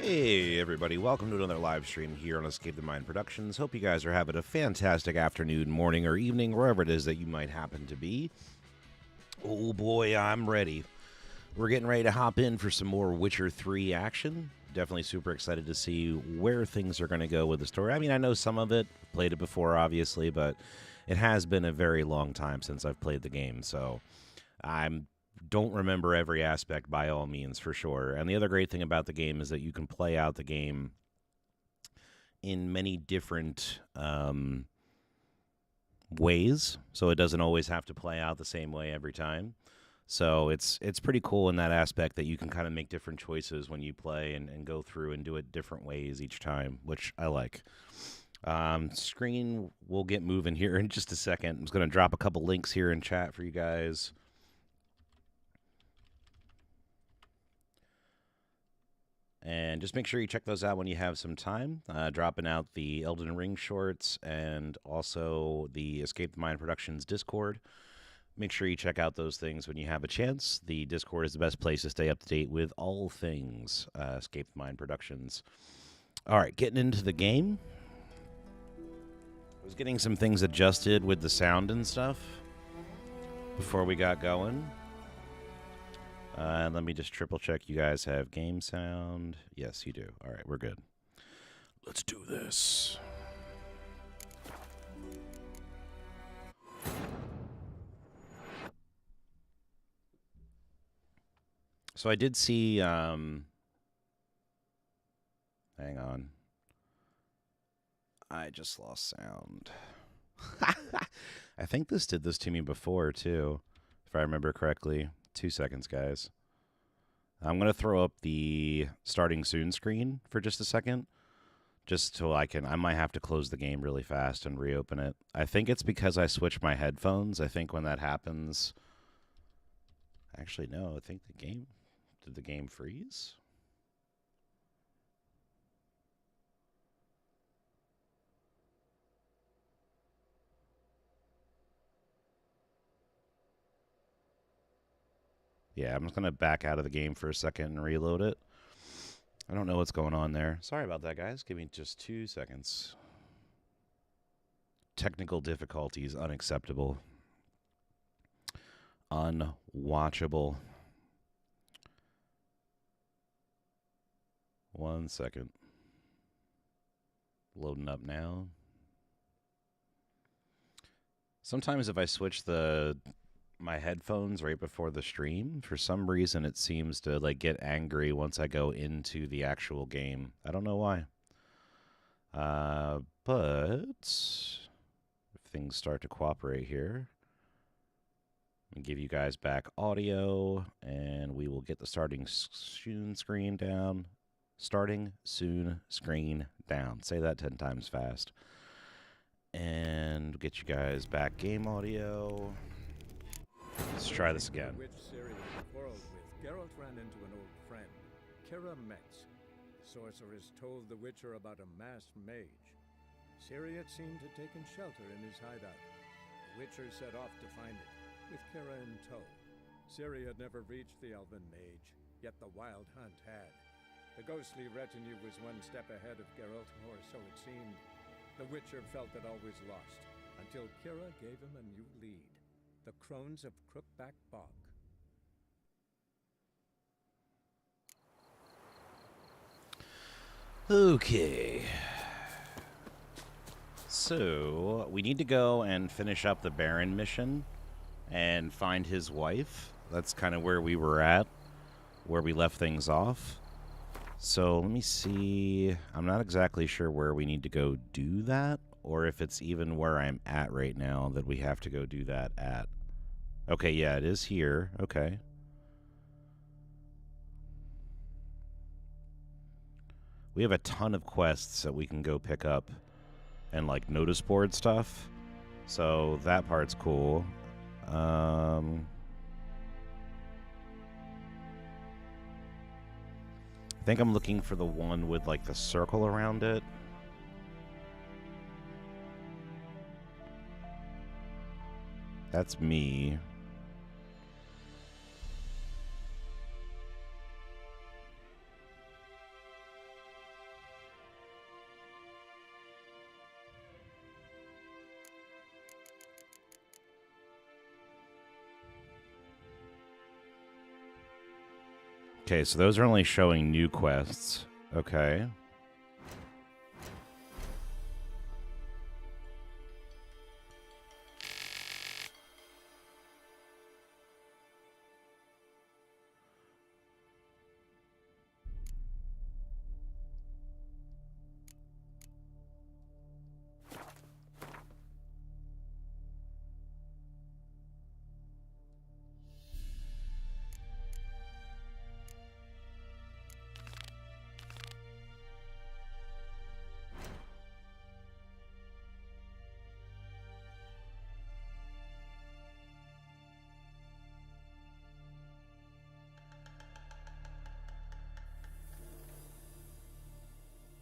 Hey everybody, welcome to another live stream here on Escape the Mind Productions. Hope you guys are having a fantastic afternoon, morning, or evening, wherever it is that you might happen to be. Oh boy, I'm ready. We're getting ready to hop in for some more Witcher 3 action. Definitely super excited to see where things are going to go with the story. I mean, I know some of it, played it before obviously, but it has been a very long time since I've played the game, so I'm don't remember every aspect by all means, for sure. And the other great thing about the game is that you can play out the game in many different ways, so it doesn't always have to play out the same way every time. So it's pretty cool in that aspect that you can kind of make different choices when you play and go through and do it different ways each time, which I like. Screen will get moving here in just a second. I'm just going to drop a couple links here in chat for you guys. And just make sure you check those out when you have some time. Dropping out the Elden Ring shorts and also the Escape the Mind Productions Discord. Make sure you check out those things when you have a chance. The Discord is the best place to stay up to date with all things Escape the Mind Productions. All right, getting into the game. I was getting some things adjusted with the sound and stuff before we got going. Let me just triple check you guys have game sound. Yes, you do. All right, we're good. Let's do this. So I did see, hang on. I just lost sound. I think this did this to me before, too, if I remember correctly. 2 seconds, guys. I'm going to throw up the starting soon screen for just a second, just so I might have to close the game really fast and reopen it. I think it's because I switched my headphones. I think when that happens, actually, no, I think did the game freeze? Yeah, I'm just going to back out of the game for a second and reload it. I don't know what's going on there. Sorry about that, guys. Give me just 2 seconds. Technical difficulties, unacceptable. Unwatchable. 1 second. Loading up now. Sometimes if I switch my headphones right before the stream, for some reason it seems to get angry once I go into the actual game. I don't know why. But if things start to cooperate here, I'll give you guys back audio, and we will get the starting soon screen down. Starting soon screen down. Say that 10 times fast. And get you guys back game audio. Let's try this again. Which Ciri quarreled with, Geralt ran into an old friend, Kira Metz. The sorceress told the Witcher about a masked mage. Ciri had seemed to taken shelter in his hideout. The Witcher set off to find it, with Kira in tow. Ciri had never reached the elven mage, yet the wild hunt had. The ghostly retinue was one step ahead of Geralt, or so it seemed. The Witcher felt that all was lost, until Kira gave him a new lead. The Crones of Crookback Bog. Okay. So, we need to go and finish up the Baron mission and find his wife. That's kind of where we were at, where we left things off. So, let me see. I'm not exactly sure where we need to go do that, or if it's even where I'm at right now that we have to go do that at. Okay, yeah, it is here. Okay. We have a ton of quests that we can go pick up and, notice board stuff. So that part's cool. I think I'm looking for the one with, the circle around it. That's me. Okay, so those are only showing new quests. Okay.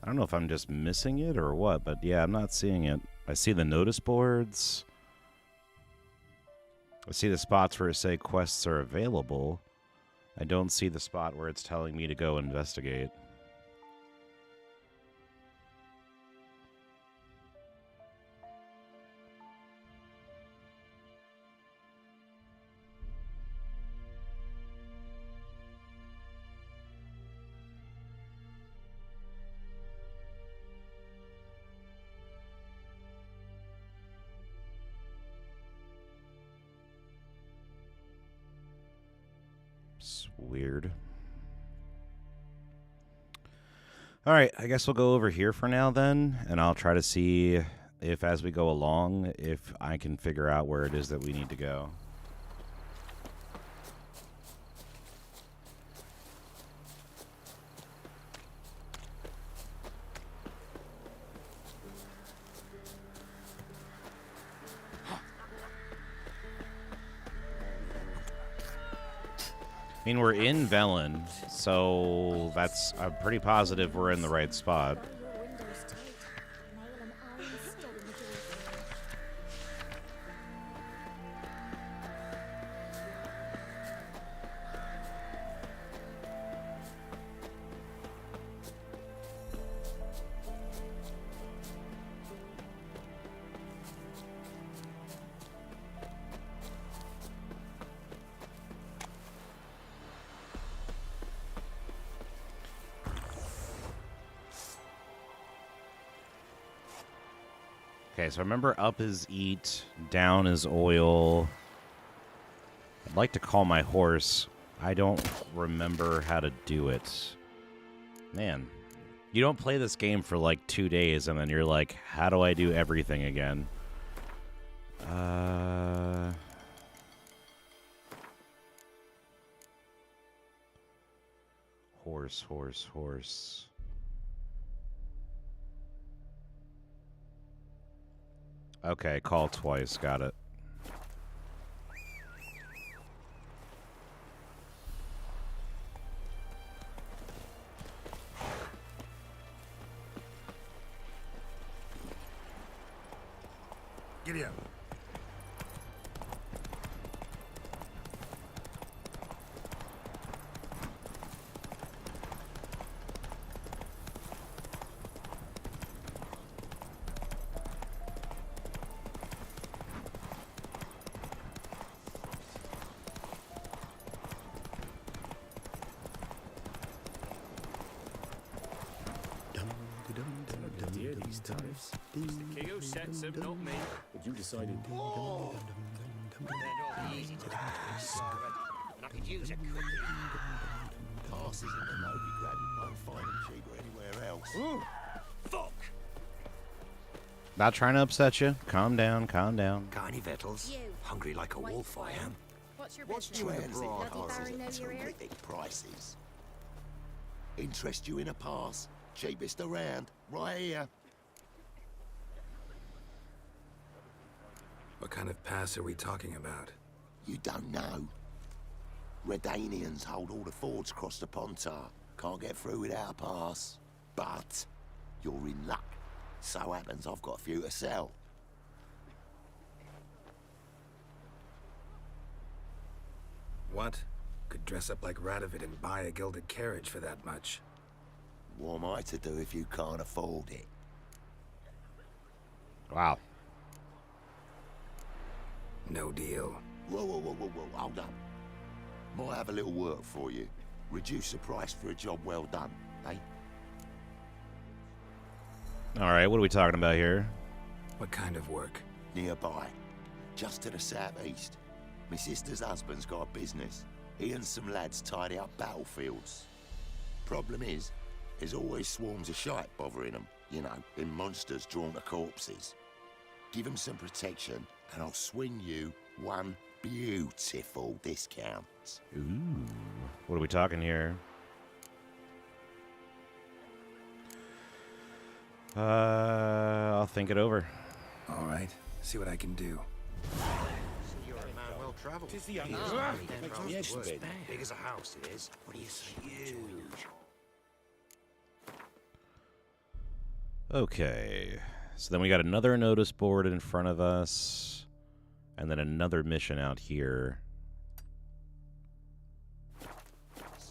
I don't know if I'm just missing it or what, but yeah, I'm not seeing it. I see the notice boards. I see the spots where it say quests are available. I don't see the spot where it's telling me to go investigate. It's weird. All right, I guess we'll go over here for now then, and I'll try to see if as we go along, if I can figure out where it is that we need to go. I mean, we're in Velen, so I'm pretty positive we're in the right spot. Okay, so remember, up is eat, down is oil. I'd like to call my horse. I don't remember how to do it. Man, you don't play this game for like 2 days and then you're like, how do I do everything again? Horse. Okay, call twice. Got it. Giddy up. Keo sets him, not me. But you decided. Oh. They're not easy to discover, and I could use a quick Passes in the Moby Grab. Won't find them cheaper anywhere else. fuck. Not trying to upset you. Calm down, calm down. Got any victuals? You. Hungry like a wolf I am. What's your What's business? transit Bloody passes Baron know at you're here? terrific prices? Interest you in a pass? Cheapest around, right here. What kind of pass are we talking about? You don't know. Redanians hold all the fords across the Pontar. Can't get through without a pass. But you're in luck. So happens I've got a few to sell. What? Could dress up like Radovid and buy a gilded carriage for that much. What am I to do if you can't afford it? Wow. No deal. Whoa, hold up. Might have a little work for you. Reduce the price for a job well done, eh? All right, what are we talking about here? What kind of work? Nearby, just to the southeast. My sister's husband's got a business. He and some lads tidy up battlefields. Problem is, there's always swarms of shite bothering them. You know, them monsters drawn to corpses. Give them some protection, and I'll swing you one beautiful discount. Ooh, what are we talking here? I'll think it over. All right, see what I can do. You're a man well travelled. Tis the young Yes, big as a house it is. What do you say? Huge. Okay, so then we got another notice board in front of us, and then another mission out here.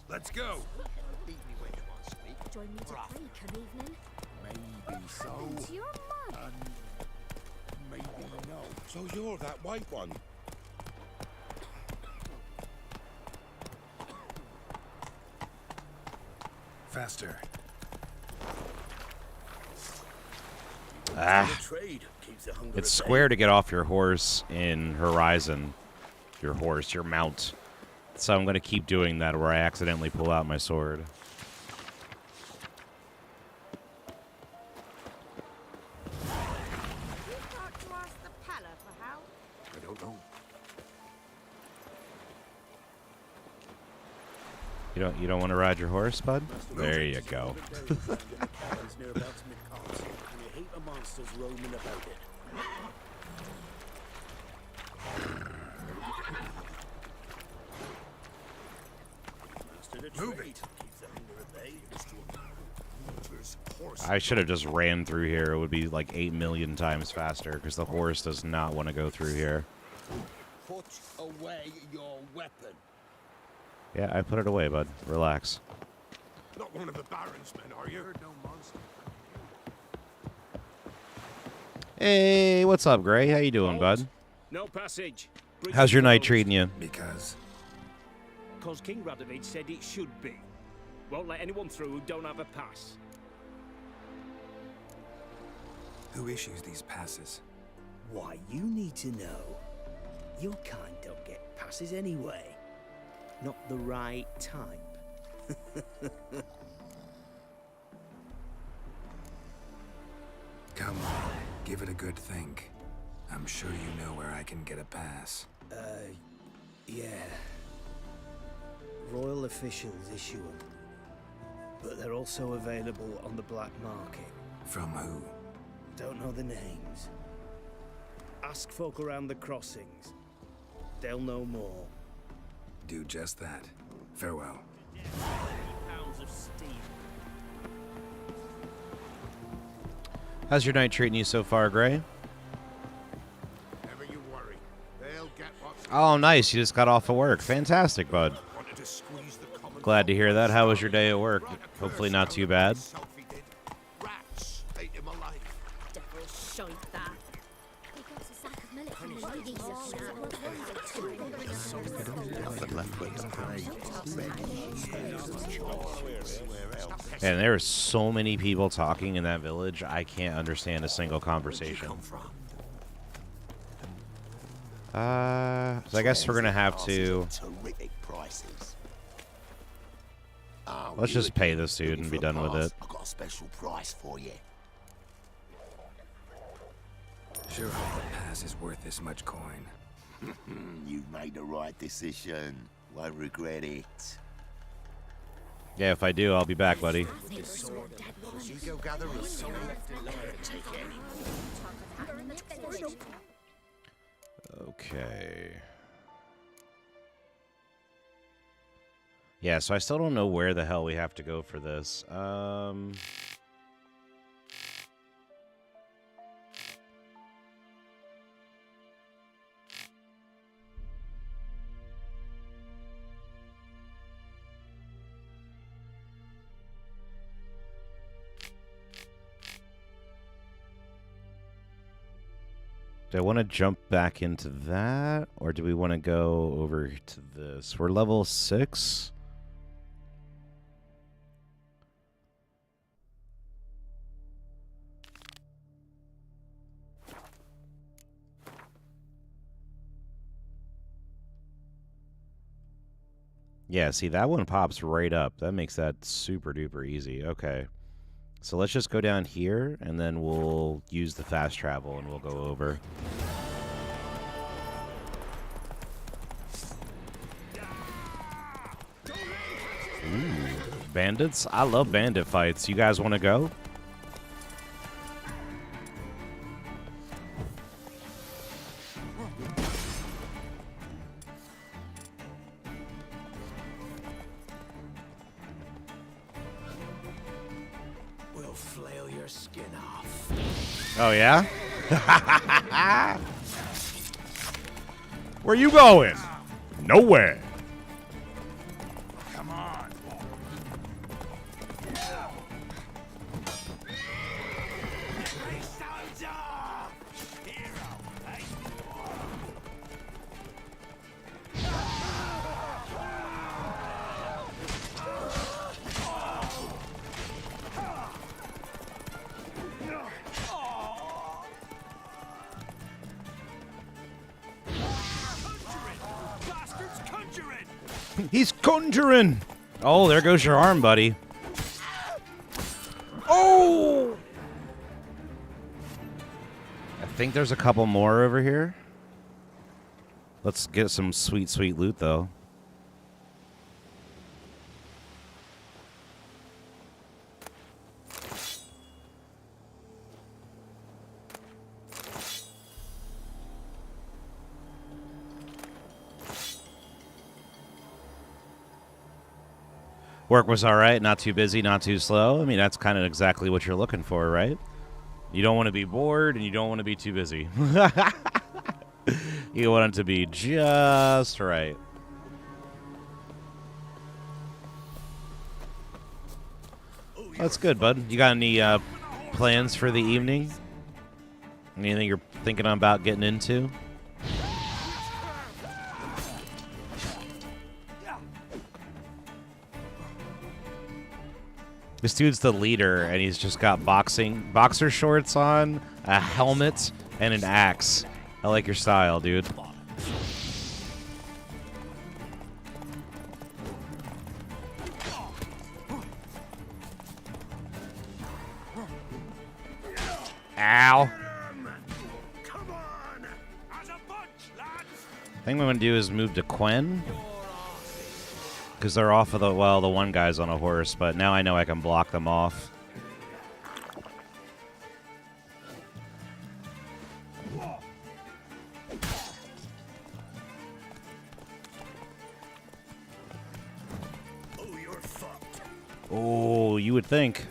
Let's go. Beat me when you want to speak. Join me to Creek an evening. Maybe so, Into your mud. and maybe no. So you're that white one? Faster. Ah, Trade keeps the hunger it's at bay. square to get off your horse in Horizon. Your horse, your mount. So I'm going to keep doing that where I accidentally pull out my sword. You got to ask the Palla for help. I don't know. You don't want to ride your horse, bud? There you go. Cabins nearabouts mid-coast, and a heap of monsters roaming about it. Master the Move trade it. keeps the hunger at bay. I should have just ran through here. It would be like 8 million times faster because the horse does not want to go through here. Put away your weapon. Yeah, I put it away, bud. Relax. Not one of the Baron's men, are you? Hey, what's up, Gray? How you doing, bud? No passage. How's your night treating you? Because Because King Radovid said it should be. Won't let anyone through who don't have a pass. who issues these passes? Why, you need to know. Your kind don't get passes anyway. Not the right type. Come on, give it a good think. I'm sure you know where I can get a pass. Yeah. Royal officials issue them. But they're also available on the black market. From who? Don't know the names. Ask folk around the crossings. They'll know more. Do just that. Farewell. Pounds of steel. How's your night treating you so far, Gray? Never you worry. They'll get what's Oh, nice. You just got off of work. Fantastic, bud. wanted to squeeze the common. Glad to hear that. How was your day at work? Hopefully not too bad. Selfie did. Rats ate him alive. Devil shite that. He got a sack of millet from the ladies. And there are so many people talking in that village, I can't understand a single conversation. So I guess we're gonna have to. Terrific prices. Oh, Let's you just pay this dude looking and be for a done with pass? it. I've got a special price for you. Sure hope the pass is worth this much coin. You've made the right decision. Won't regret it. Yeah, if I do, I'll be back, buddy. You go gather a sword. Okay. Yeah, so I still don't know where the hell we have to go for this. Do I want to jump back into that, or do we want to go over to this? We're level 6. Yeah, see, that one pops right up. That makes that super duper easy. Okay. So let's just go down here, and then we'll use the fast travel, and we'll go over. Ooh, bandits? I love bandit fights. You guys want to go? We'll flail your skin off. Oh, yeah? Where you going? Nowhere. Come on. He's conjuring. Oh, there goes your arm, buddy. Oh! I think there's a couple more over here. Let's get some sweet, sweet loot, though. Work was all right, not too busy, not too slow. I mean, that's kind of exactly what you're looking for, right? You don't want to be bored, and you don't want to be too busy. You want it to be just right. That's good, bud. You got any plans for the evening? Anything you're thinking about getting into? This dude's the leader, and he's just got boxer shorts on, a helmet, and an axe. I like your style, dude. Ow. I think what I'm going to do is move to Quen. Because they're off of the, well, the one guy's on a horse, but now I know I can block them off. Oh, you're fucked. Oh, you would think.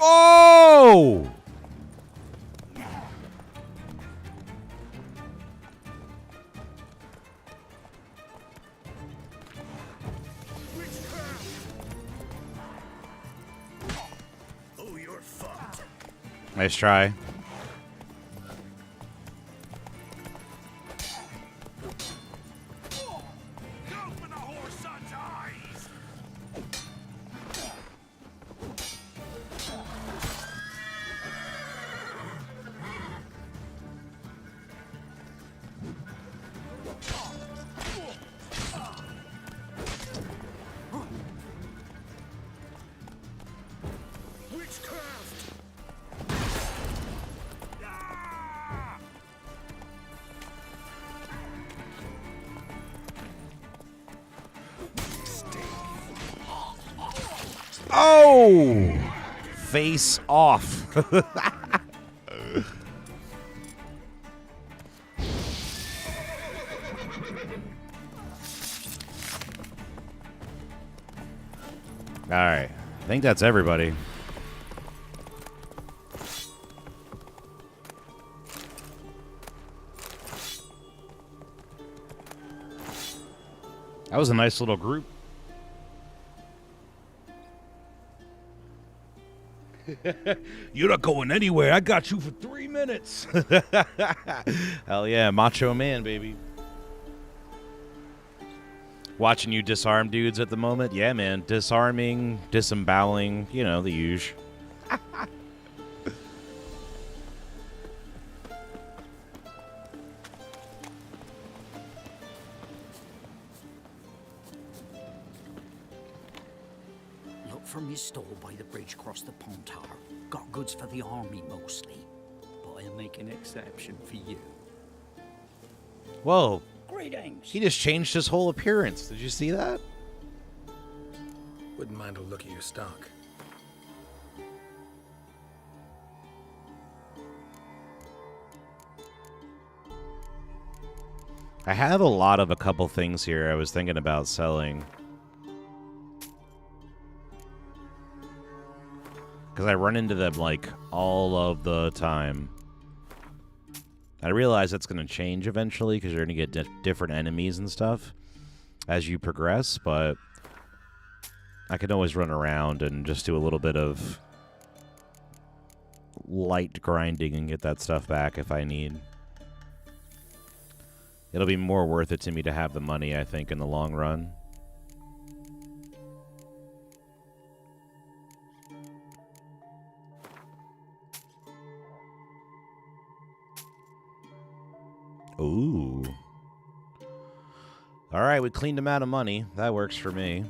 Oh! Oh, you're fucked. Nice try. Open the horse son's eyes. Witchcraft. Oh! Face off. All right. I think that's everybody. That was a nice little group. You're not going anywhere. I got you for 3 minutes. Hell yeah, macho man, baby. Watching you disarm dudes at the moment? Yeah, man. Disarming, disemboweling, you know, the usual. Look from your stall by the bridge across the Pontar. Got goods for the army mostly, but I'll make an exception for you. Whoa. Greetings. He just changed his whole appearance. Did you see that? Wouldn't mind a look at your stock. I have a couple things here I was thinking about selling. Because I run into them, like, all of the time. I realize that's going to change eventually because you're going to get different enemies and stuff as you progress, but I can always run around and just do a little bit of light grinding and get that stuff back if I need. It'll be more worth it to me to have the money, I think, in the long run. Ooh. All right, we cleaned him out of money. That works for me.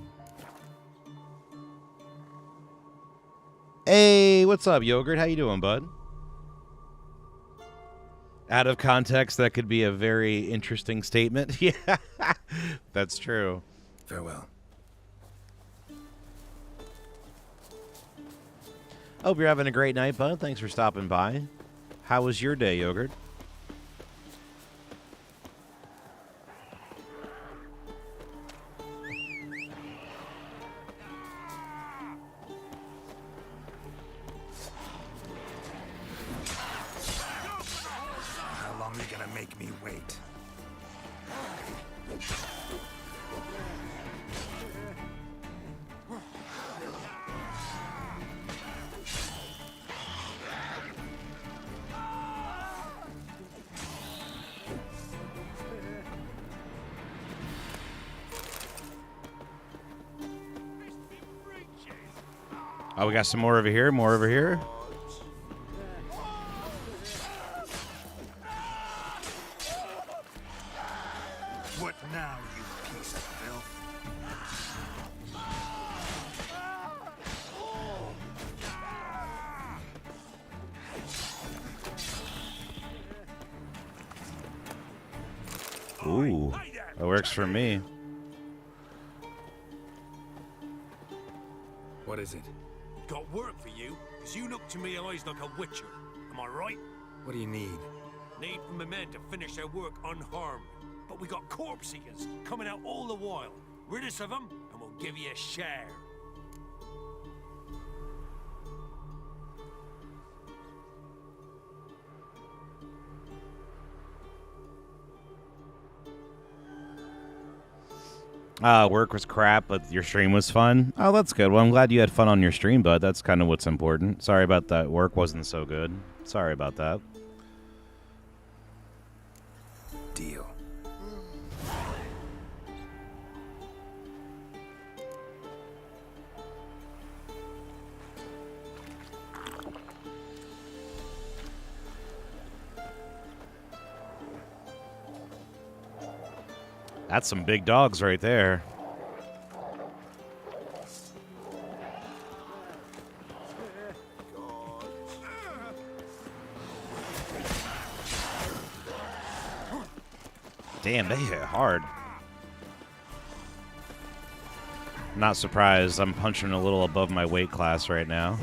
Hey, what's up, Yogurt? How you doing, bud? Out of context, that could be a very interesting statement. Yeah, that's true. Farewell. Hope you're having a great night, bud. Thanks for stopping by. How was your day, Yogurt? How long are you gonna make me wait? Oh, we got some more over here. More over here. What now, you piece of filth? Ooh, that works for me. What is it? Got work for you, because you look to me eyes like a witcher. Am I right? What do you need? Need for my men to finish their work unharmed. But we got corpse eaters coming out all the while. Rid us of them, and we'll give you a share. Work was crap, but your stream was fun. Oh, that's good. Well, I'm glad you had fun on your stream, bud. That's kind of what's important. Sorry about that. Work wasn't so good. Sorry about that. Deal. That's some big dogs right there. Damn, they hit hard. Not surprised. I'm punching a little above my weight class right now.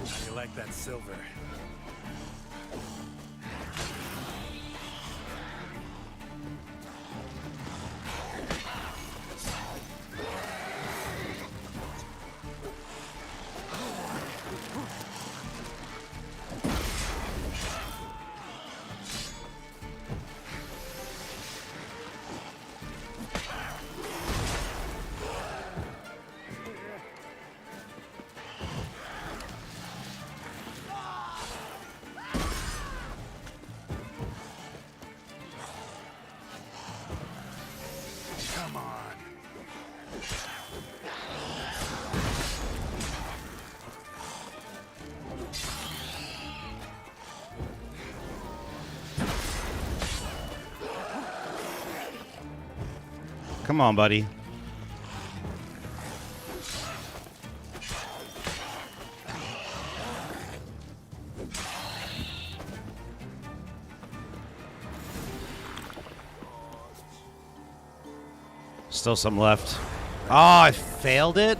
How you like that silver? Come on, buddy. Still some left. Oh, I failed it?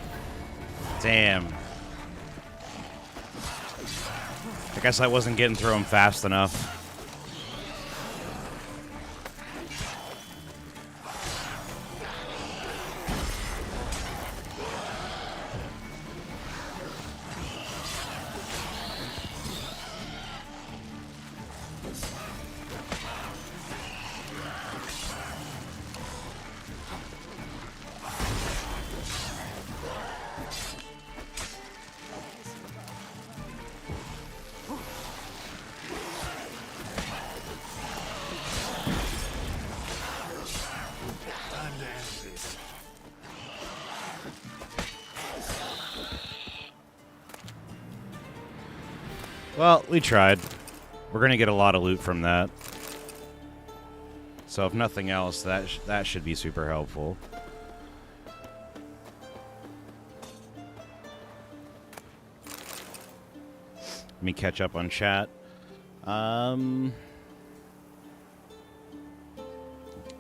Damn. I guess I wasn't getting through him fast enough. Well, we tried. We're going to get a lot of loot from that. So if nothing else, that should be super helpful. Let me catch up on chat.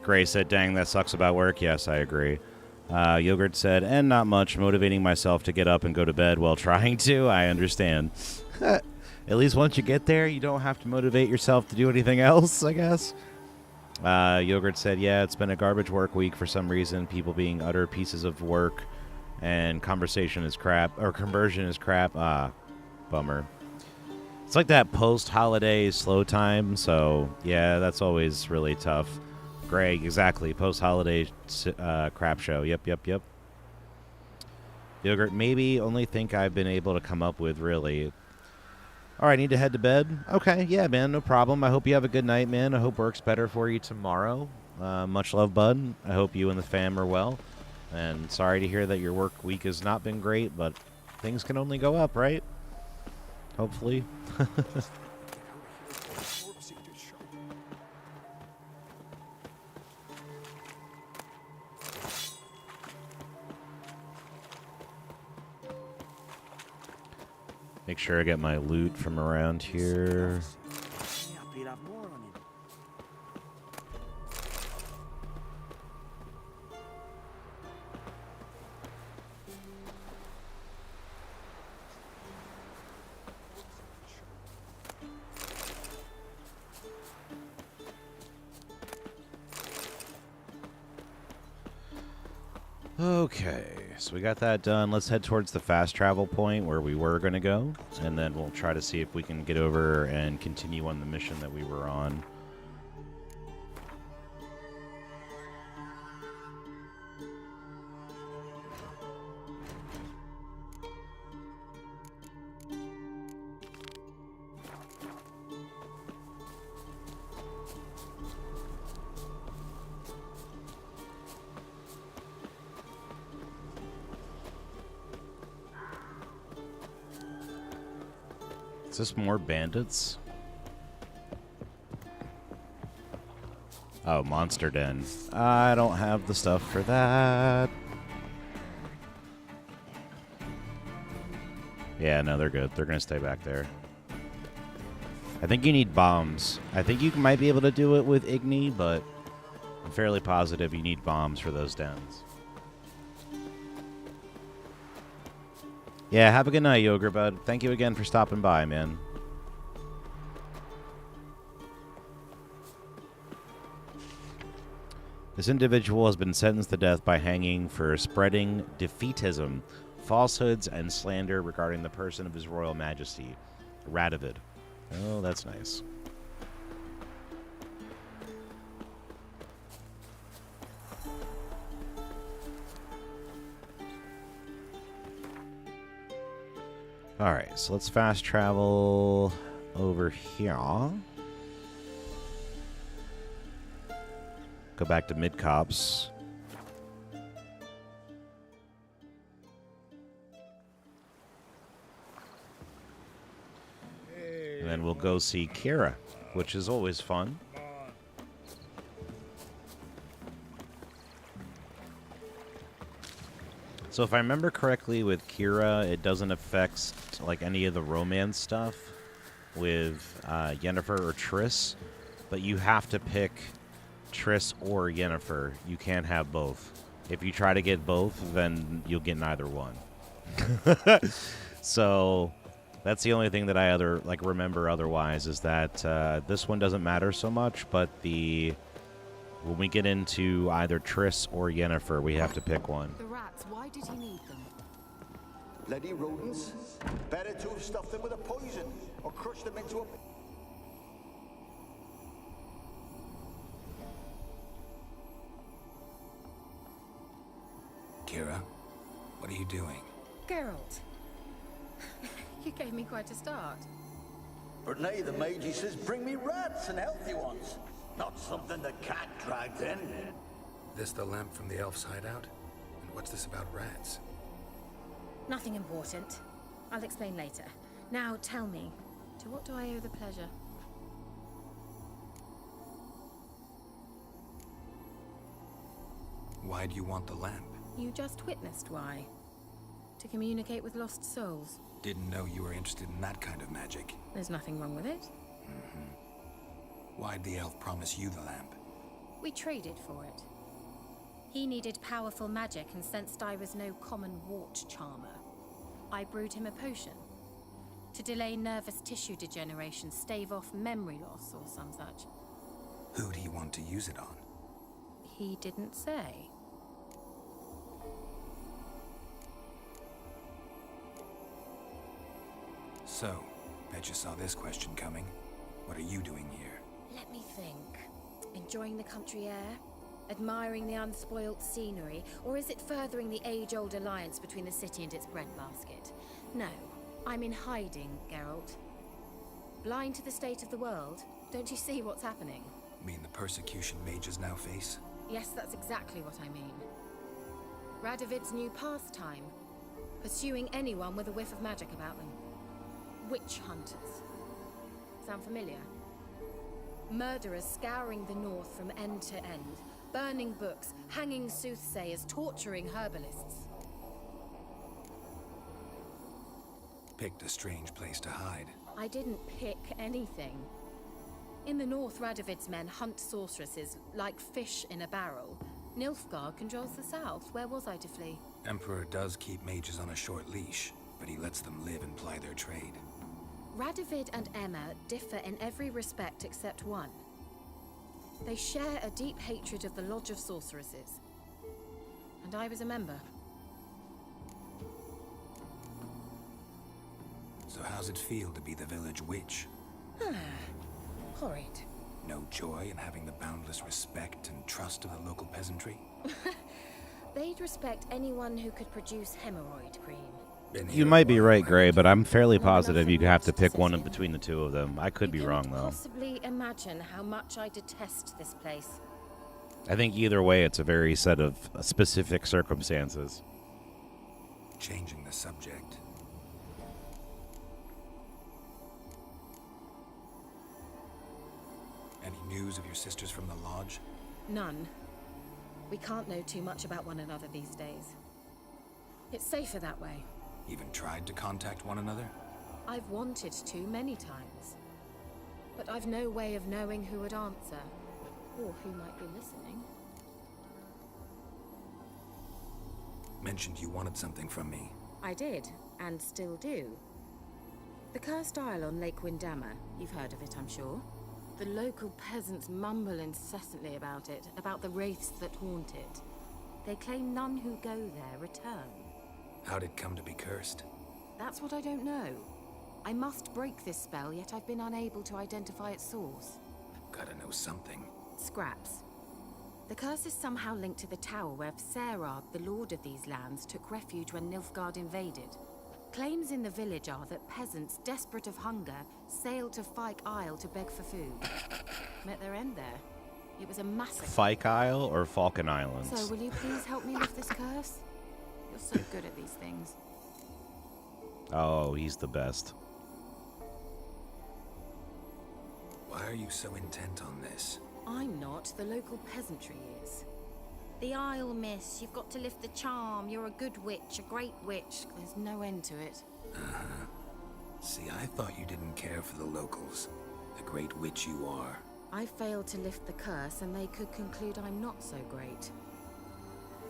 Gray said, dang, that sucks about work. Yes, I agree. Yogurt said, and not much, motivating myself to get up and go to bed while trying to. I understand. At least once you get there, you don't have to motivate yourself to do anything else, I guess. Yogurt said, yeah, it's been a garbage work week for some reason. People being utter pieces of work and conversation is crap, or conversion is crap. Ah, bummer. It's like that post-holiday slow time, so yeah, that's always really tough. Greg, exactly. Post-holiday crap show. Yep. Yogurt, maybe only think I've been able to come up with, really. All right, need to head to bed? Okay, yeah, man, no problem. I hope you have a good night, man. I hope work's better for you tomorrow. Much love, bud. I hope you and the fam are well. And sorry to hear that your work week has not been great, but things can only go up, right? Hopefully. Make sure I get my loot from around here. Okay, so we got that done. Let's head towards the fast travel point where we were going to go, and then we'll try to see if we can get over and continue on the mission that we were on. Is this more bandits? Oh, Monster Den. I don't have the stuff for that. Yeah, no, they're good. They're going to stay back there. I think you need bombs. I think you might be able to do it with Igni, but I'm fairly positive you need bombs for those dens. Yeah, have a good night, Yogurt Bud. Thank you again for stopping by, man. This individual has been sentenced to death by hanging for spreading defeatism, falsehoods, and slander regarding the person of His Royal Majesty, Radovid. Oh, that's nice. Alright, so let's fast travel over here. Go back to Mid-Cops. And then we'll go see Kira, which is always fun. So if I remember correctly, with Kira, it doesn't affect like any of the romance stuff with Yennefer or Triss, but you have to pick Triss or Yennefer. You can't have both. If you try to get both, then you'll get neither one. So that's the only thing that I remember otherwise is that this one doesn't matter so much, but when we get into either Triss or Yennefer, we have to pick one. The rats, why did he need them? Bloody rodents. Better to have stuffed them with a poison or crushed them into a... Kira, what are you doing? Geralt. You gave me quite a start. But nay, the mage, he says, bring me rats and healthy ones. Not something the cat dragged in. This the lamp from the elf's hideout? And what's this about rats? Nothing important. I'll explain later. Now tell me, to what do I owe the pleasure? Why do you want the lamp? You just witnessed why. To communicate with lost souls. Didn't know you were interested in that kind of magic. There's nothing wrong with it. Why'd the elf promise you the lamp? We traded for it. He needed powerful magic and sensed I was no common wart charmer. I brewed him a potion. To delay nervous tissue degeneration, stave off memory loss or some such. Who'd he want to use it on? He didn't say. So, bet you saw this question coming. What are you doing here? Let me think. Enjoying the country air? Admiring the unspoilt scenery? Or is it furthering the age-old alliance between the city and its breadbasket? No, I'm in hiding, Geralt. Blind to the state of the world? Don't you see what's happening? Mean the persecution mages now face? Yes, that's exactly what I mean. Radovid's new pastime. Pursuing anyone with a whiff of magic about them. Witch hunters. Sound familiar? Murderers scouring the north from end to end. Burning books, hanging soothsayers, torturing herbalists. Picked a strange place to hide. I didn't pick anything. In the north, Radovid's men hunt sorceresses like fish in a barrel. Nilfgaard controls the south. Where was I to flee? Emperor does keep mages on a short leash, but he lets them live and ply their trade. Radovid and Emma differ in every respect except one. They share a deep hatred of the Lodge of Sorceresses. And I was a member. So how's it feel to be the village witch? Horrid. No joy in having the boundless respect and trust of the local peasantry? They'd respect anyone who could produce hemorrhoid cream. You might be right, Gray, but I'm fairly positive you have to pick one in between the two of them. I could be wrong, though. Possibly imagine how much I detest this place. I think either way, it's a very set of specific circumstances. Changing the subject. Any news of your sisters from the lodge? None. We can't know too much about one another these days. It's safer that way. Even tried to contact one another? I've wanted to many times. But I've no way of knowing who would answer, or who might be listening. Mentioned you wanted something from me. I did, and still do. The cursed isle on Lake Windammer. You've heard of it, I'm sure. The local peasants mumble incessantly about it, about the wraiths that haunt it. They claim none who go there return. How'd it come to be cursed? That's what I don't know. I must break this spell, yet I've been unable to identify its source. Gotta know something. Scraps. The curse is somehow linked to the tower where Serard, the lord of these lands, took refuge when Nilfgaard invaded. Claims in the village are that peasants, desperate of hunger, sailed to Fyke Isle to beg for food. Met their end there. It was a massacre. Fyke Isle or Falcon Islands? So, will you please help me lift this curse? You're so good at these things. Oh, he's the best. Why are you so intent on this? I'm not. The local peasantry is. The Isle, miss. You've got to lift the charm. You're a good witch, a great witch. There's no end to it. Uh-huh. See, I thought you didn't care for the locals. The great witch you are. I failed to lift the curse, and they could conclude I'm not so great.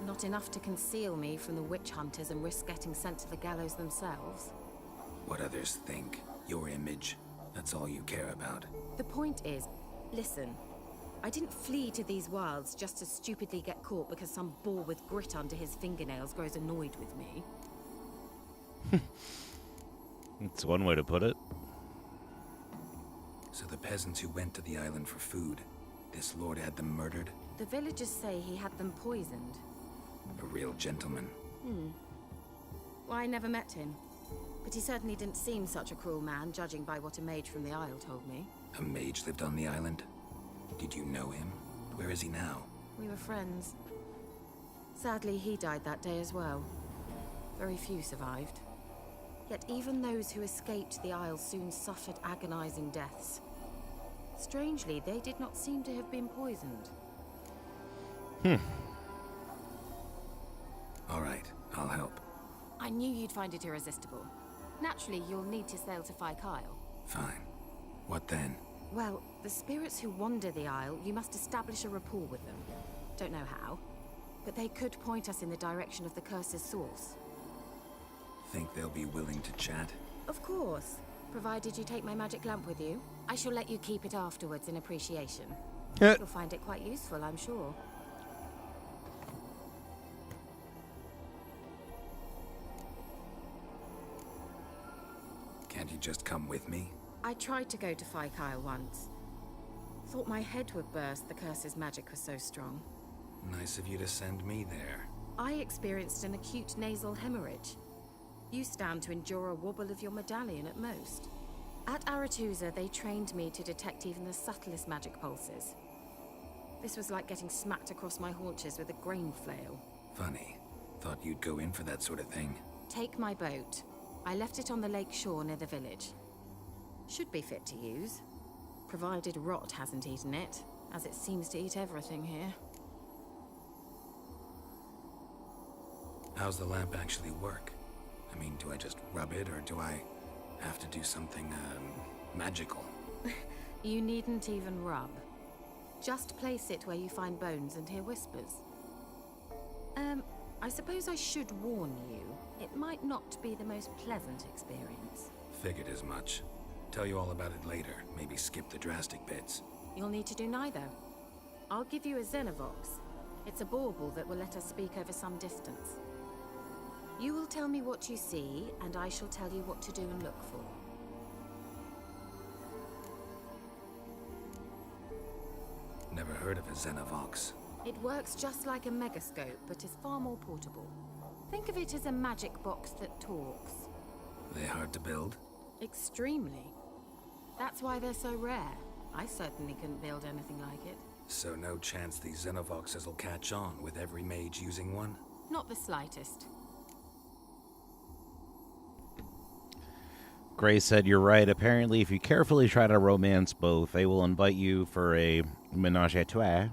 Not enough to conceal me from the witch hunters and risk getting sent to the gallows themselves. What others think, your image, that's all you care about. The point is, listen, I didn't flee to these wilds just to stupidly get caught because some boar with grit under his fingernails grows annoyed with me. It's one way to put it. So the peasants who went to the island for food, this lord had them murdered? The villagers say he had them poisoned. A real gentleman. Well, I never met him. But he certainly didn't seem such a cruel man, judging by what a mage from the Isle told me. A mage lived on the island? Did you know him? Where is he now? We were friends. Sadly, he died that day as well. Very few survived. Yet even those who escaped the Isle soon suffered agonizing deaths. Strangely, they did not seem to have been poisoned. All right, I'll help. I knew you'd find it irresistible. Naturally, you'll need to sail to Kyle. Fine. What then? Well, the spirits who wander the Isle, you must establish a rapport with them. Don't know how, but they could point us in the direction of the curse's source. Think they'll be willing to chat? Of course, provided you take my magic lamp with you. I shall let you keep it afterwards in appreciation. You'll find it quite useful, I'm sure. Can't you just come with me? I tried to go to Kyle once. Thought my head would burst, the curse's magic was so strong. Nice of you to send me there. I experienced an acute nasal hemorrhage. You stand to endure a wobble of your medallion at most. At Aretusa, they trained me to detect even the subtlest magic pulses. This was like getting smacked across my haunches with a grain flail. Funny. Thought you'd go in for that sort of thing. Take my boat. I left it on the lake shore near the village. Should be fit to use, provided rot hasn't eaten it, as it seems to eat everything here. How's the lamp actually work? I mean, do I just rub it, or do I have to do something, magical? You needn't even rub. Just place it where you find bones and hear whispers. I suppose I should warn you, it might not be the most pleasant experience. Figured as much. Tell you all about it later, maybe skip the drastic bits. You'll need to do neither. I'll give you a Xenovox. It's a bauble that will let us speak over some distance. You will tell me what you see, and I shall tell you what to do and look for. Never heard of a Xenovox. It works just like a megascope, but is far more portable. Think of it as a magic box that talks. Are they hard to build? Extremely. That's why they're so rare. I certainly couldn't build anything like it. So no chance these Xenovoxes will catch on with every mage using one? Not the slightest. Gray said, "You're right. Apparently, if you carefully try to romance both, they will invite you for a ménage à trois,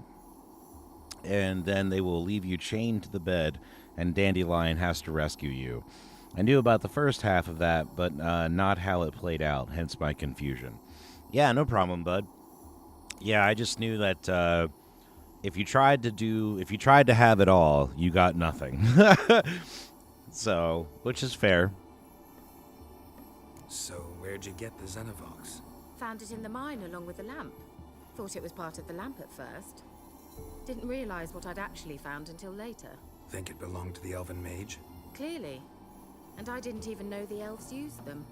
and then they will leave you chained to the bed, and Dandelion has to rescue you. I knew about the first half of that, but not how it played out, hence my confusion." Yeah, no problem, bud. Yeah, I just knew that if you tried to have it all, you got nothing. So, which is fair. So, where'd you get the Xenovox? Found it in the mine along with the lamp. Thought it was part of the lamp at first. Didn't realize what I'd actually found until later. Think it belonged to the elven mage? Clearly. And I didn't even know the elves used them.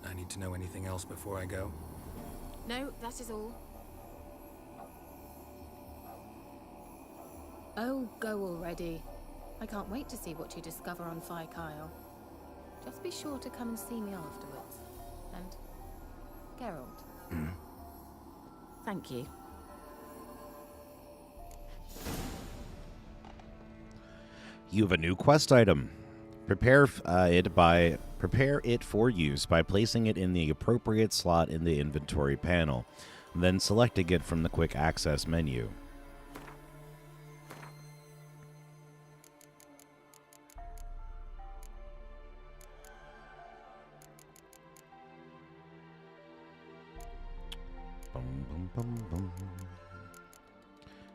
I need to know anything else before I go? No, that is all. Oh, go already. I can't wait to see what you discover on Kyle. Just be sure to come and see me afterwards. And Geralt. Thank you. You have a new quest item. Prepare it for use by placing it in the appropriate slot in the inventory panel, then selecting it from the quick access menu.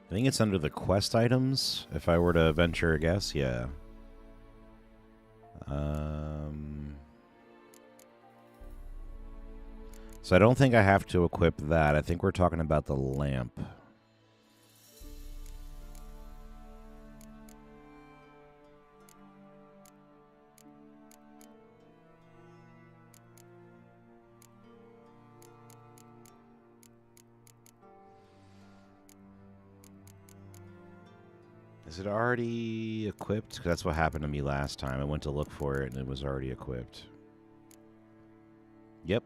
I think it's under the quest items, if I were to venture a guess, yeah. So I don't think I have to equip that. I think we're talking about the lamp. Is it already equipped? 'Cause that's what happened to me last time. I went to look for it and it was already equipped. Yep.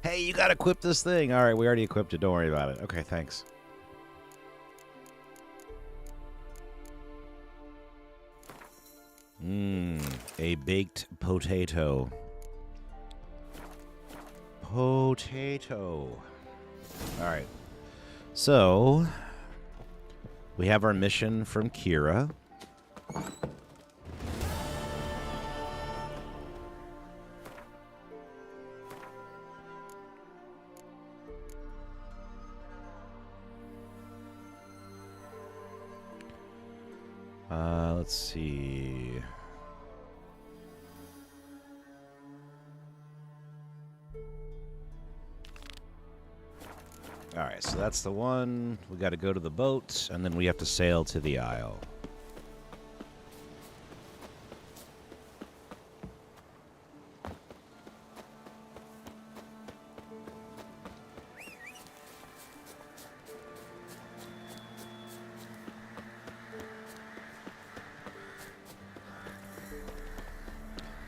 Hey, you gotta equip this thing. All right, we already equipped it. Don't worry about it. Okay, thanks. A baked potato. Potato. All right. So, we have our mission from Kira. Let's see. All right, so that's the one. We got to go to the boat, and then we have to sail to the Isle.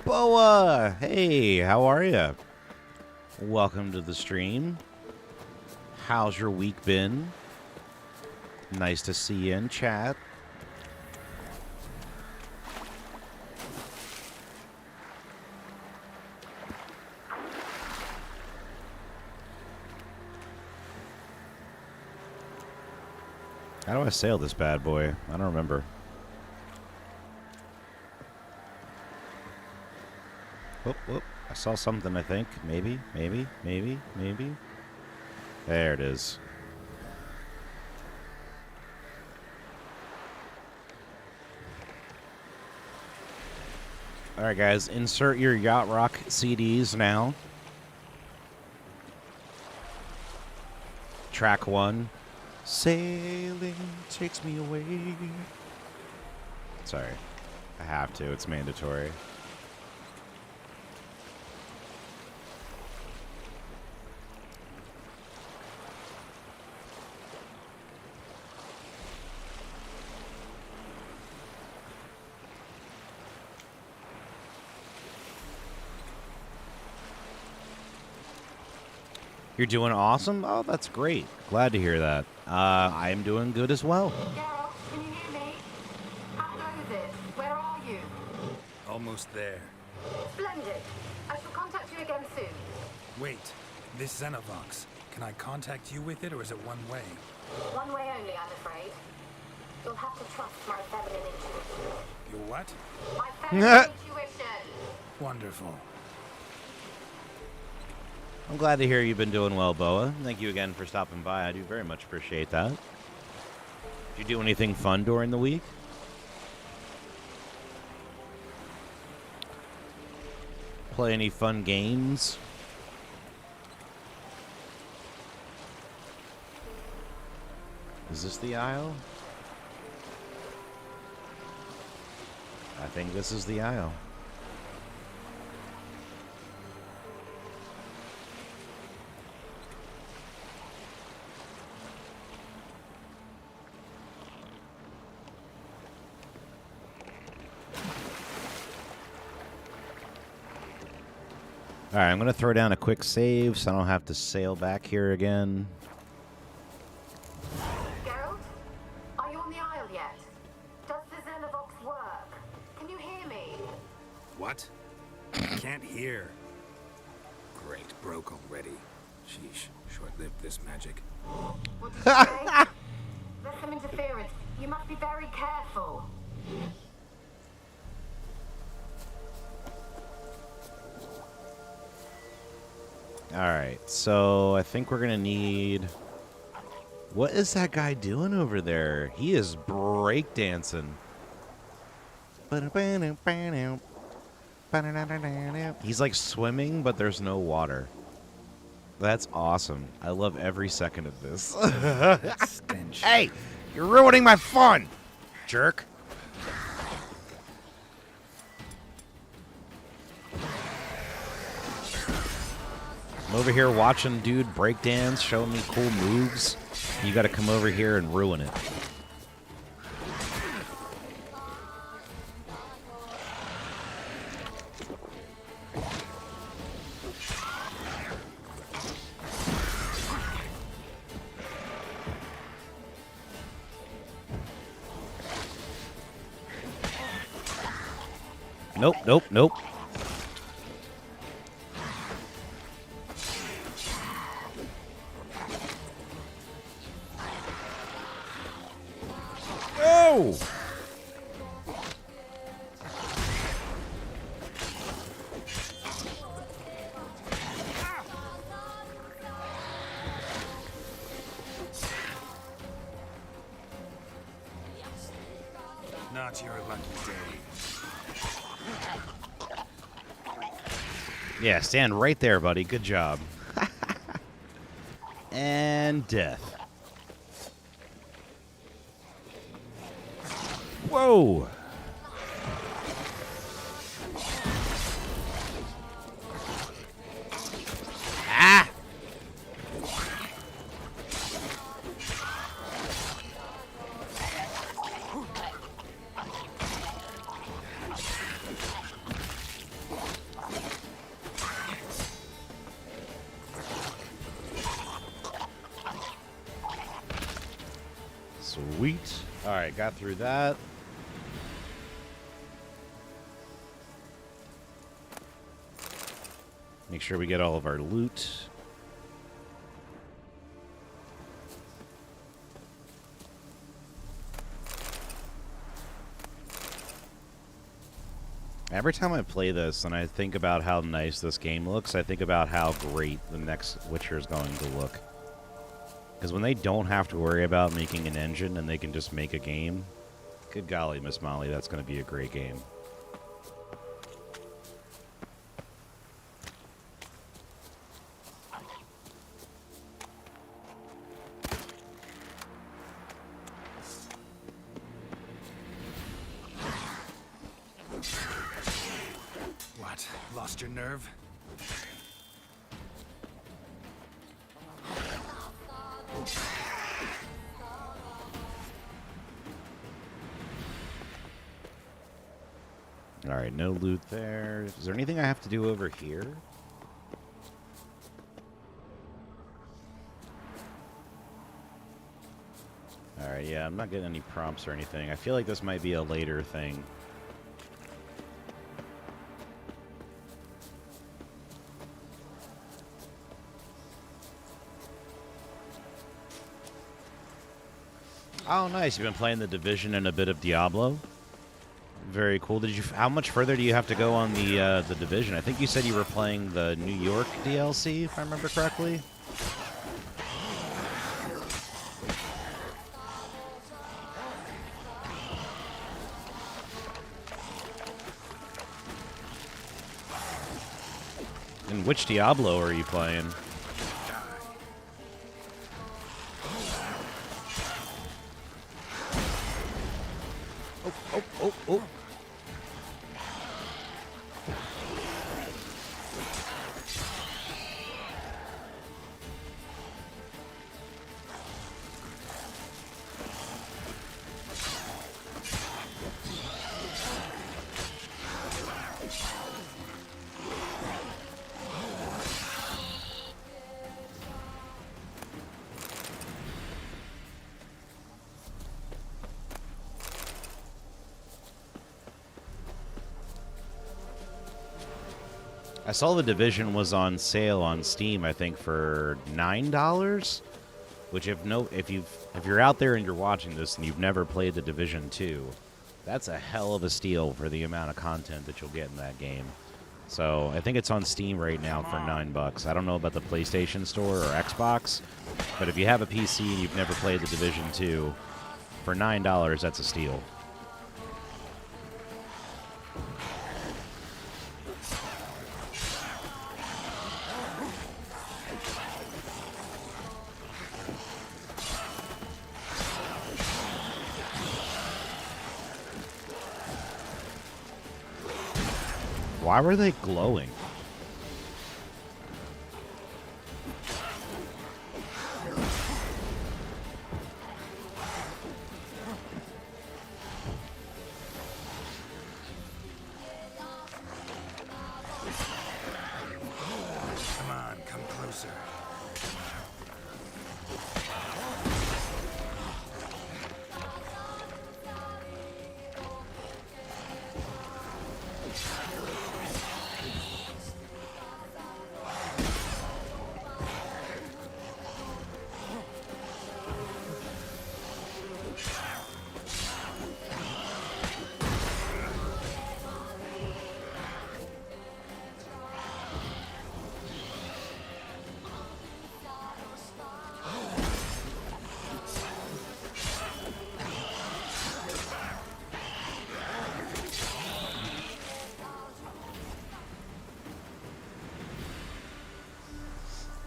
Boa! Hey, how are you? Welcome to the stream. How's your week been? Nice to see you in chat. How do I sail this bad boy? I don't remember. Whoop, whoop. I saw something, I think. Maybe. There it is. All right, guys. Insert your Yacht Rock CDs now. Track 1. Sailing takes me away. Sorry. I have to. It's mandatory. You're doing awesome? Oh, that's great. Glad to hear that. I am doing good as well. Geralt, can you hear me? How goes it? Where are you? Almost there. Splendid. I shall contact you again soon. Wait, this Xenovox. Can I contact you with it, or is it one way? One way only, I'm afraid. You'll have to trust my feminine intuition. Your what? My feminine intuition. Wonderful. I'm glad to hear you've been doing well, Boa. Thank you again for stopping by. I do very much appreciate that. Did you do anything fun during the week? Play any fun games? Is this the Isle? I think this is the Isle. All right, I'm going to throw down a quick save so I don't have to sail back here again. Geralt, are you on the Isle yet? Does the Xenovox work? Can you hear me? What? I can't hear. Great, broke already. Sheesh, short-lived this magic. What did you say? There's some interference. You must be very careful. Alright, so I think we're gonna need... What is that guy doing over there? He is breakdancing. He's like swimming, but there's no water. That's awesome. I love every second of this. Hey, you're ruining my fun, jerk. I'm over here watching dude breakdance, showing me cool moves. You gotta come over here and ruin it. Nope, nope, nope. Oh! Not your lucky day. Yeah, stand right there, buddy. Good job. And death. Whoa! Ah! Sweet. All right, got through that. Make sure we get all of our loot. Every time I play this and I think about how nice this game looks, I think about how great the next Witcher is going to look. Because when they don't have to worry about making an engine and they can just make a game, good golly, Miss Molly, that's going to be a great game. What? Lost your nerve? Alright, no loot there. Is there anything I have to do over here? Alright, yeah, I'm not getting any prompts or anything. I feel like this might be a later thing. Oh, nice. You've been playing The Division and a bit of Diablo. Very cool. Did you? How much further do you have to go on the Division? I think you said you were playing the New York DLC, if I remember correctly. And which Diablo are you playing? Oh. I saw The Division was on sale on Steam, I think, for $9. Which, if you're out there and you're watching this and you've never played The Division 2, that's a hell of a steal for the amount of content that you'll get in that game. So I think it's on Steam right now for $9. I don't know about the PlayStation Store or Xbox, but if you have a PC and you've never played The Division 2, for $9, that's a steal. Why were they glowing? Come on, come closer.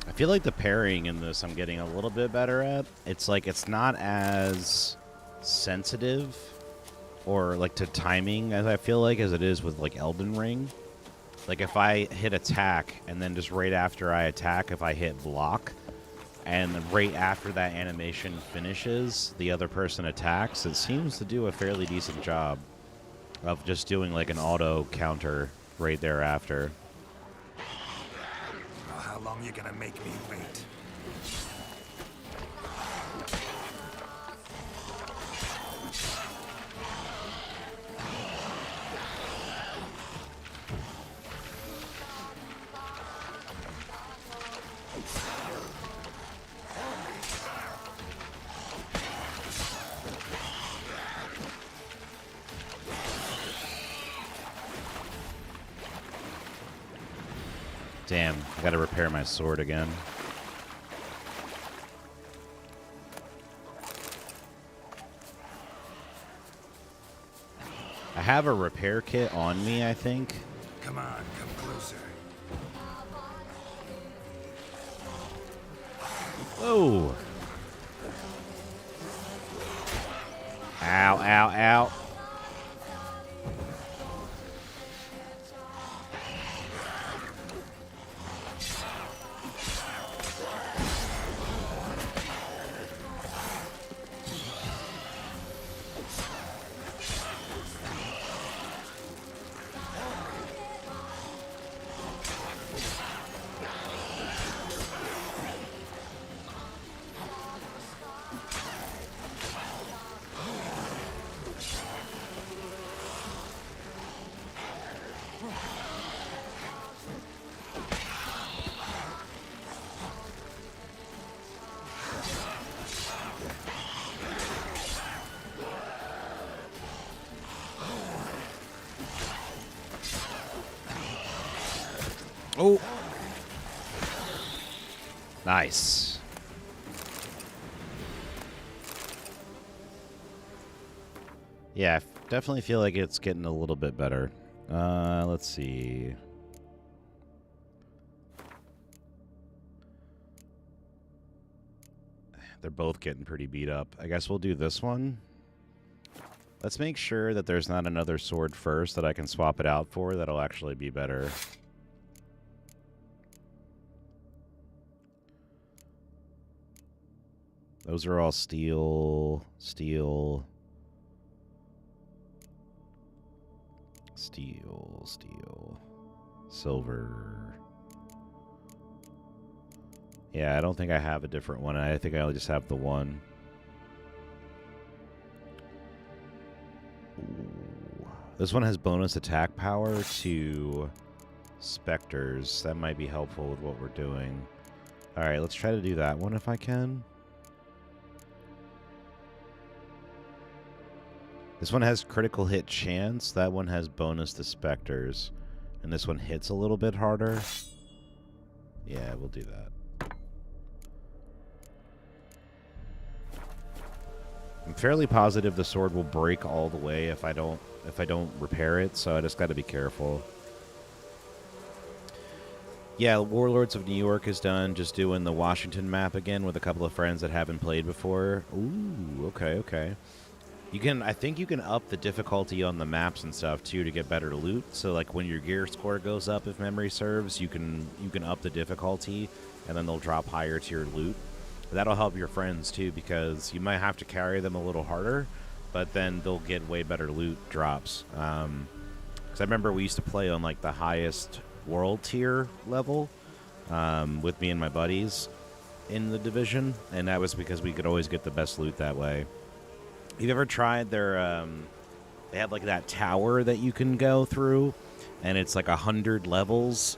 I feel like the parrying in this I'm getting a little bit better at. It's like it's not as sensitive or like to timing as I feel like as it is with like Elden Ring. Like if I hit attack and then just right after I attack, if I hit block and then right after that animation finishes, the other person attacks, it seems to do a fairly decent job of just doing like an auto counter right thereafter. Well, how long you gonna make me wait? Damn, I gotta repair my sword again. I have a repair kit on me, I think. Come on, come closer. Whoa! Ow, ow, ow. Oh. Nice. Yeah, I definitely feel like it's getting a little bit better. Let's see. They're both getting pretty beat up. I guess we'll do this one. Let's make sure that there's not another sword first that I can swap it out for. That'll actually be better. Those are all steel, steel, steel, steel, silver. Yeah, I don't think I have a different one. I think I just have the one. Ooh. This one has bonus attack power to specters. That might be helpful with what we're doing. All right, let's try to do that one if I can. This one has critical hit chance. That one has bonus to specters. And this one hits a little bit harder. Yeah, we'll do that. I'm fairly positive the sword will break all the way if I don't repair it, so I just got to be careful. Yeah, Warlords of New York is done. Just doing the Washington map again with a couple of friends that haven't played before. Ooh, okay. I think you can up the difficulty on the maps and stuff too to get better loot. So like when your gear score goes up, if memory serves, you can up the difficulty, and then they'll drop higher tier loot. That'll help your friends too, because you might have to carry them a little harder, but then they'll get way better loot drops. Because I remember we used to play on like the highest world tier level with me and my buddies in the division, and that was because we could always get the best loot that way. You've ever tried their they have like that tower that you can go through, and it's like 100 levels,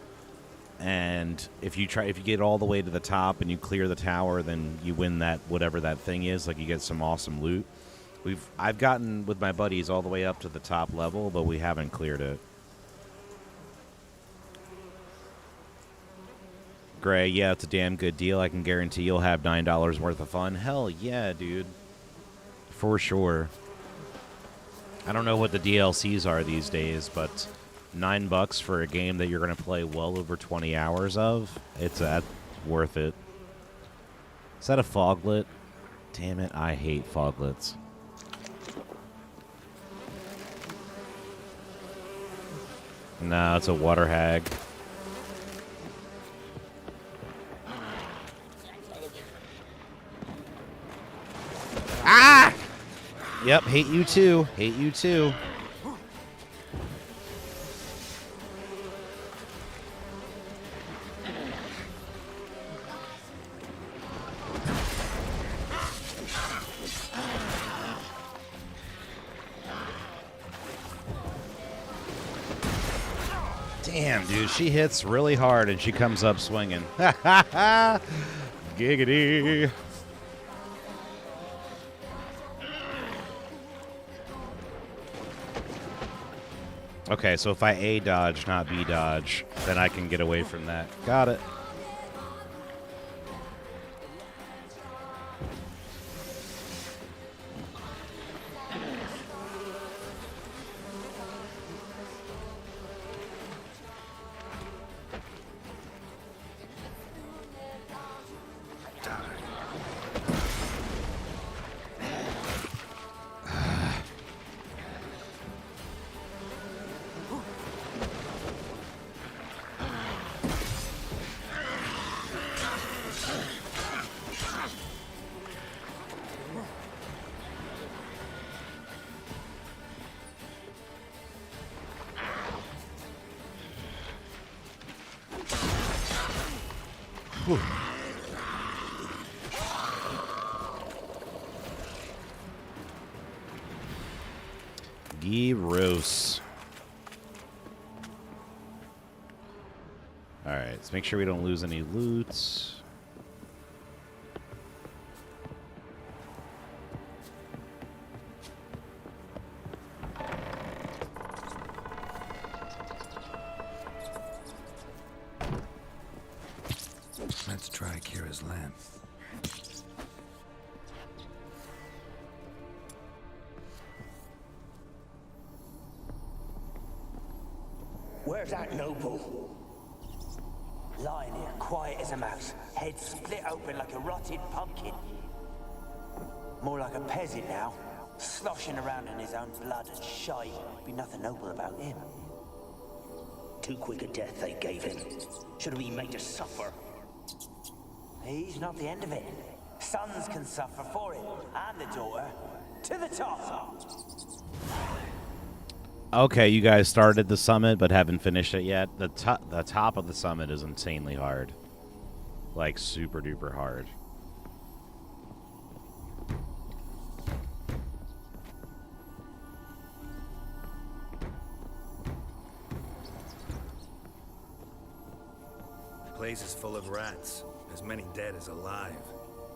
and if you get all the way to the top and you clear the tower, then you win that whatever that thing is, like you get some awesome loot. I've gotten with my buddies all the way up to the top level, but we haven't cleared it. Gray, yeah, it's a damn good deal. I can guarantee you'll have $9 worth of fun. Hell yeah, dude. For sure. I don't know what the DLCs are these days, but $9 for a game that you're going to play well over 20 hours of, it's worth it. Is that a foglet? Damn it, I hate foglets. No, it's a water hag. Ah! Yep, hate you too. Hate you too. Damn, dude, she hits really hard and she comes up swinging. Ha ha ha! Giggity! Okay, so if I A dodge, not B dodge, then I can get away from that. Got it. Whew. Gyros. Alright, let's make sure we don't lose any loot. Let's try Kira's lamp. Where's that noble? Lying here, quiet as a mouse, head split open like a rotted pumpkin. More like a peasant now, sloshing around in his own blood and shite. Be nothing noble about him. Too quick a death they gave him. Should have been made to suffer. He's not the end of it. Sons can suffer for it, and the daughter. To the top! Okay, you guys started the summit but haven't finished it yet. The top of the summit is insanely hard. Like, super duper hard. The place is full of rats. As many dead as alive.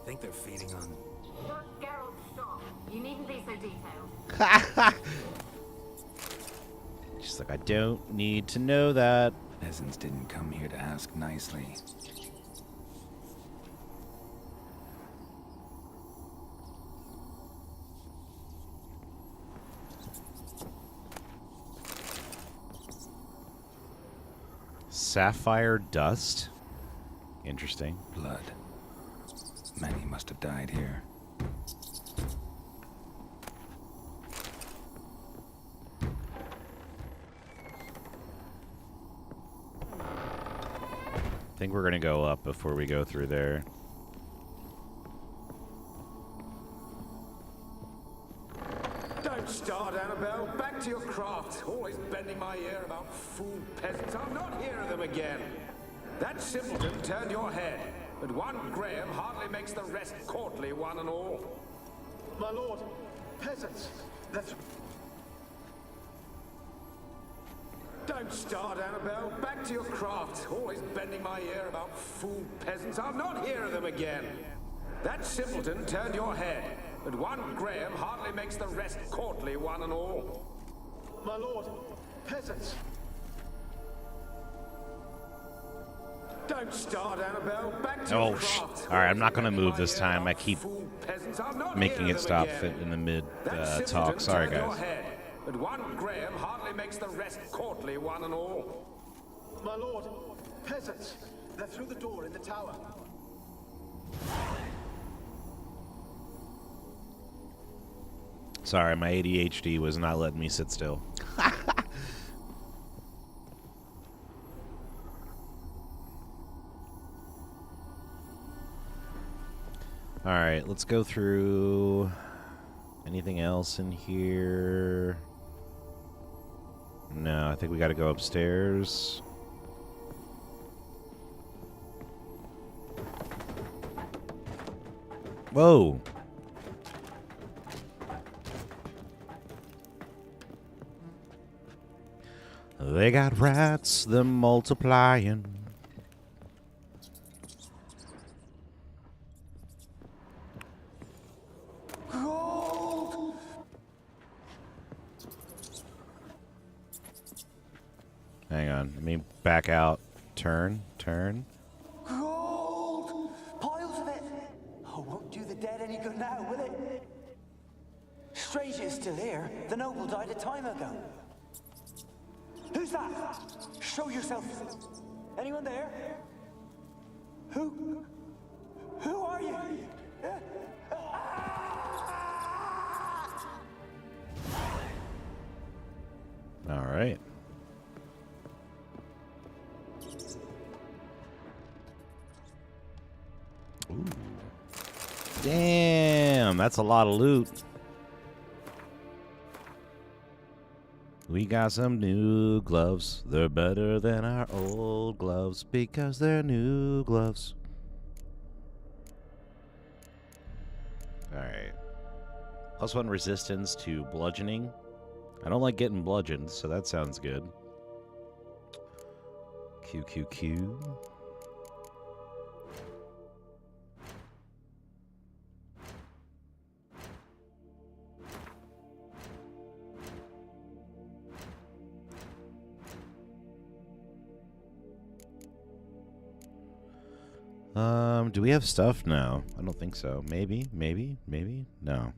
I think they're feeding on... Geralt, stop. You needn't be so detailed. She's She's like, I don't need to know that. Peasants didn't come here to ask nicely. Sapphire dust? Interesting. Blood. Many must have died here. I think we're going to go up before we go through there. Don't start, Annabelle. Back to your craft. Always bending my ear about fool peasants. I'll not hear of them again. That simpleton turned your head, but one Graham hardly makes the rest courtly, one and all. My lord, peasants. That's... Don't start, Annabelle. Back to your craft. Always bending my ear about fool peasants. I'll not hear of them again. That simpleton turned your head, but one Graham hardly makes the rest courtly, one and all. My lord, peasants. Don't start, Annabelle. Back to Oh, your craft. all right, I'm not going to move this time. I keep Peasants, I'll not making hear it of them stop again. fit in the mid That talk. simpleton Sorry, turned your guys. head, but one Graham hardly makes the rest courtly, one and all. My lord, peasants. They're through the door in the tower. Sorry, my ADHD was not letting me sit still. All right, let's go through. Anything else in here? No, I think we got to go upstairs. Whoa. They got rats, they're multiplying. Hang on, let me back out. Turn. Gold! Piles of it! Oh, won't do the dead any good now, will it? Strange it's still here. The noble died a time ago. Who's that? Show yourself. Anyone there? Who are you? All right. Ooh. Damn, that's a lot of loot. We got some new gloves. They're better than our old gloves because they're new gloves. Alright. +1 resistance to bludgeoning. I don't like getting bludgeoned, so that sounds good. QQQ. Do we have stuff? No, I don't think so. Maybe. No,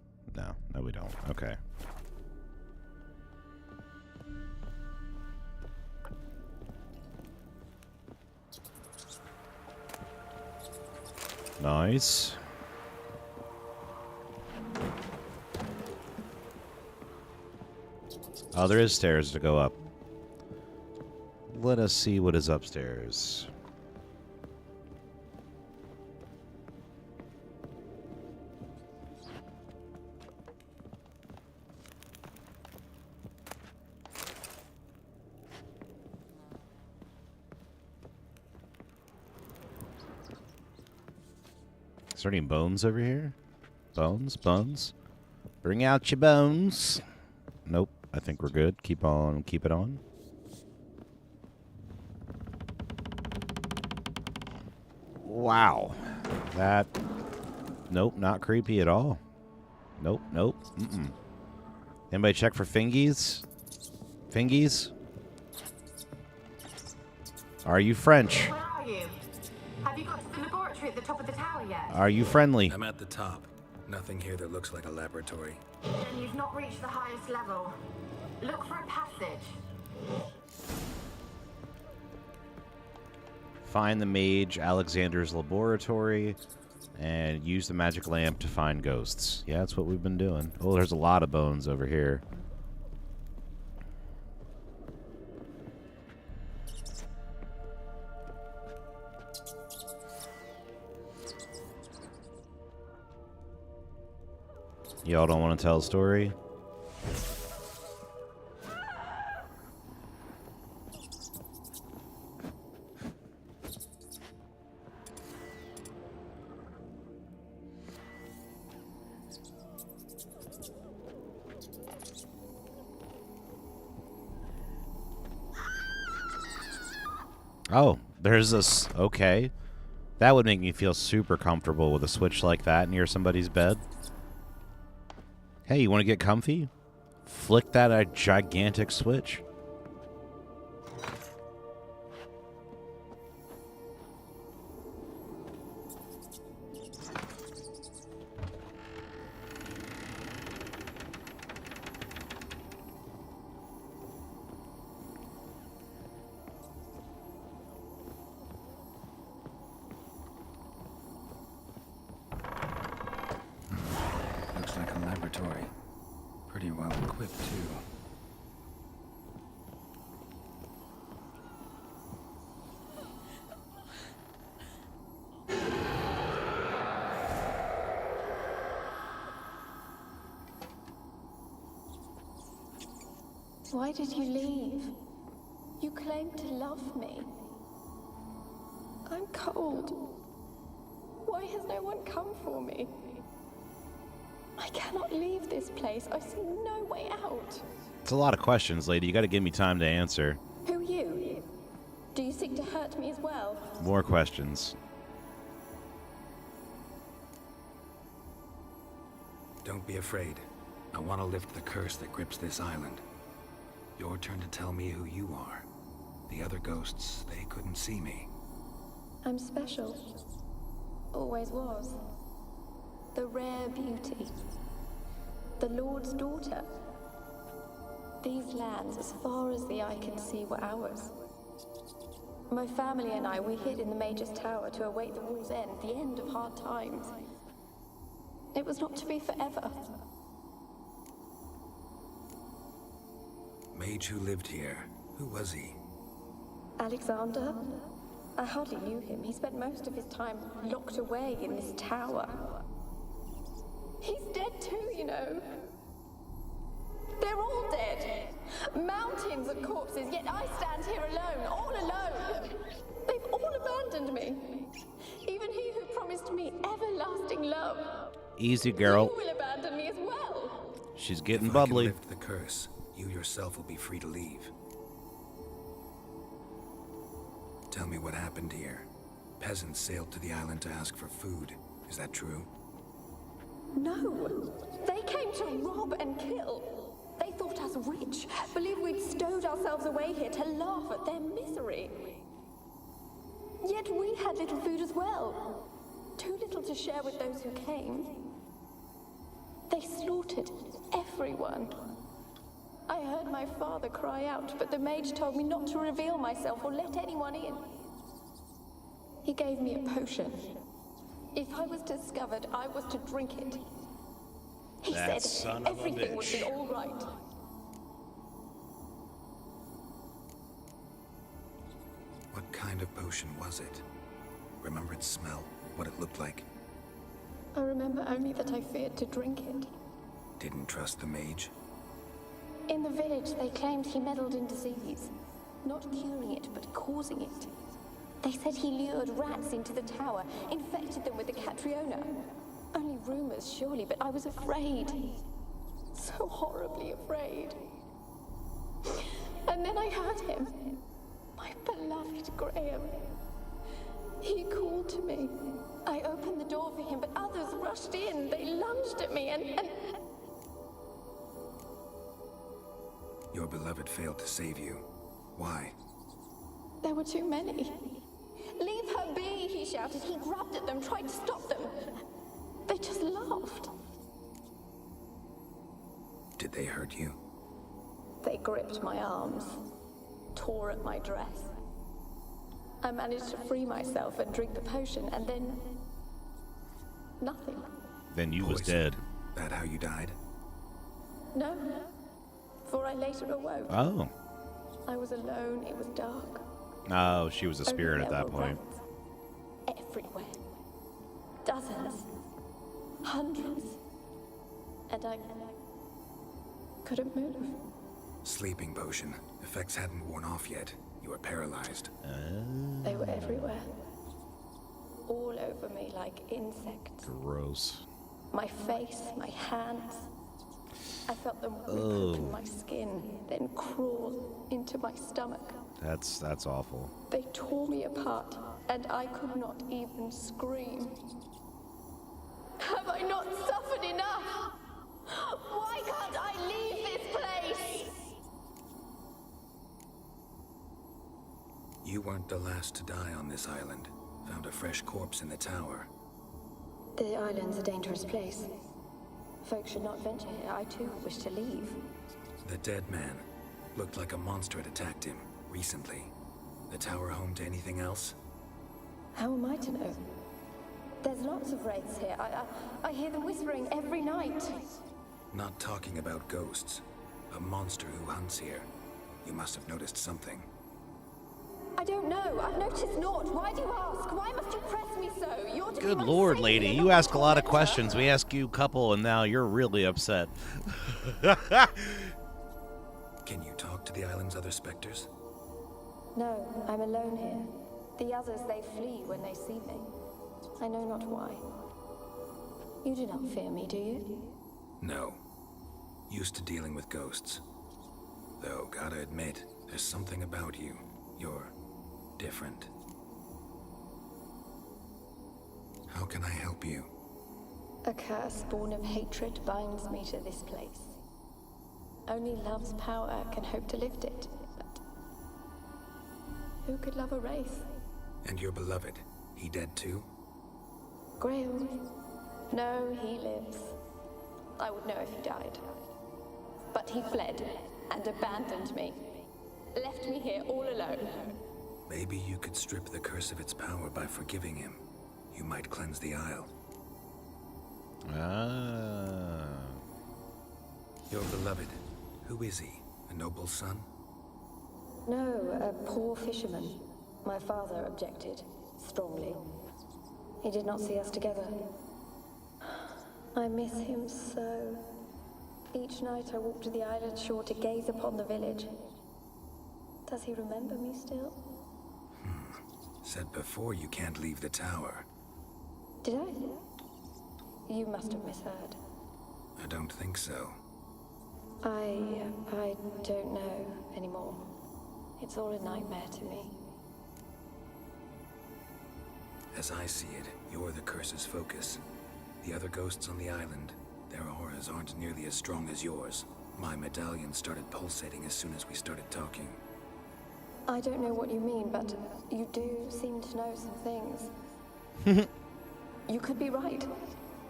we don't. Okay. Nice. Oh, there is stairs to go up. Let us see what is upstairs. Is there any bones over here? Bones? Bring out your bones. Nope, I think we're good. Keep it on. Wow. That... Nope, not creepy at all. Nope. Anybody check for fingies? Fingies? Are you French? Where are you? Have you got to the laboratory at the top of the tower yet? Are you friendly? I'm at the top. Nothing here that looks like a laboratory. Then you've not reached the highest level. Look for a passage. Find the mage Alexander's laboratory and use the magic lamp to find ghosts. Yeah, that's what we've been doing. Oh, there's a lot of bones over here. Y'all don't want to tell a story? Oh, there's this. Okay. That would make me feel super comfortable with a switch like that near somebody's bed. Hey, you want to get comfy? Flick that a gigantic switch. Looks like a laboratory. Pretty well equipped, too. Why did you leave? You claimed to love me. I'm cold. Why has no one come for me? I cannot leave this place. I see no way out. It's a lot of questions, lady. You got to give me time to answer. Who are you? Do you seek to hurt me as well? More questions. Don't be afraid. I want to lift the curse that grips this island. Your turn to tell me who you are. The other ghosts, they couldn't see me. I'm special. Always was. The rare beauty. The Lord's daughter. These lands, as far as the eye can see, were ours. My family and I, we hid in the Major's Tower to await the war's end, the end of hard times. It was not to be forever. Mage who lived here. Who was he? Alexander? I hardly knew him. He spent most of his time locked away in this tower. He's dead too, you know. They're all dead. Mountains of corpses, yet I stand here alone, all alone. They've all abandoned me. Even he who promised me everlasting love. Easy, girl. You will abandon me as well. She's getting If bubbly. I can lift the curse, you yourself will be free to leave. Tell me what happened here. Peasants sailed to the island to ask for food. Is that true? No. They came to rob and kill. They thought us rich, believed we'd stowed ourselves away here to laugh at their misery. Yet we had little food as well. Too little to share with those who came. They slaughtered everyone. I heard my father cry out, but the mage told me not to reveal myself or let anyone in. He gave me a potion. If I was discovered, I was to drink it. He That said son of a everything would be bitch. all right. What kind of potion was it? Remember its smell? What it looked like? I remember only that I feared to drink it. Didn't trust the mage? In the village, they claimed he meddled in disease. Not curing it, but causing it. They said he lured rats into the tower, infected them with the Catriona. Only rumors, surely, but I was afraid. So horribly afraid. And then I heard him. My beloved Graham. He called to me. I opened the door for him, but others rushed in. They lunged at me and... Your beloved failed to save you. Why? There were too many. Leave her be, he shouted. He grabbed at them, tried to stop them. They just laughed. Did they hurt you? They gripped my arms, tore at my dress. I managed to free myself and drink the potion, and then... nothing. Then you was dead. That how you died? No, for I later awoke. Oh. I was alone, it was dark. Oh, she was a spirit at that point. Everywhere. Dozens. Hundreds. And I couldn't move. Sleeping potion. Effects hadn't worn off yet. You were paralyzed. They were everywhere. All over me like insects. Gross. My face, my hands. I felt them rip open my skin, then crawl into my stomach. That's awful. They tore me apart, and I could not even scream. Have I not suffered enough? Why can't I leave this place? You weren't the last to die on this island. Found a fresh corpse in the tower. The island's a dangerous place. Folks should not venture here. I too wish to leave. The dead man. Looked like a monster had attacked him, recently. The tower home to anything else? How am I to know? There's lots of wraiths here. I hear them whispering every night. Not talking about ghosts. A monster who hunts here. You must have noticed something. I don't know. I've noticed naught. Why do you ask? Why must you press me so? You're to be Good my lord, savior, lady. not You my ask a lot of tormentor. questions. We ask you a couple, and now you're really upset. Can you talk to the island's other specters? No, I'm alone here. The others, they flee when they see me. I know not why. You do not fear me, do you? No. Used to dealing with ghosts. Though, gotta admit, there's something about you. You're different. How can I help you? A curse born of hatred binds me to this place. Only love's power can hope to lift it, but who could love a wraith? And your beloved, he dead too? Grail? No, he lives. I would know if he died. But he fled and abandoned me. Left me here all alone. Maybe you could strip the curse of its power by forgiving him. You might cleanse the isle. Ah. Your beloved, who is he? A noble son? No, a poor fisherman. My father objected, strongly. He did not see us together. I miss him so. Each night I walk to the island shore to gaze upon the village. Does he remember me still? Said before you can't leave the tower. Did I? You must have misheard. I don't think so. I don't know anymore. It's all a nightmare to me. As I see it, you're the curse's focus. The other ghosts on the island, their auras aren't nearly as strong as yours. My medallion started pulsating as soon as we started talking. I don't know what you mean, but you do seem to know some things. You could be right.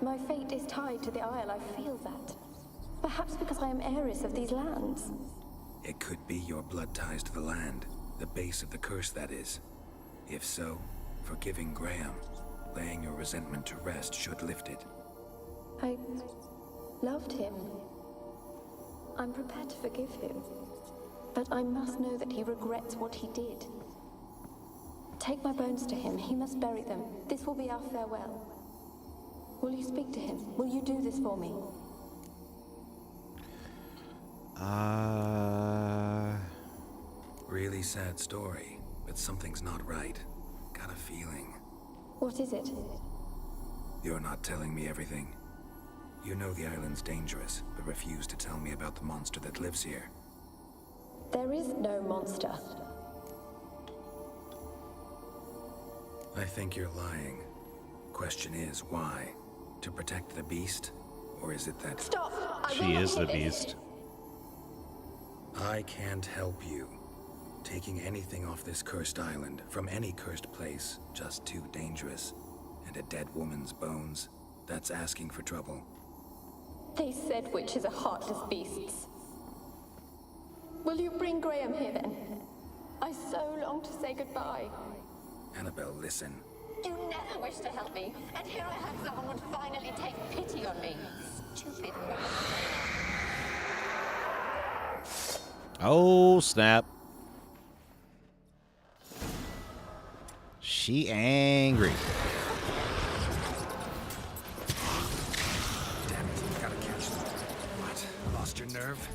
My fate is tied to the Isle, I feel that. Perhaps because I am heiress of these lands. It could be your blood ties to the land, the base of the curse, that is. If so, forgiving Graham, laying your resentment to rest should lift it. I loved him. I'm prepared to forgive him. But I must know that he regrets what he did. Take my bones to him. He must bury them. This will be our farewell. Will you speak to him? Will you do this for me? Really sad story, but something's not right. Got a feeling. What is it? You're not telling me everything. You know the island's dangerous, but refuse to tell me about the monster that lives here. There is no monster. I think you're lying. Question is, why? To protect the beast? Or is it that... Stop! She is the beast. I can't help you. Taking anything off this cursed island, from any cursed place, just too dangerous. And a dead woman's bones, that's asking for trouble. They said witches are heartless beasts. Will you bring Graham here then? I so long to say goodbye. Annabelle, listen. You never wished to help me, and here I have someone would finally take pity on me. Stupid rat. Oh, snap. She angry. Damn it, you gotta catch them. What? Lost your nerve?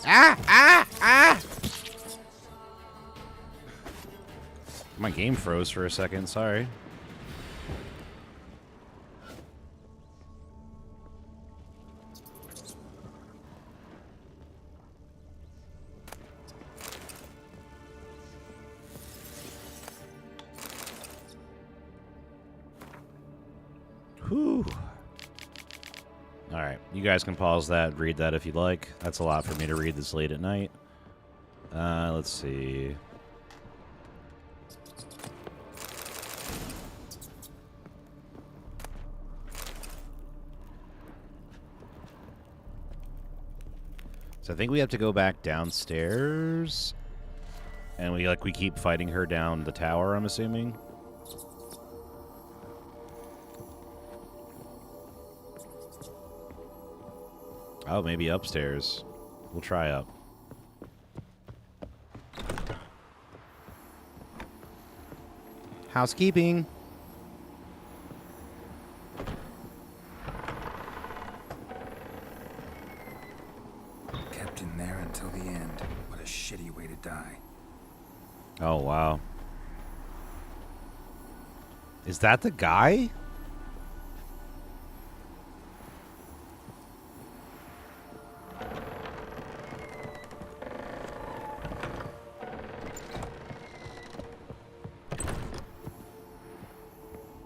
Ah! My game froze for a second, sorry. Whew. Alright, you guys can pause that, read that if you'd like. That's a lot for me to read this late at night. Let's see. So I think we have to go back downstairs. And we keep fighting her down the tower, I'm assuming. Oh, maybe upstairs. We'll try up. Housekeeping. Kept in there until the end. What a shitty way to die. Oh, wow. Is that the guy?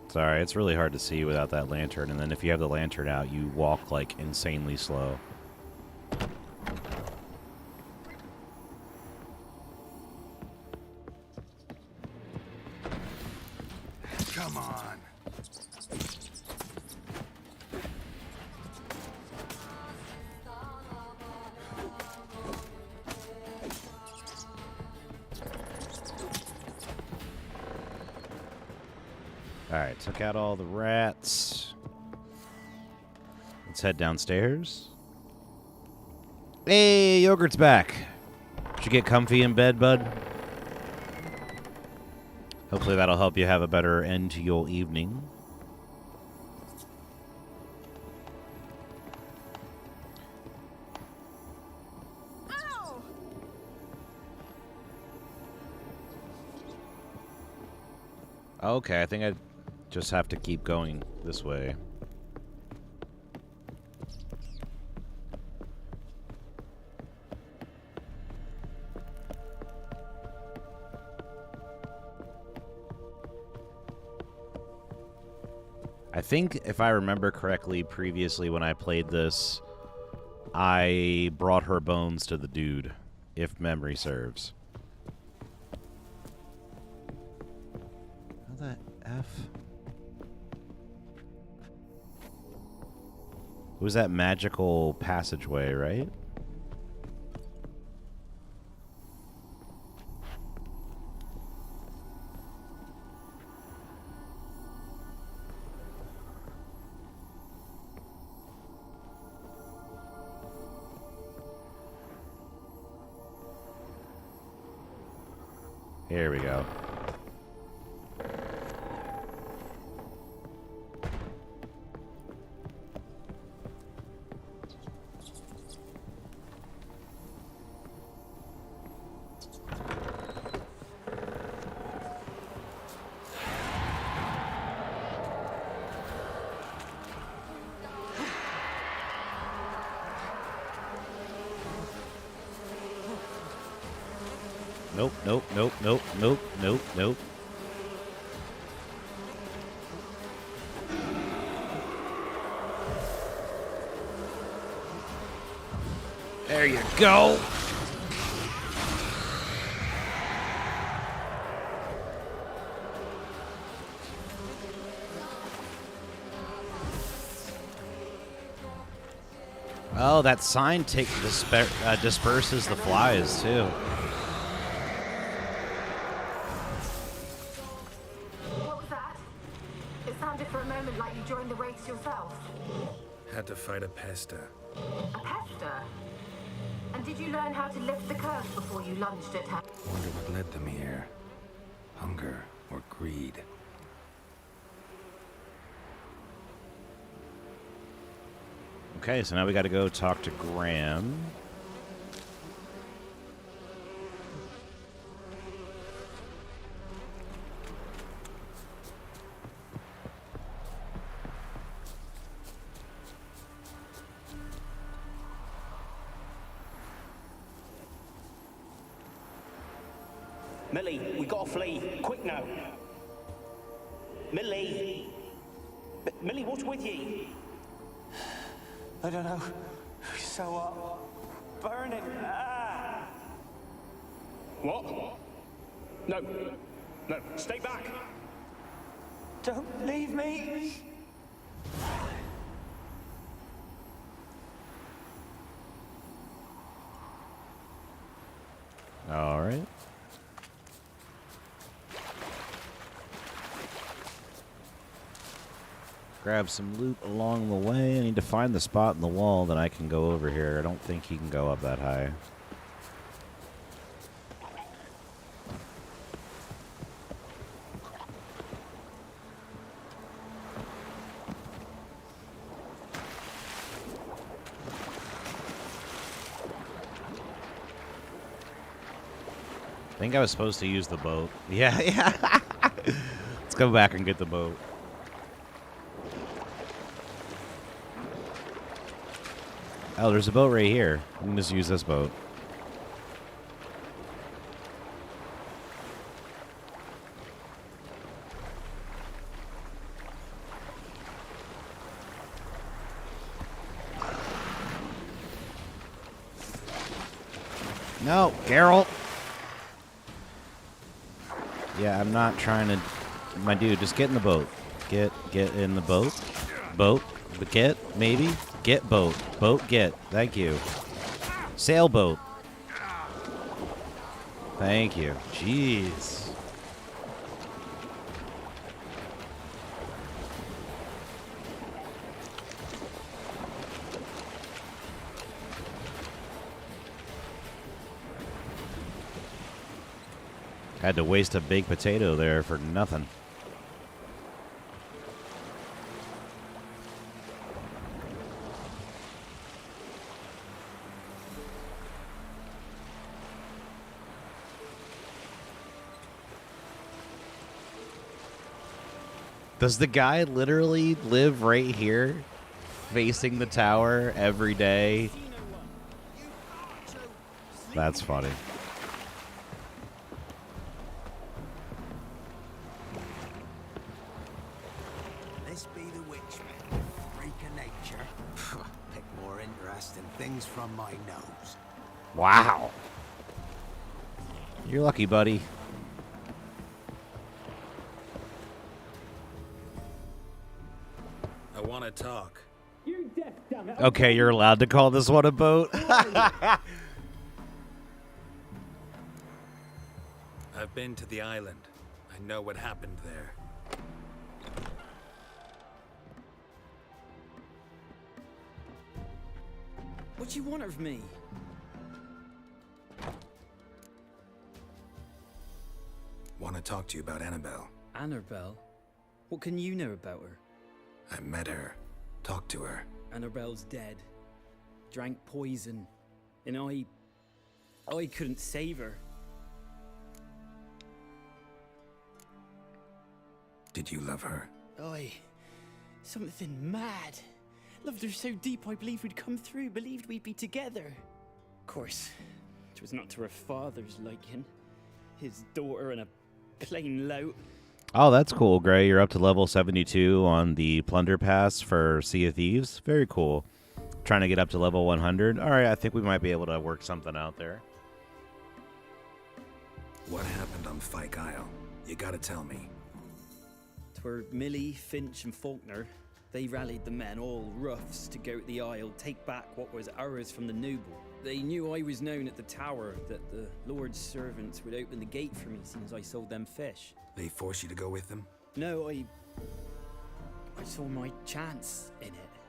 Sorry, it's really hard to see without that lantern, and then if you have the lantern out, you walk, like, insanely slow. Come on. Alright, took out all the rats. Let's head downstairs. Hey, Yogurt's back. Did you get comfy in bed, bud? Hopefully that'll help you have a better end to your evening. Ow! Okay, I think I just have to keep going this way. I think, if I remember correctly, previously when I played this, I brought her bones to the dude, if memory serves. How the F? It was that magical passageway, right? Here we go. Nope, nope, nope, nope, nope, nope, nope. There you go. Oh, that sign disperses the flies, too. What was that? It sounded for a moment like you joined the race yourself. Had to fight a pester. A pester? And did you learn how to lift the curse before you lunged at her? Wonder what led them here. Hunger or greed. Okay, so now we got to go talk to Graham. Millie, we gotta flee. Quick now. Millie! Millie, what's with ye? I don't know. So, burning. Ah! What? No. No, stay back. Don't leave me. All right. Grab some loot along the way. I need to find the spot in the wall that I can go over here. I don't think he can go up that high. I think I was supposed to use the boat. Yeah, yeah. Let's go back and get the boat. Oh, there's a boat right here. We can just use this boat. No, Geralt. Yeah, I'm not trying to... My dude, just get in the boat. Get in the boat. Boat. Get, maybe. Get boat. Boat, get. Thank you. Sailboat. Thank you. Jeez. Had to waste a baked potato there for nothing. Does the guy literally live right here, facing the tower every day? That's funny. This be the witchman, freak of nature. Pick more interesting things from my nose. Wow. You're lucky, buddy. I want to talk. You deaf, damn it. Okay, you're allowed to call this one a boat. I've been to the island. I know what happened there. What do you want of me? Want to talk to you about Annabelle. Annabelle? What can you know about her? I met her. Talked to her. Annabelle's dead. Drank poison. And I couldn't save her. Did you love her? Something mad. Loved her so deep I believed we'd come through, believed we'd be together. Of course, it was not to her father's liking. His daughter and a plain lout. Oh, that's cool, Gray. You're up to level 72 on the Plunder Pass for Sea of Thieves. Very cool. trying to get up to level 100. All right, I think we might be able to work something out there. What happened on Fyke Isle? You gotta tell me. 'Twere Millie, Finch, and Faulkner. They rallied the men, all roughs, to go to the Isle, take back what was ours from the noble. They knew I was known at the tower, that the Lord's servants would open the gate for me since I sold them fish. They forced you to go with them? No, I saw my chance in it,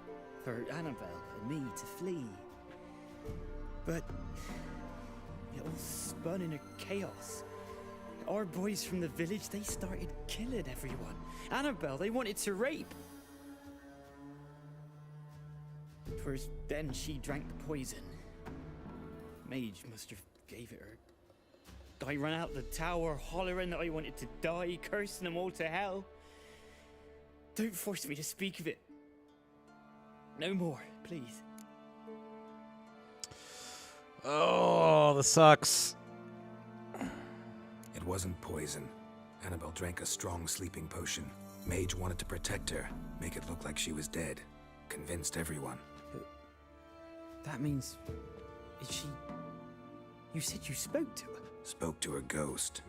for Annabelle and me to flee. But it all spun in a chaos. Our boys from the village, they started killing everyone. Annabelle, they wanted to rape. First, then she drank the poison. Mage must have gave it her. I ran out the tower, hollering that I wanted to die, cursing them all to hell. Don't force me to speak of it. No more, please. Oh, this sucks. It wasn't poison. Annabelle drank a strong sleeping potion. Mage wanted to protect her, make it look like she was dead. Convinced everyone. That means... is she... You said you spoke to her? Spoke to her ghost.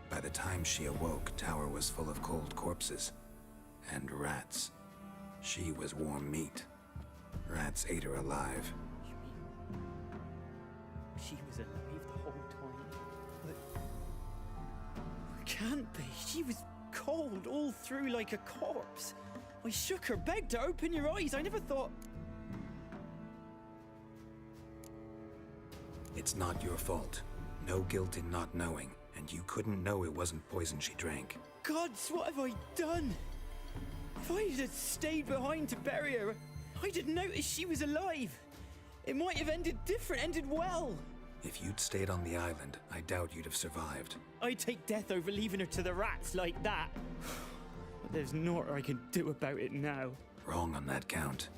By the time she awoke, tower was full of cold corpses. And rats. She was warm meat. Rats ate her alive. You mean... she was alive the whole time? But... can't be. She was cold all through like a corpse. I shook her, begged her, open your eyes. I never thought... It's not your fault. No guilt in not knowing, and you couldn't know it wasn't poison she drank. Gods, what have I done? If I had stayed behind to bury her, I didn't notice she was alive. It might have ended different, ended well. If you'd stayed on the island, I doubt you'd have survived. I'd take death over leaving her to the rats like that. But there's naught I can do about it now. Wrong on that count.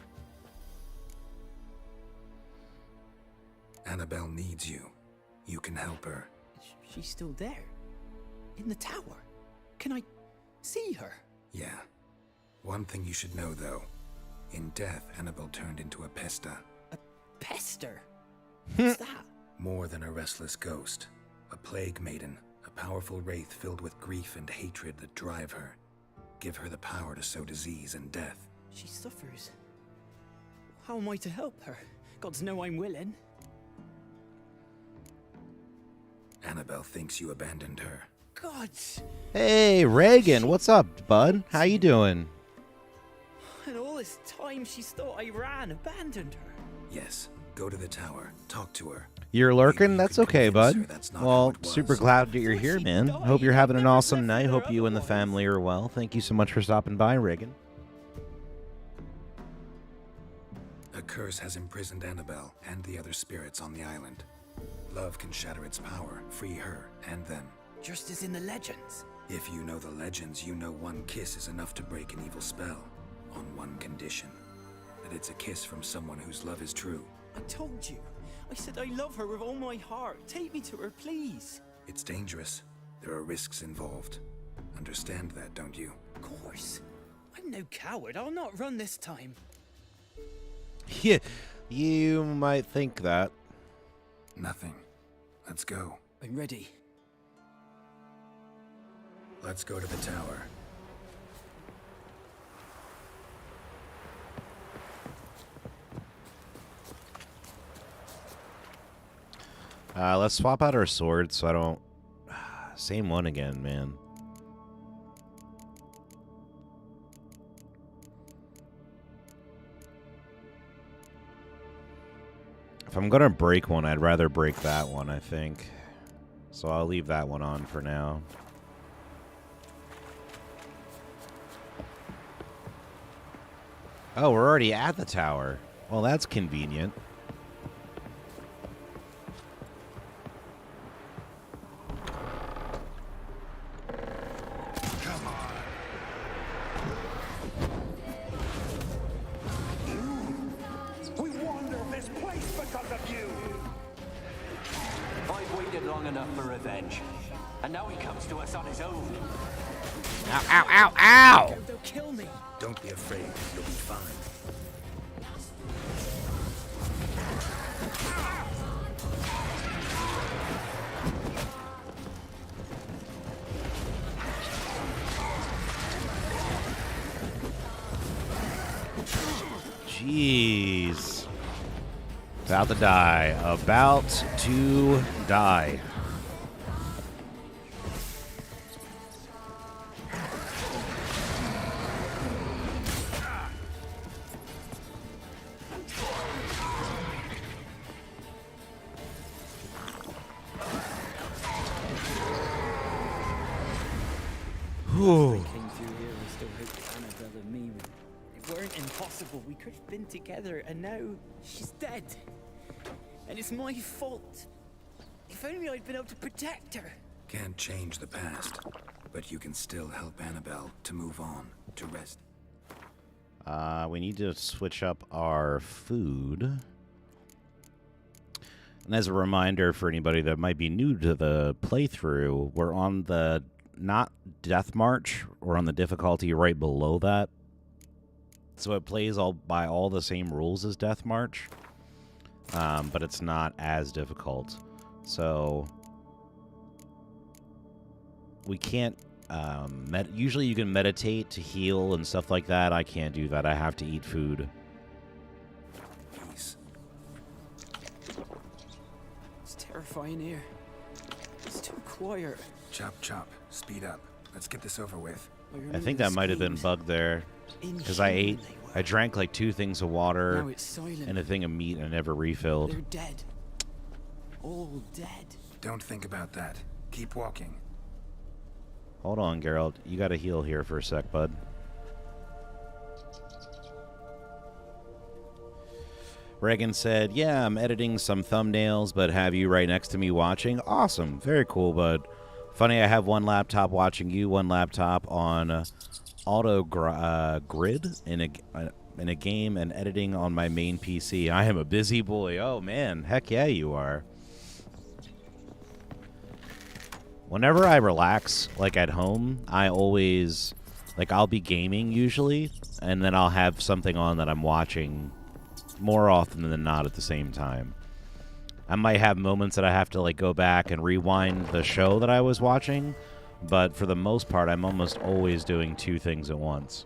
Annabelle needs you. You can help her. She's still there? In the tower? Can I see her? Yeah. One thing you should know, though. In death, Annabelle turned into a pesta. A pester? What's that? More than a restless ghost. A plague maiden. A powerful wraith filled with grief and hatred that drive her. Give her the power to sow disease and death. She suffers. How am I to help her? Gods know I'm willing. Annabelle thinks you abandoned her. Gods! Hey, Reagan, what's up, bud? How you doing? And all this time she's thought I ran, abandoned her. Yes, go to the tower, talk to her. You're lurking? That's okay, bud. Well, super glad that you're here, man. Hope you're having an awesome night. Hope you and the family are well. Thank you so much for stopping by, Reagan. A curse has imprisoned Annabelle and the other spirits on the island. Love can shatter its power, free her and them. Just as in the legends. If you know the legends, you know one kiss is enough to break an evil spell. On one condition. That it's a kiss from someone whose love is true. I told you. I said I love her with all my heart. Take me to her, please. It's dangerous. There are risks involved. Understand that, don't you? Of course. I'm no coward. I'll not run this time. Yeah, you might think that. Nothing. Let's go. I'm ready. Let's go to the tower. Let's swap out our swords so I don't... Same one again, man. If I'm gonna break one, I'd rather break that one, I think. So I'll leave that one on for now. Oh, we're already at the tower. Well, that's convenient. Ow! They'll kill me. Don't be afraid. You'll be fine. Jeez. About to die. About to die. When we came through here, I still hoped Annabelle and me would. It weren't impossible. We could have been together, and now she's dead. And it's my fault. If only I'd been able to protect her. Can't change the past, but you can still help Annabelle to move on, to rest. We need to switch up our food. And as a reminder for anybody that might be new to the playthrough, we're on the not Death March, we're on the difficulty right below that. So it plays by all the same rules as Death March, but it's not as difficult. So we can't usually you can meditate to heal and stuff like that. I can't do that. I have to eat food. Peace. It's terrifying here. It's too quiet. Chop, chop. Speed up. Let's get this over with. I think that might have been bugged there, because I drank like 2 things of water Now it's silent. and a thing of meat and I never refilled. They're dead. All dead. Don't think about that. Keep walking. Hold on, Geralt. You gotta heal here for a sec, bud. Reagan said, yeah, I'm editing some thumbnails, but have you right next to me watching. Awesome. Very cool, bud. Funny, I have one laptop watching you, one laptop on auto grid in a game, and editing on my main PC. I am a busy boy. Oh, man. Heck yeah, you are. Whenever I relax, like at home, I always, like, I'll be gaming usually, and then I'll have something on that I'm watching more often than not at the same time. I might have moments that I have to, like, go back and rewind the show that I was watching, but for the most part, I'm almost always doing 2 things at once.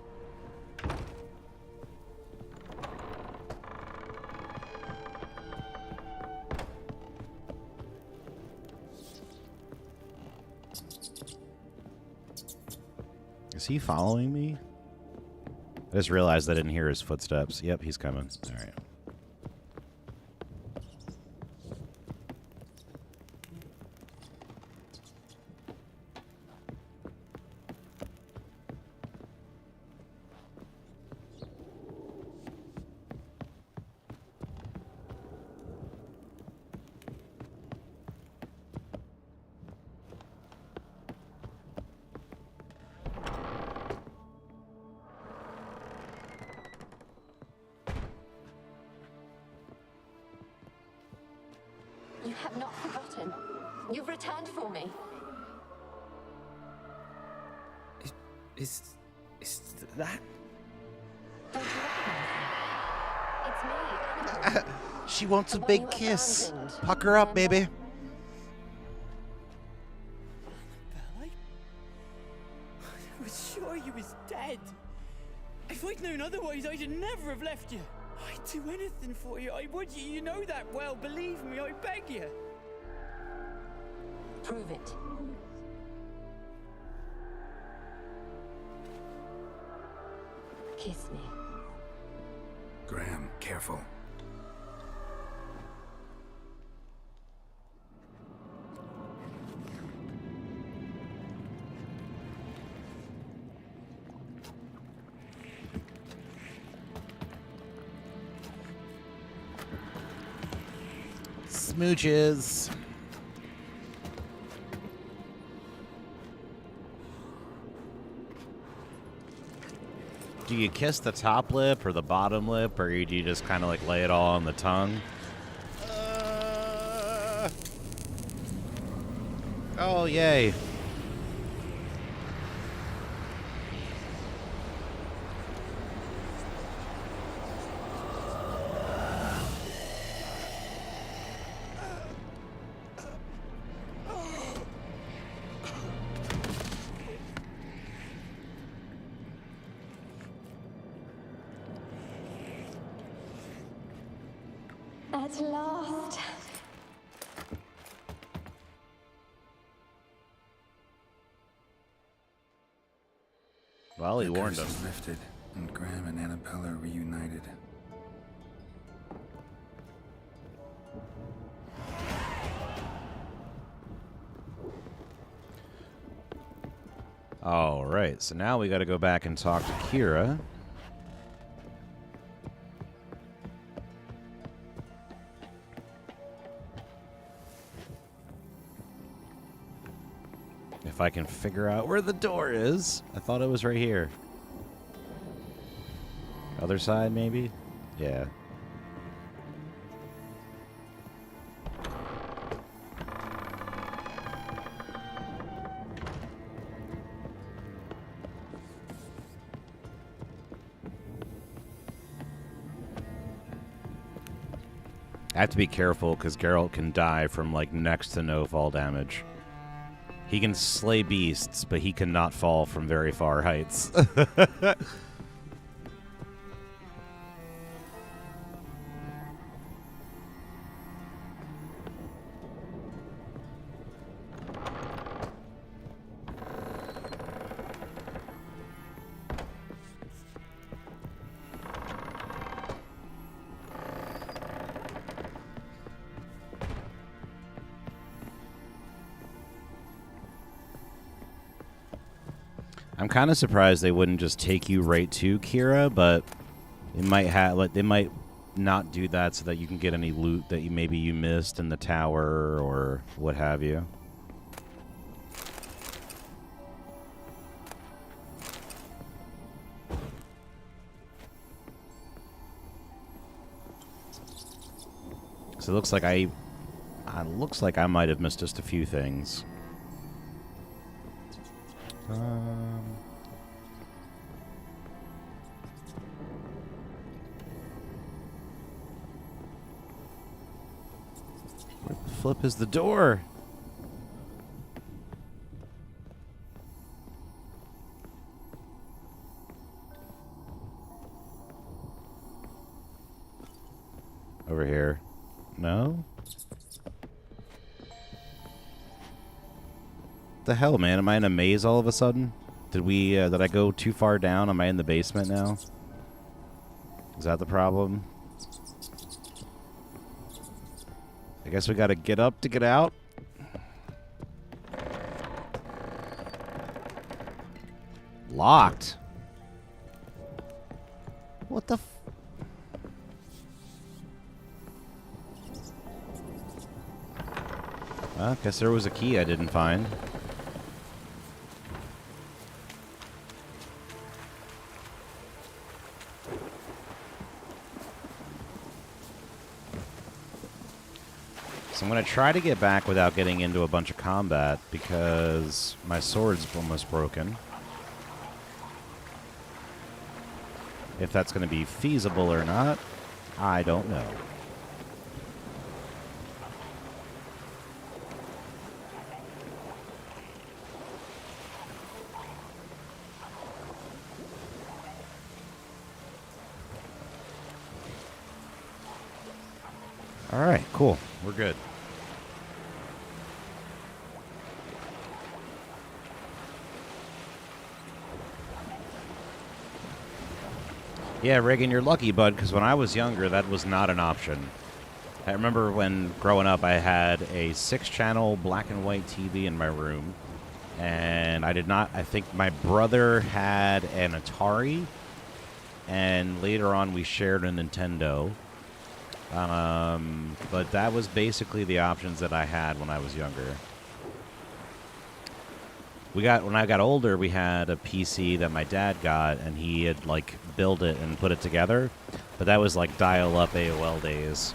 Is he following me? I just realized I didn't hear his footsteps. Yep, he's coming. All right. You have not forgotten. You've returned for me. Is that? Don't you recognize me? It's me, Annabelle. She wants a The one big you kiss. abandoned. Pucker up, baby. I was sure you was dead. If I'd known otherwise, I'd never have left you. I'd do anything for you. I would. You know that well. Believe me, I beg you. Prove it. Kiss me. Graham, careful. Smooches. Do you kiss the top lip or the bottom lip, or do you just kind of like lay it all on the tongue? Oh, yay. At last. Well, he warned The him. curse is lifted, and Graham and Annabelle are reunited. All right, so now we got to go back and talk to Kira. If I can figure out where the door is. I thought it was right here. Other side, maybe? Yeah. I have to be careful because Geralt can die from like next to no fall damage. He can slay beasts, but he cannot fall from very far heights. I'm kind of surprised they wouldn't just take you right to Kira, but it might have like they might not do that so that you can get any loot that maybe you missed in the tower or what have you. So it looks like I might have missed just a few things. Where the flip is the door? Over here. No? The hell, man? Am I in a maze all of a sudden? Did I go too far down? Am I in the basement now? Is that the problem? I guess we gotta get up to get out. Locked. What the f... Well, guess there was a key I didn't find. So I'm going to try to get back without getting into a bunch of combat because my sword's almost broken. If that's going to be feasible or not, I don't know. All right, cool. We're good. Yeah, Reagan, you're lucky, bud, because when I was younger, that was not an option. I remember when growing up, I had a 6-channel black and white TV in my room, and I think my brother had an Atari, and later on we shared a Nintendo. But that was basically the options that I had when I was younger. When I got older, we had a PC that my dad got, and he had like built it and put it together. But that was like dial-up AOL days.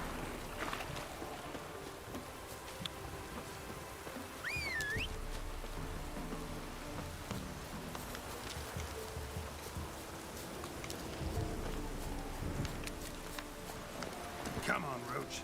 Come on, Roach.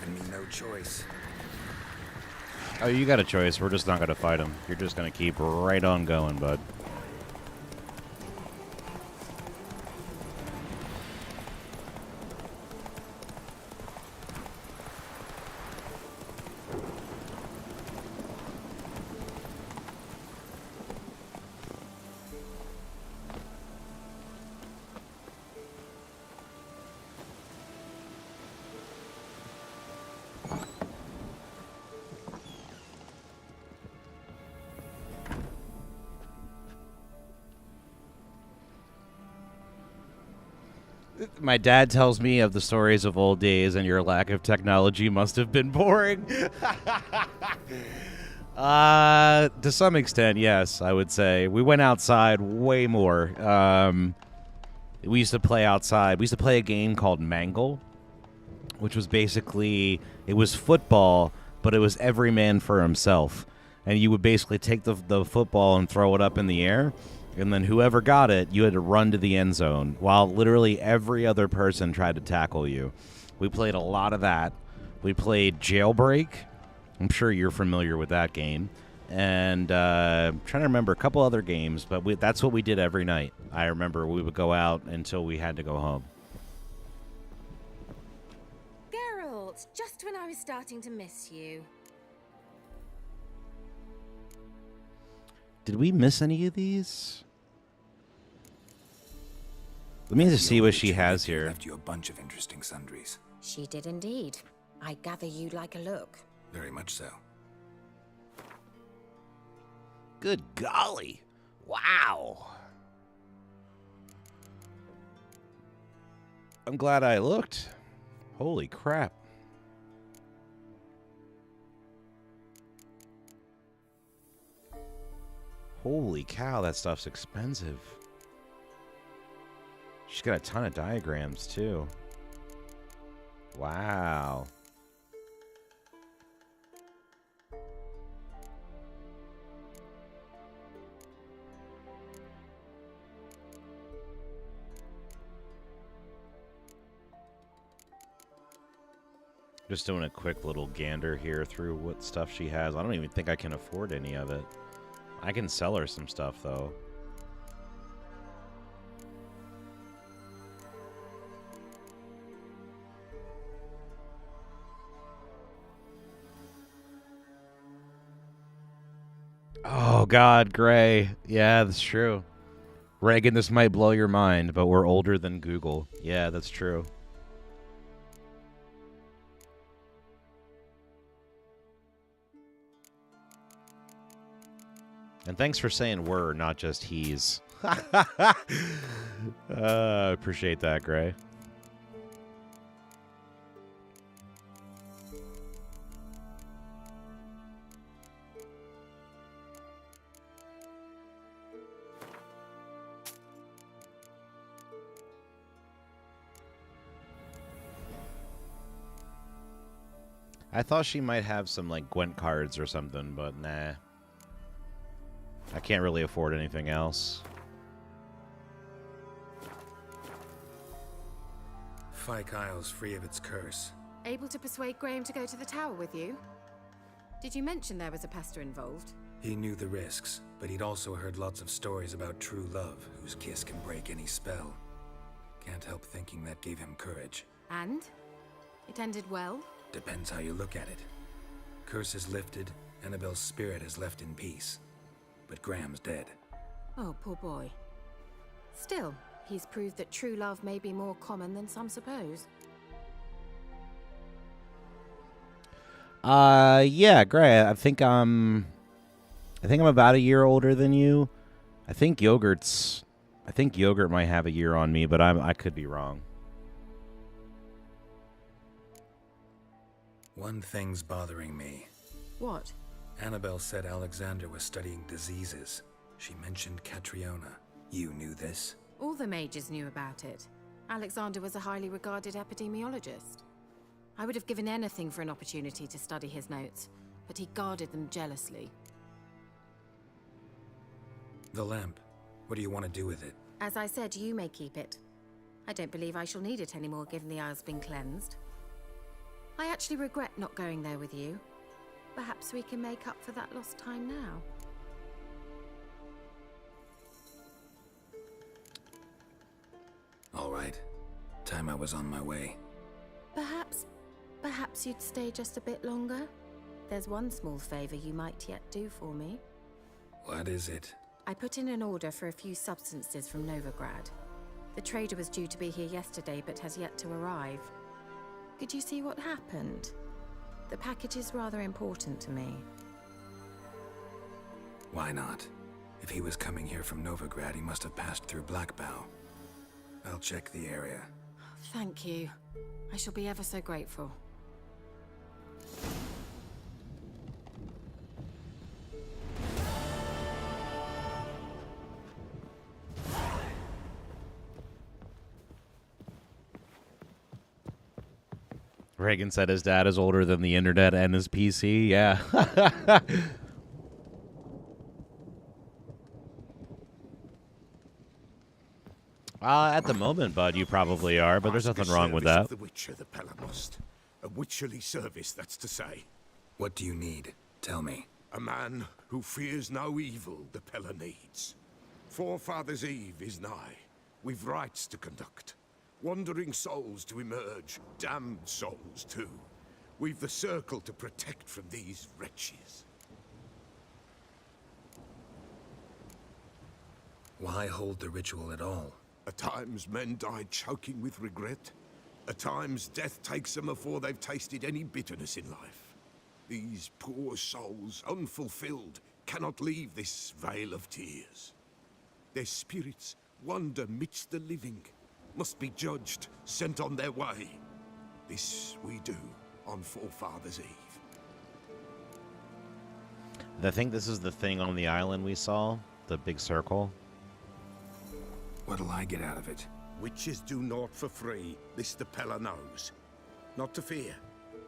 given me no choice. Oh, you got a choice. We're just not going to fight him. You're just going to keep right on going, bud. My dad tells me of the stories of old days, and your lack of technology must have been boring. To some extent, yes, I would say. We went outside way more. We used to play outside. We used to play a game called Mangle, which was basically, it was football, but it was every man for himself. And you would basically take the football and throw it up in the air. And then whoever got it, you had to run to the end zone while literally every other person tried to tackle you. We played a lot of that. We played Jailbreak. I'm sure you're familiar with that game. And I'm trying to remember a couple other games, but that's what we did every night. I remember we would go out until we had to go home. Geralt, just when I was starting to miss you. Did we miss any of these? Let me just see what she has here. Left you a bunch of interesting sundries. She did indeed. I gather you'd like a look. Very much so. Good golly. Wow. I'm glad I looked. Holy crap. Holy cow, that stuff's expensive. She's got a ton of diagrams, too. Wow. Just doing a quick little gander here through what stuff she has. I don't even think I can afford any of it. I can sell her some stuff, though. Oh, God, Gray. Yeah, that's true. Reagan, this might blow your mind, but we're older than Google. Yeah, that's true. And thanks for saying we're, not just he's. Appreciate that, Gray. I thought she might have some, like, Gwent cards or something, but nah. I can't really afford anything else. Fyke Isle's free of its curse. Able to persuade Graham to go to the tower with you? Did you mention there was a pester involved? He knew the risks, but he'd also heard lots of stories about true love, whose kiss can break any spell. Can't help thinking that gave him courage. And? It ended well? Depends how you look at it. Curse is lifted, Annabelle's spirit is left in peace. But Graham's dead. Oh, poor boy. Still, he's proved that true love may be more common than some suppose. Yeah, Gray, I think I'm about a year older than you. I think Yogurt might have a year on me, but I could be wrong. One thing's bothering me. What? Annabelle said Alexander was studying diseases. She mentioned Catriona. You knew this? All the mages knew about it. Alexander was a highly regarded epidemiologist. I would have given anything for an opportunity to study his notes, but he guarded them jealously. The lamp. What do you want to do with it? As I said, you may keep it. I don't believe I shall need it anymore, given the Isle's been cleansed. I actually regret not going there with you. Perhaps we can make up for that lost time now. All right. Time I was on my way. Perhaps you'd stay just a bit longer? There's one small favor you might yet do for me. What is it? I put in an order for a few substances from Novigrad. The trader was due to be here yesterday, but has yet to arrive. Could you see what happened? The package is rather important to me. Why not? If he was coming here from Novigrad, he must have passed through Blackbow. I'll check the area. Thank you. I shall be ever so grateful. Reagan said his dad is older than the internet and his PC. Yeah. At the moment, bud, you probably are, but there's nothing wrong with that. The Witcher, the Pella must. A witcherly service, that's to say. What do you need? Tell me. A man who fears no evil the Pella needs. Forefathers' Eve is nigh. We've rites to conduct. Wandering souls to emerge, damned souls too. We've the circle to protect from these wretches. Why hold the ritual at all? At times men die choking with regret. At times death takes them before they've tasted any bitterness in life. These poor souls, unfulfilled, cannot leave this vale of tears. Their spirits wander midst the living, must be judged, sent on their way. This we do on Forefathers' Eve. I think this is the thing on the island we saw, the big circle. What'll I get out of it? Witches do naught for free, this the Pella knows. Not to fear.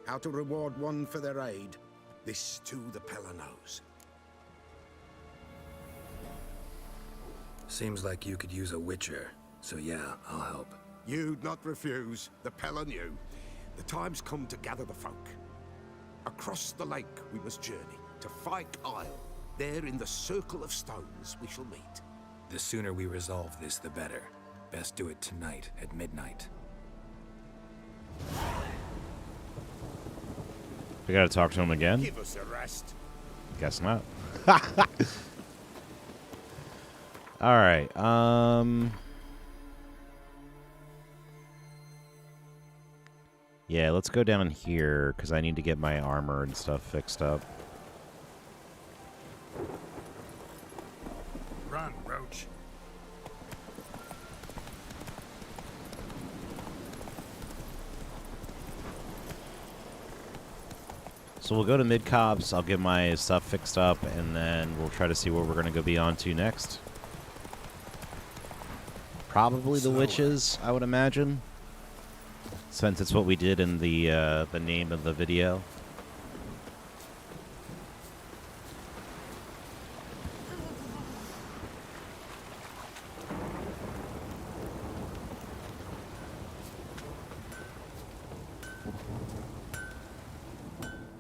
How to reward one for their aid, this too the Pella knows. Seems like you could use a witcher, so yeah, I'll help. You'd not refuse, the Pella knew. The time's come to gather the folk. Across the lake we must journey, to Fyke Isle. There in the circle of stones we shall meet. The sooner we resolve this, the better. Best do it tonight at midnight. We gotta talk to him again? Give us a rest. Guess not. Alright, yeah, let's go down here, because I need to get my armor and stuff fixed up. Run, Roach. So we'll go to Mid-Cobs, I'll get my stuff fixed up, and then we'll try to see what we're going to go be on to next. Probably the witches, I would imagine. Since it's what we did in the name of the video.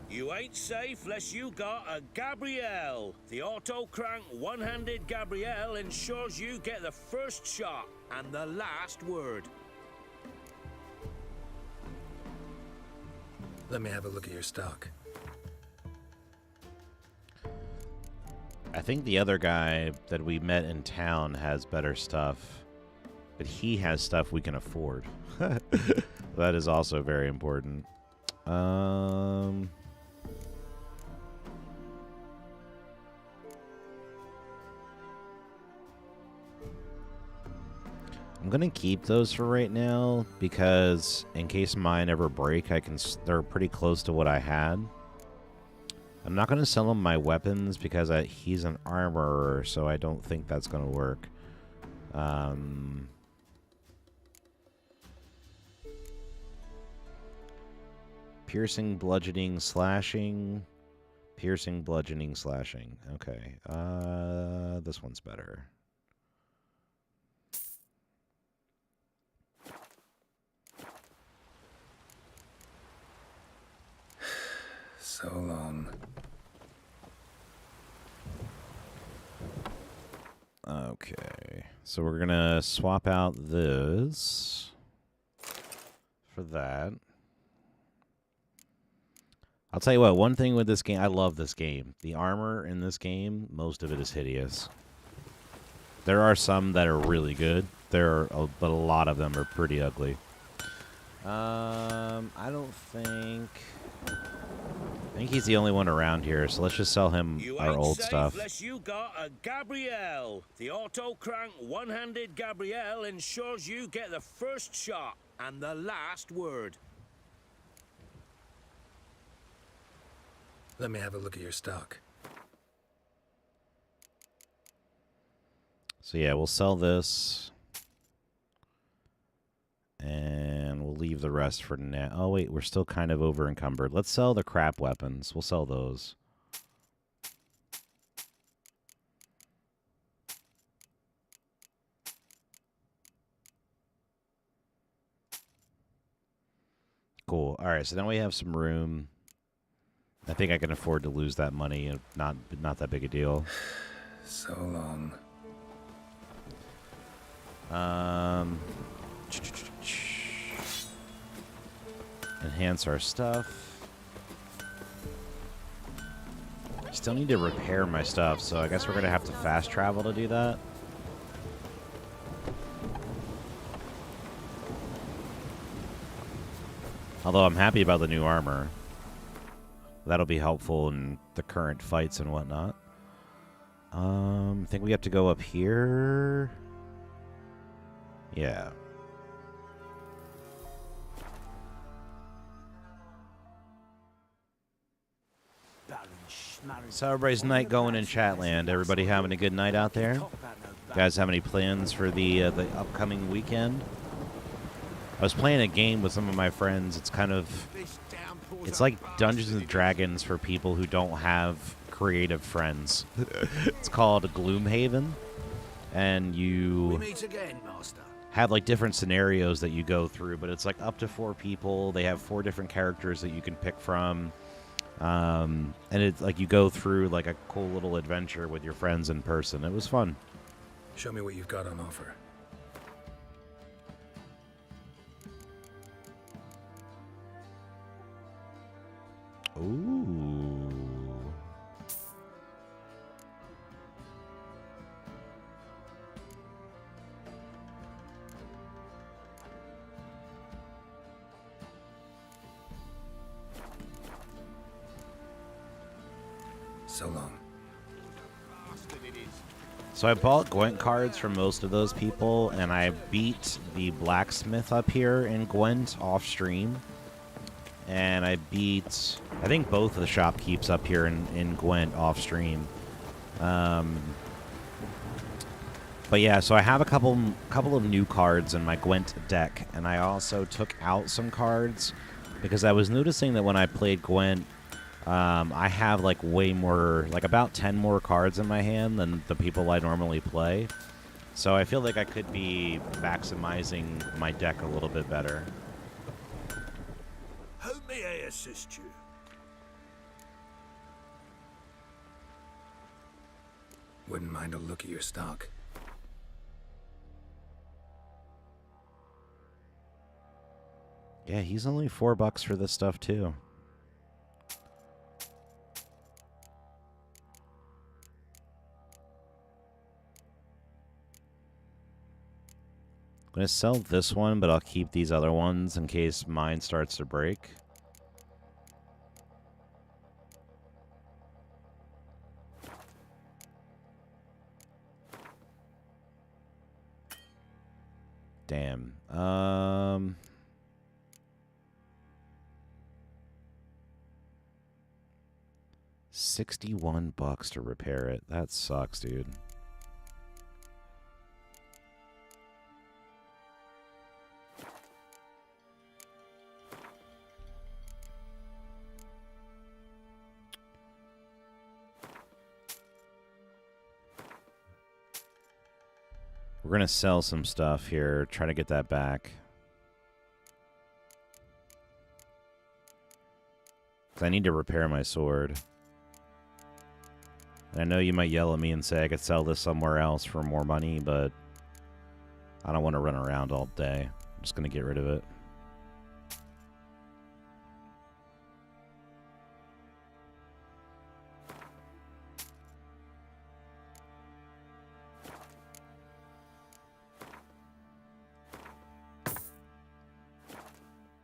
You ain't safe less you got a Gabrielle. The auto-crank one-handed Gabrielle ensures you get the first shot and the last word. Let me have a look at your stock. I think the other guy that we met in town has better stuff. But he has stuff we can afford. That is also very important. I'm gonna keep those for right now because in case mine ever break, they're pretty close to what I had. I'm not gonna sell him my weapons because he's an armorer, so I don't think that's gonna work. Piercing, bludgeoning, slashing. Piercing, bludgeoning, slashing. Okay. This one's better. So long. Okay, so we're gonna swap out this for that. I'll tell you what, one thing with this game, I love this game. The armor in this game, most of it is hideous. There are some that are really good, but a lot of them are pretty ugly. I don't think... I think he's the only one around here, so let's just sell him our old stuff. Unless you got a Gabrielle. The auto-crank one-handed Gabrielle ensures you get the first shot and the last word. Let me have a look at your stock. So yeah, we'll sell this. And we'll leave the rest for now. Oh, wait, we're still kind of over encumbered. Let's sell the crap weapons. We'll sell those. Cool. All right, so now we have some room. I think I can afford to lose that money. Not that big a deal. So long. Enhance our stuff. Still need to repair my stuff, so I guess we're gonna have to fast travel to do that. Although I'm happy about the new armor. That'll be helpful in the current fights and whatnot. I think we have to go up here. Yeah. So everybody's night going in Chatland. Everybody having a good night out there? You guys have any plans for the upcoming weekend? I was playing a game with some of my friends. It's kind of... It's like Dungeons and Dragons for people who don't have creative friends. It's called Gloomhaven. And you have like different scenarios that you go through, but it's like up to 4 people. They have 4 different characters that you can pick from. And it's like you go through like a cool little adventure with your friends in person. It was fun. Show me what you've got on offer. Ooh. So long. So I bought Gwent cards from most of those people, and I beat the blacksmith up here in Gwent off stream. And I beat, I think, both of the shopkeeps up here in Gwent off stream. But yeah, so I have a couple of new cards in my Gwent deck, and I also took out some cards because I was noticing that when I played Gwent, I have like way more, like about 10 more cards in my hand than the people I normally play. So I feel like I could be maximizing my deck a little bit better. How may I assist you? Wouldn't mind a look at your stock. Yeah, he's only $4 for this stuff too. I'm going to sell this one, but I'll keep these other ones in case mine starts to break. Damn. $61 to repair it. That sucks, dude. We're going to sell some stuff here, try to get that back. 'Cause I need to repair my sword. And I know you might yell at me and say I could sell this somewhere else for more money, but I don't want to run around all day. I'm just going to get rid of it.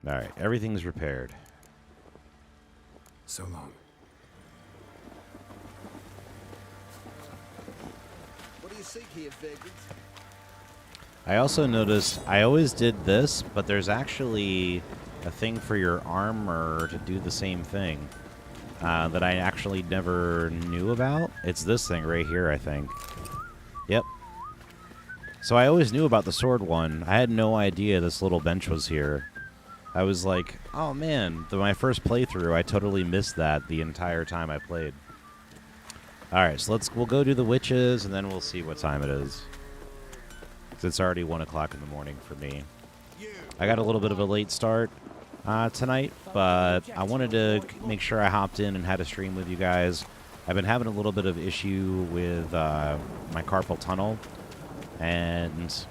Alright, everything's repaired. So long. What do you seek here, vagrant? I also noticed I always did this, but there's actually a thing for your armor to do the same thing that I actually never knew about. It's this thing right here, I think. Yep. So I always knew about the sword one. I had no idea this little bench was here. I was like, oh man, my first playthrough, I totally missed that the entire time I played. Alright, so we'll go do the witches, and then we'll see what time it is. Because it's already 1 o'clock in the morning for me. I got a little bit of a late start tonight, but I wanted to make sure I hopped in and had a stream with you guys. I've been having a little bit of issue with my carpal tunnel, and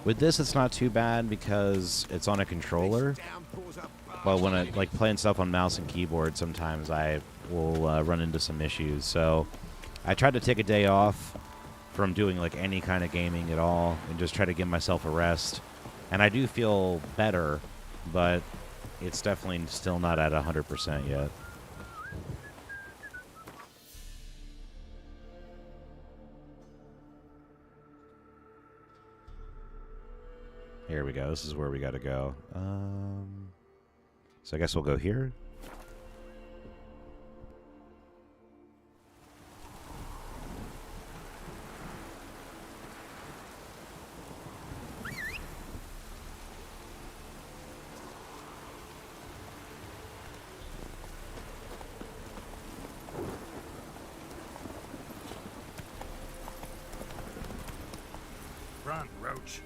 with this it's not too bad because it's on a controller. But when I like playing stuff on mouse and keyboard, sometimes I will run into some issues. So I tried to take a day off from doing like any kind of gaming at all and just try to give myself a rest. And I do feel better, but it's definitely still not at 100% yet. Here we go. This is where we got to go. So I guess we'll go here. Run, Roach.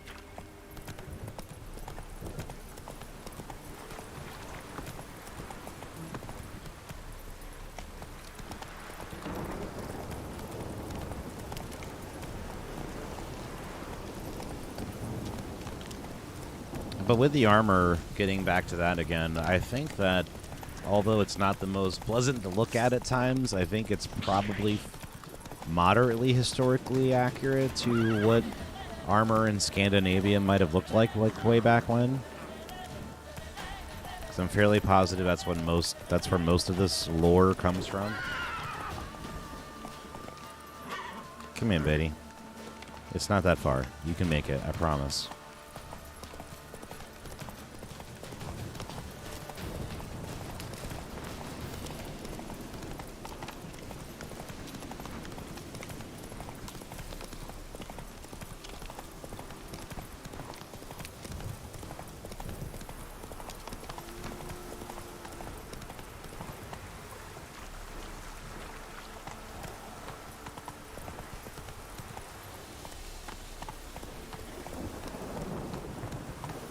But with the armor, getting back to that again, I think that although it's not the most pleasant to look at times, I think it's probably moderately historically accurate to what armor in Scandinavia might have looked like way back when. Because I'm fairly positive that's where most of this lore comes from. Come in, Betty. It's not that far. You can make it, I promise.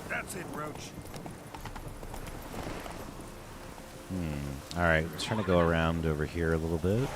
That's it, Roach. Alright, let's try to go around over here a little bit.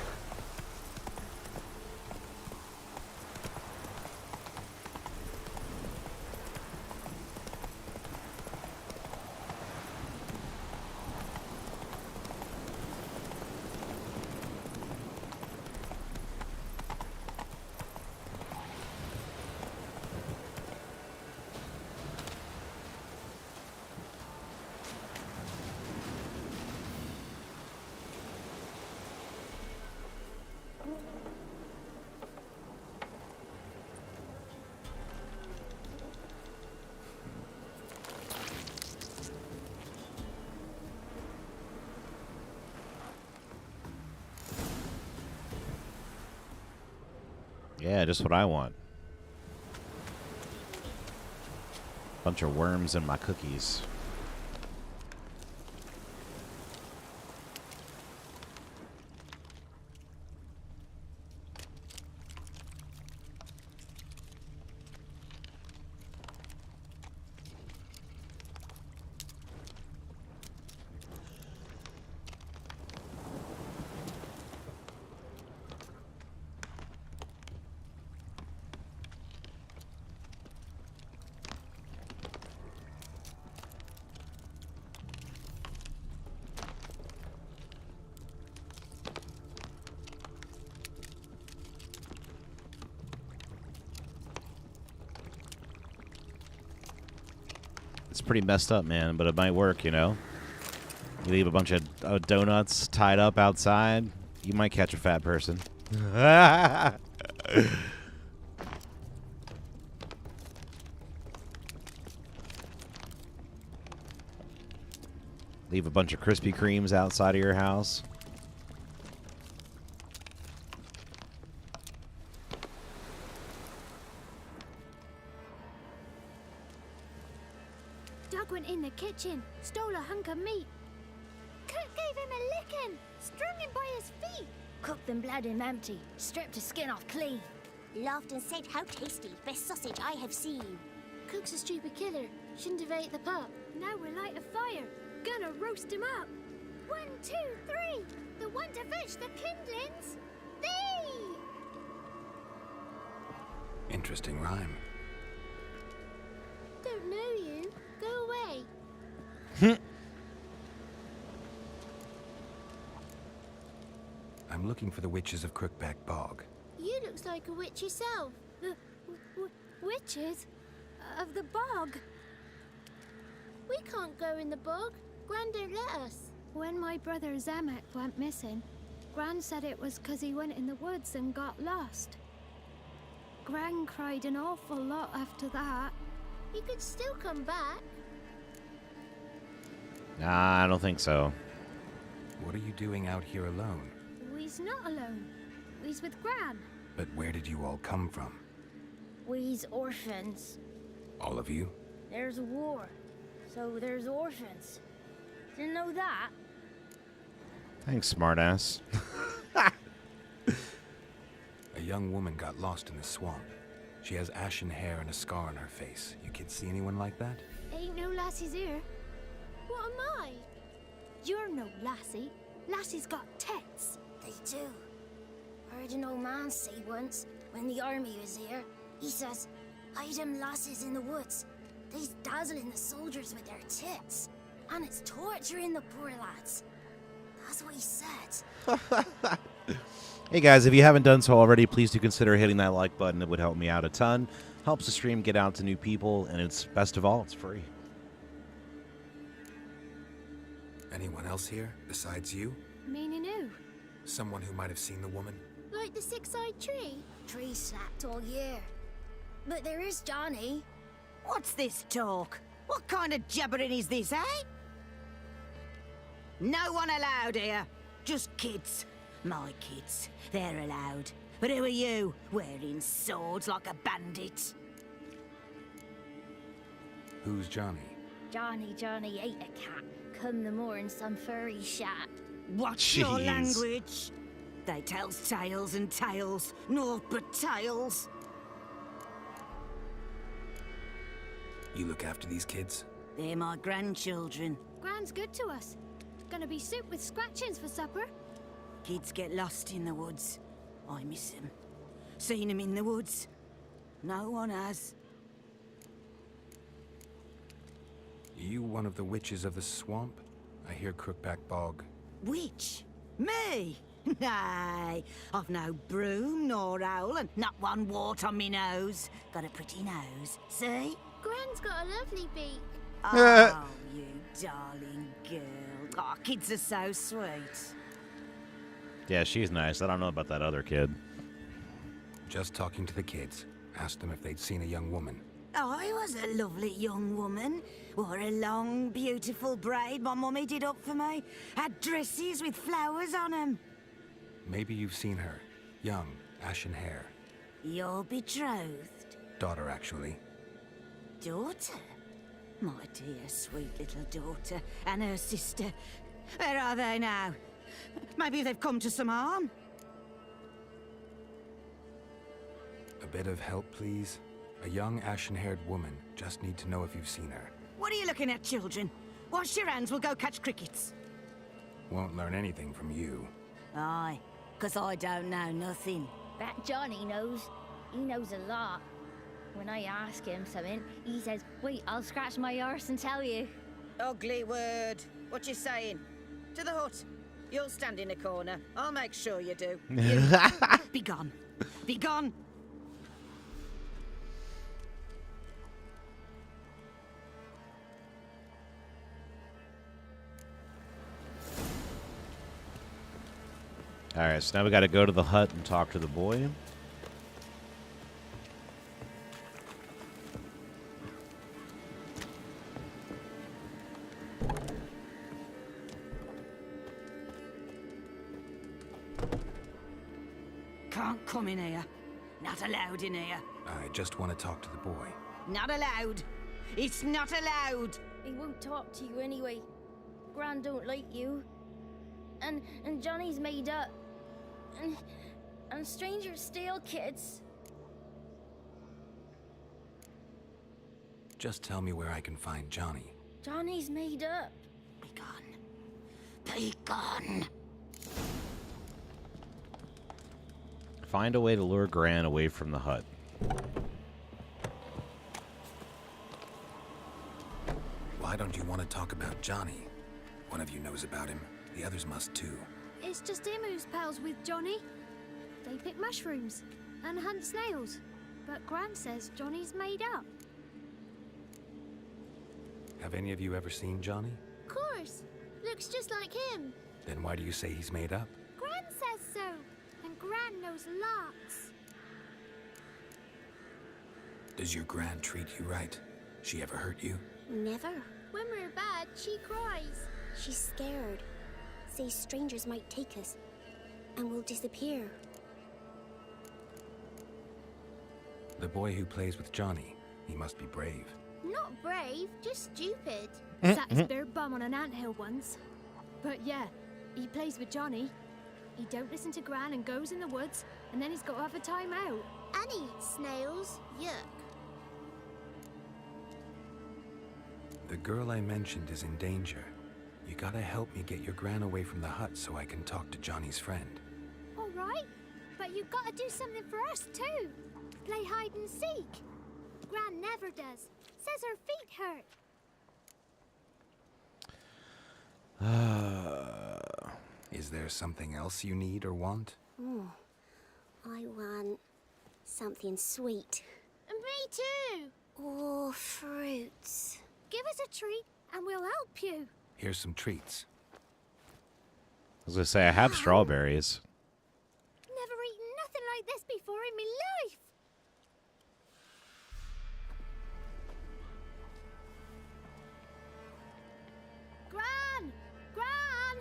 Yeah, just what I want. Bunch of worms in my cookies. It's pretty messed up, man, but it might work, you know? You leave a bunch of donuts tied up outside, you might catch a fat person. Leave a bunch of Krispy Kremes outside of your house. Doug went in the kitchen, stole a hunk of meat. Cook gave him a licking, strung him by his feet. Cooked them blood him empty, stripped his skin off clean. Laughed and said, "How tasty, best sausage I have seen." Cook's a stupid killer, shouldn't have ate the pup. Now we'll light a fire, gonna roast him up. 1, 2, 3, the one to fetch the kindlings. Thee! Interesting rhyme. Don't know you. Go away. I'm looking for the witches of Crookback Bog. You looks like a witch yourself. Witches? Of the bog? We can't go in the bog. Gran don't let us. When my brother Zamek went missing, Gran said it was 'cause he went in the woods and got lost. Gran cried an awful lot after that. He could still come back. Nah, I don't think so. What are you doing out here alone? We's not alone. We's with Gran. But where did you all come from? We's orphans. All of you? There's a war, so there's orphans. Didn't know that. Thanks, smartass. A young woman got lost in the swamp. She has ashen hair and a scar on her face. You kids see anyone like that? Ain't no lassies here. What am I? You're no lassie. Lassies got tits. They do. Heard an old man say once, when the army was here, he says, "Hide them lasses in the woods. They's dazzling the soldiers with their tits. And it's torturing the poor lads." That's what he said. Hey guys, if you haven't done so already, please do consider hitting that like button. It would help me out a ton. Helps the stream get out to new people, and it's best of all, it's free. Anyone else here besides you? Meaning who? Someone who might have seen the woman? Like the six-eyed tree? Tree slapped all year. But there is Johnny. What's this talk? What kind of jabbering is this, eh? No one allowed here. Just kids. My kids. They're allowed. But who are you, wearing swords like a bandit? Who's Johnny? Johnny ate a cat. Come the more in some furry shat. What's your language? They tells tales and tales. Naught but tales. You look after these kids? They're my grandchildren. Gran's good to us. Gonna be soup with scratchings for supper. Kids get lost in the woods. I miss them. Seen them in the woods. No one has. You one of the witches of the swamp? I hear Crookback Bog. Witch? Me? Nay, I've no broom nor owl and not one wart on me nose. Got a pretty nose, see? Gran's got a lovely beak. Oh, you darling girl. Oh, kids are so sweet. Yeah, she's nice. I don't know about that other kid. Just talking to the kids. Asked them if they'd seen a young woman. I was a lovely young woman. Wore a long, beautiful braid my mummy did up for me. Had dresses with flowers on them. Maybe you've seen her. Young, ashen hair. Your betrothed? Daughter, actually. Daughter? My dear, sweet little daughter. And her sister. Where are they now? Maybe they've come to some harm. A bit of help, please? A young, ashen-haired woman. Just need to know if you've seen her. What are you looking at, children? Wash your hands, we'll go catch crickets. Won't learn anything from you. Aye, 'cause I don't know nothing. That Johnny knows. He knows a lot. When I ask him something, he says, "Wait, I'll scratch my arse and tell you." Ugly word. What you saying? To the hut. You'll stand in a corner. I'll make sure you do. Be gone. Be gone. Alright, so now we gotta go to the hut and talk to the boy. Can't come in here. Not allowed in here. I just want to talk to the boy. Not allowed. It's not allowed. He won't talk to you anyway. Gran don't like you. And Johnny's made up. And strangers steal kids. Just tell me where I can find Johnny. Johnny's made up. Be gone. Be gone. Find a way to lure Gran away from the hut. Why don't you want to talk about Johnny? One of you knows about him. The others must too. It's just him who's pals with Johnny. They pick mushrooms and hunt snails. But Gran says Johnny's made up. Have any of you ever seen Johnny? Of course. Looks just like him. Then why do you say he's made up? Gran says so. And Gran knows lots. Does your Gran treat you right? She ever hurt you? Never. When we're bad, she cries. She's scared. Says strangers might take us. And we'll disappear. The boy who plays with Johnny, he must be brave. Not brave, just stupid. Sat his bare bum on an anthill once. But yeah, he plays with Johnny. He don't listen to Gran and goes in the woods, and then he's got to have a time out. And he eats snails. Yuck. The girl I mentioned is in danger. You gotta help me get your Gran away from the hut so I can talk to Johnny's friend. All right, but you got to do something for us too. Play hide and seek. Gran never does. Says her feet hurt. Is there something else you need or want? I want something sweet. And me too. Or fruits. Give us a treat and we'll help you. Here's some treats. I was gonna say, I have strawberries. Never eaten nothing like this before in my life. Gran! Gran!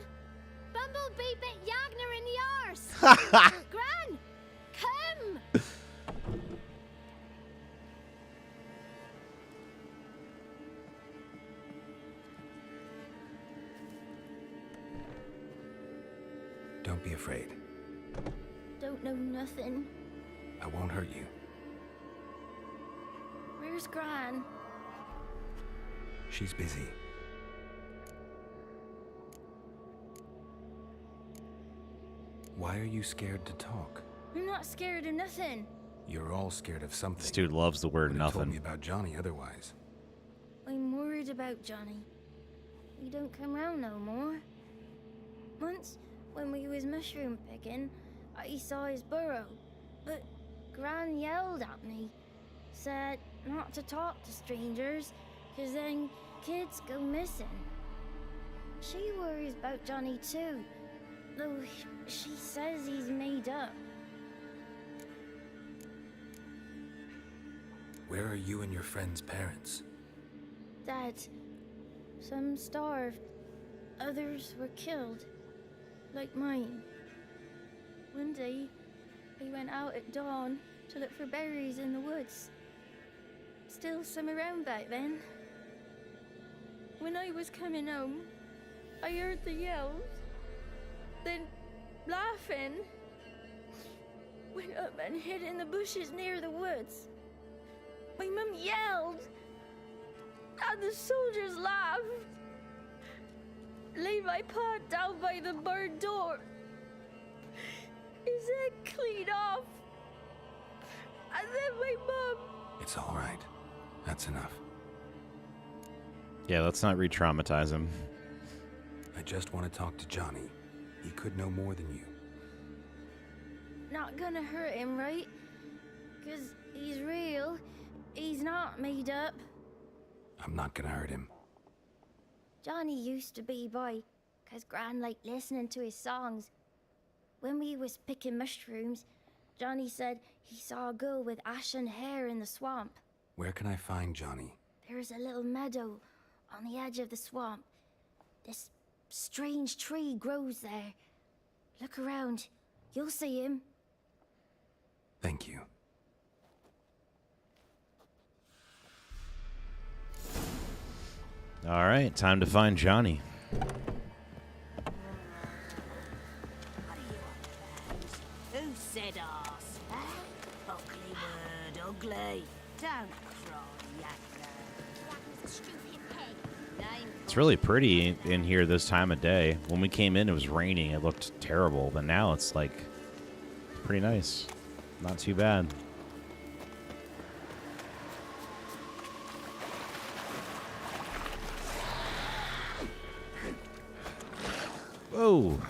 Bumblebee bit Yagner in the arse. Gran! Come! Don't be afraid. Don't know nothing. I won't hurt you. Where's Gran? She's busy. Why are you scared to talk? I'm not scared of nothing. You're all scared of something. This dude loves the word Would've told me nothing. about Johnny otherwise. I'm worried about Johnny. He don't come round no more. Once, when we was mushroom picking, I saw his burrow. But Gran yelled at me. Said not to talk to strangers, 'cause then kids go missing. She worries about Johnny too, though she says he's made up. Where are you and your friend's parents? Dad, some starved, others were killed, like mine. One day, we went out at dawn to look for berries in the woods. Still some around back then. When I was coming home, I heard the yells, then laughing. Went up and hid in the bushes near the woods. My mum yelled, and the soldiers laughed. Laid my pa down by the barn door. His head clean off. And then my mum... It's all right. That's enough. Yeah, let's not re-traumatize him. I just want to talk to Johnny. He could know more than you. Not gonna hurt him, right? 'Cause he's real. He's not made up. I'm not gonna hurt him. Johnny used to be boy, 'cause Gran liked listening to his songs. When we was picking mushrooms, Johnny said he saw a girl with ashen hair in the swamp. Where can I find Johnny? There's a little meadow on the edge of the swamp. This strange tree grows there. Look around. You'll see him. Thank you. All right, time to find Johnny. Who said arse? Eh? Ugly word, ugly. Don't cry, It's really pretty in here this time of day. When we came in, it was raining. It looked terrible, but now it's like pretty nice. Not too bad. Whoa.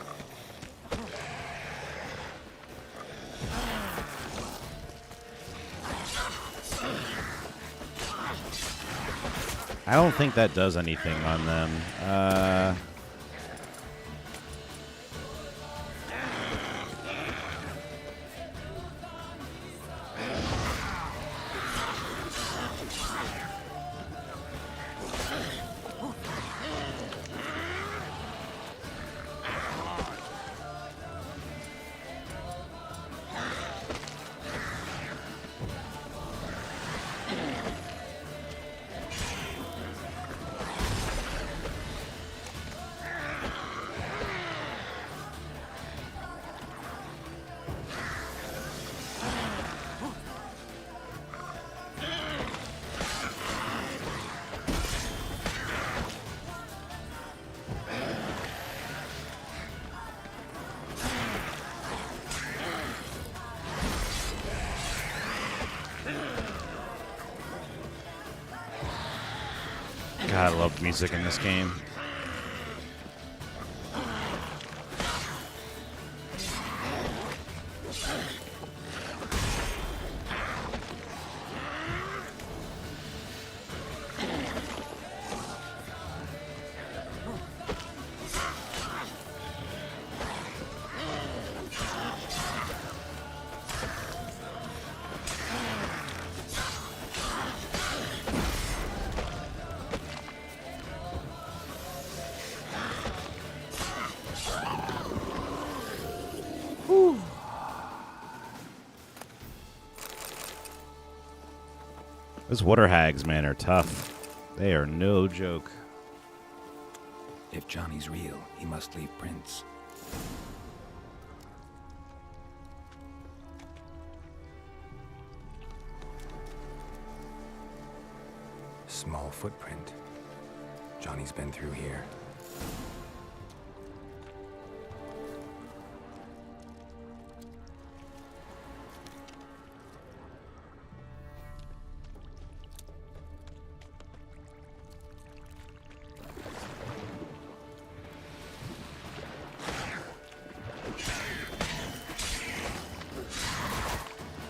I don't think that does anything on them. God, I love the music in this game. Those water hags, man, are tough. They are no joke. If Johnny's real, he must leave prints. Small footprint. Johnny's been through here.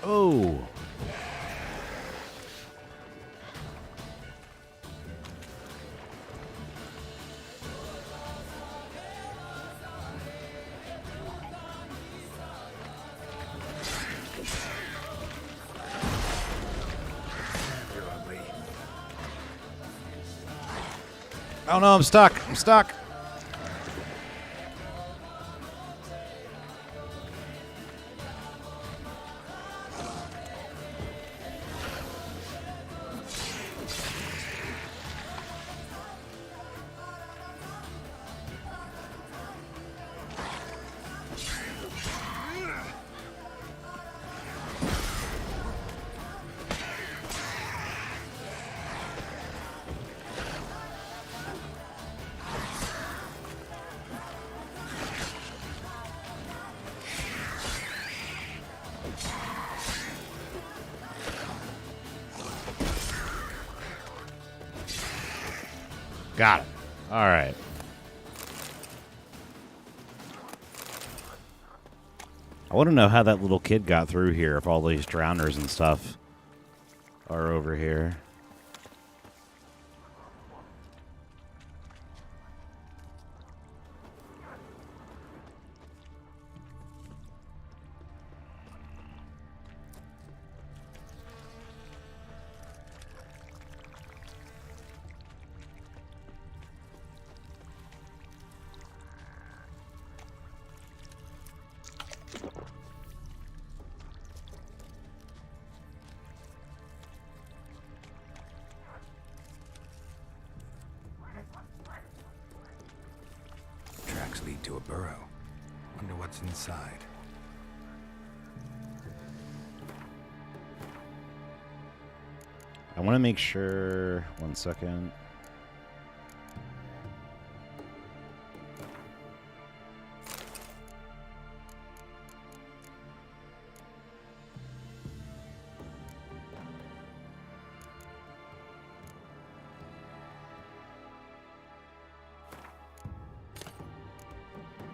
Oh. Oh no, I'm stuck. I'm stuck. Got it. All right. I want to know how that little kid got through here if all these drowners and stuff are over here. burrow. Wonder what's inside. I want to make sure. 1 second.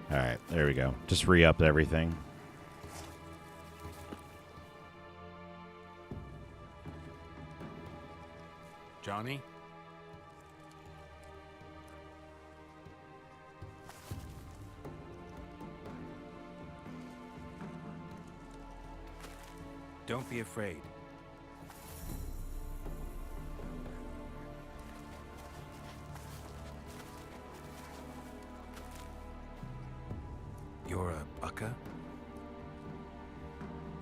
All right, there we go. Just re-up everything. Johnny? Don't be afraid. You're a Bucka?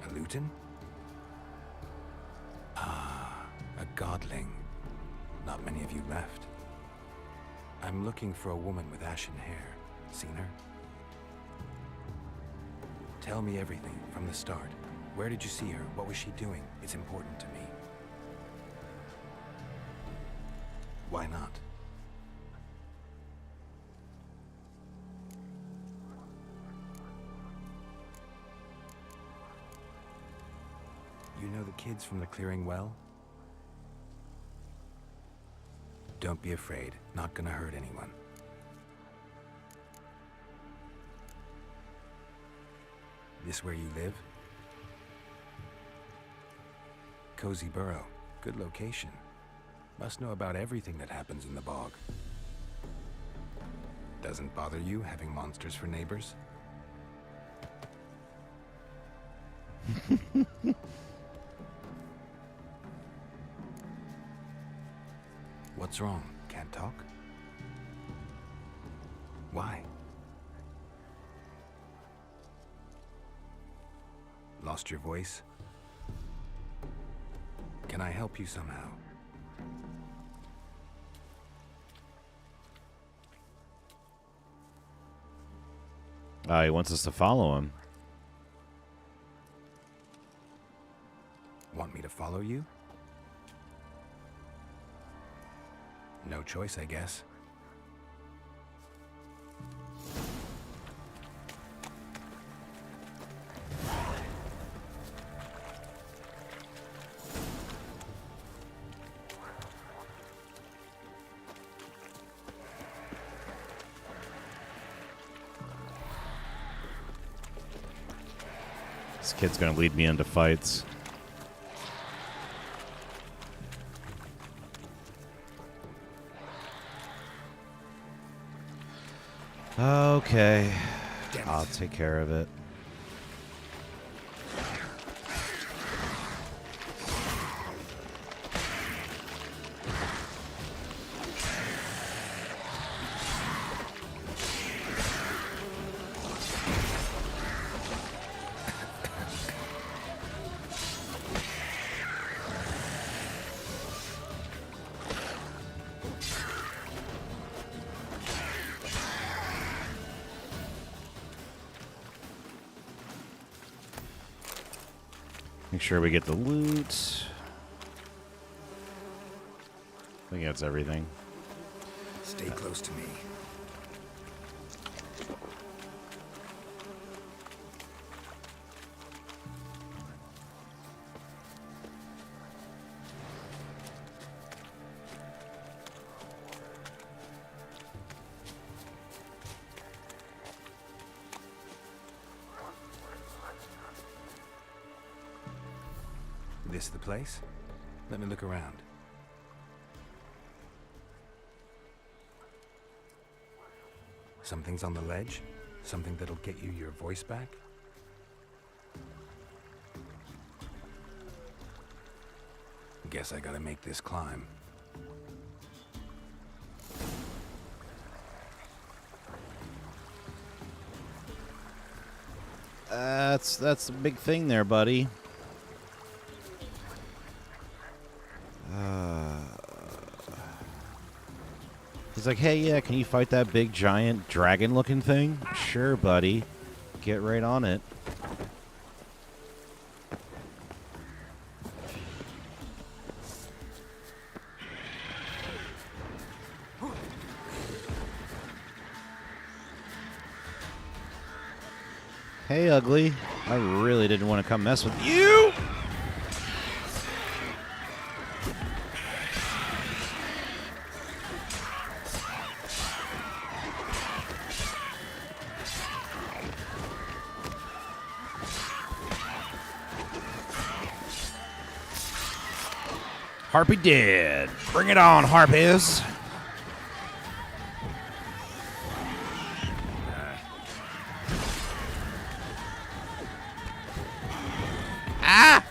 A Luton? Ah, a godling. Not many of you left. I'm looking for a woman with ashen hair. Seen her? Tell me everything from the start. Where did you see her? What was she doing? It's important to me. Why not? You know the kids from the clearing well? Don't be afraid. Not gonna hurt anyone. This where you live? Cozy burrow. Good location. Must know about everything that happens in the bog. Doesn't bother you having monsters for neighbors? What's wrong? Can't talk? Why? Lost your voice? Can I help you somehow? He wants us to follow him. Want me to follow you? No choice, I guess. This kid's gonna lead me into fights. Okay. I'll take care of it. Make sure we get the loot. I think that's everything. Stay close to me. This the place? Let me look around. Something's on the ledge? Something that'll get you your voice back? Guess I gotta make this climb. That's a big thing there, buddy. He's like, hey, yeah, can you fight that big, giant, dragon-looking thing? Sure, buddy. Get right on it. Hey, ugly. I really didn't want to come mess with you. Harpy dead. Bring it on, Harpies. Ah!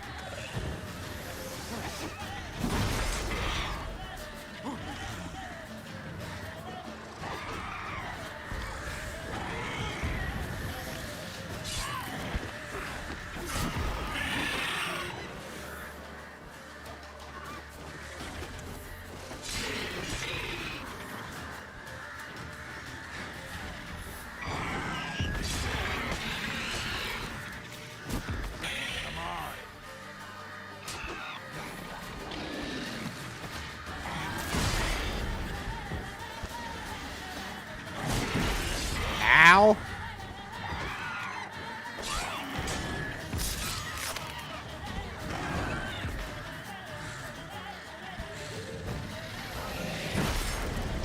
Ow.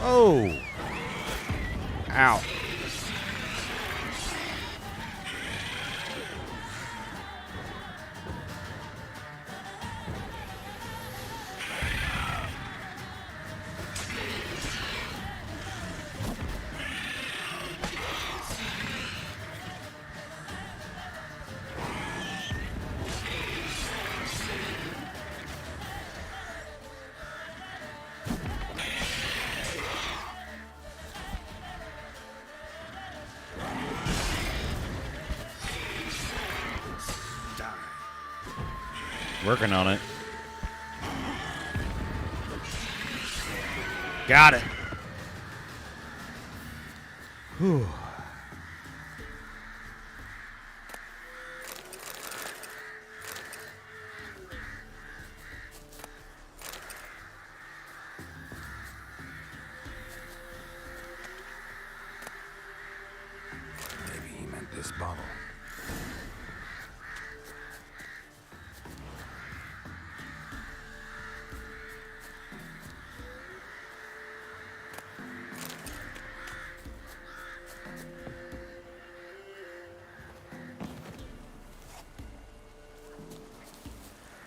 Oh. Ow. Working on it. Got it. Whew. Maybe he meant this bottle.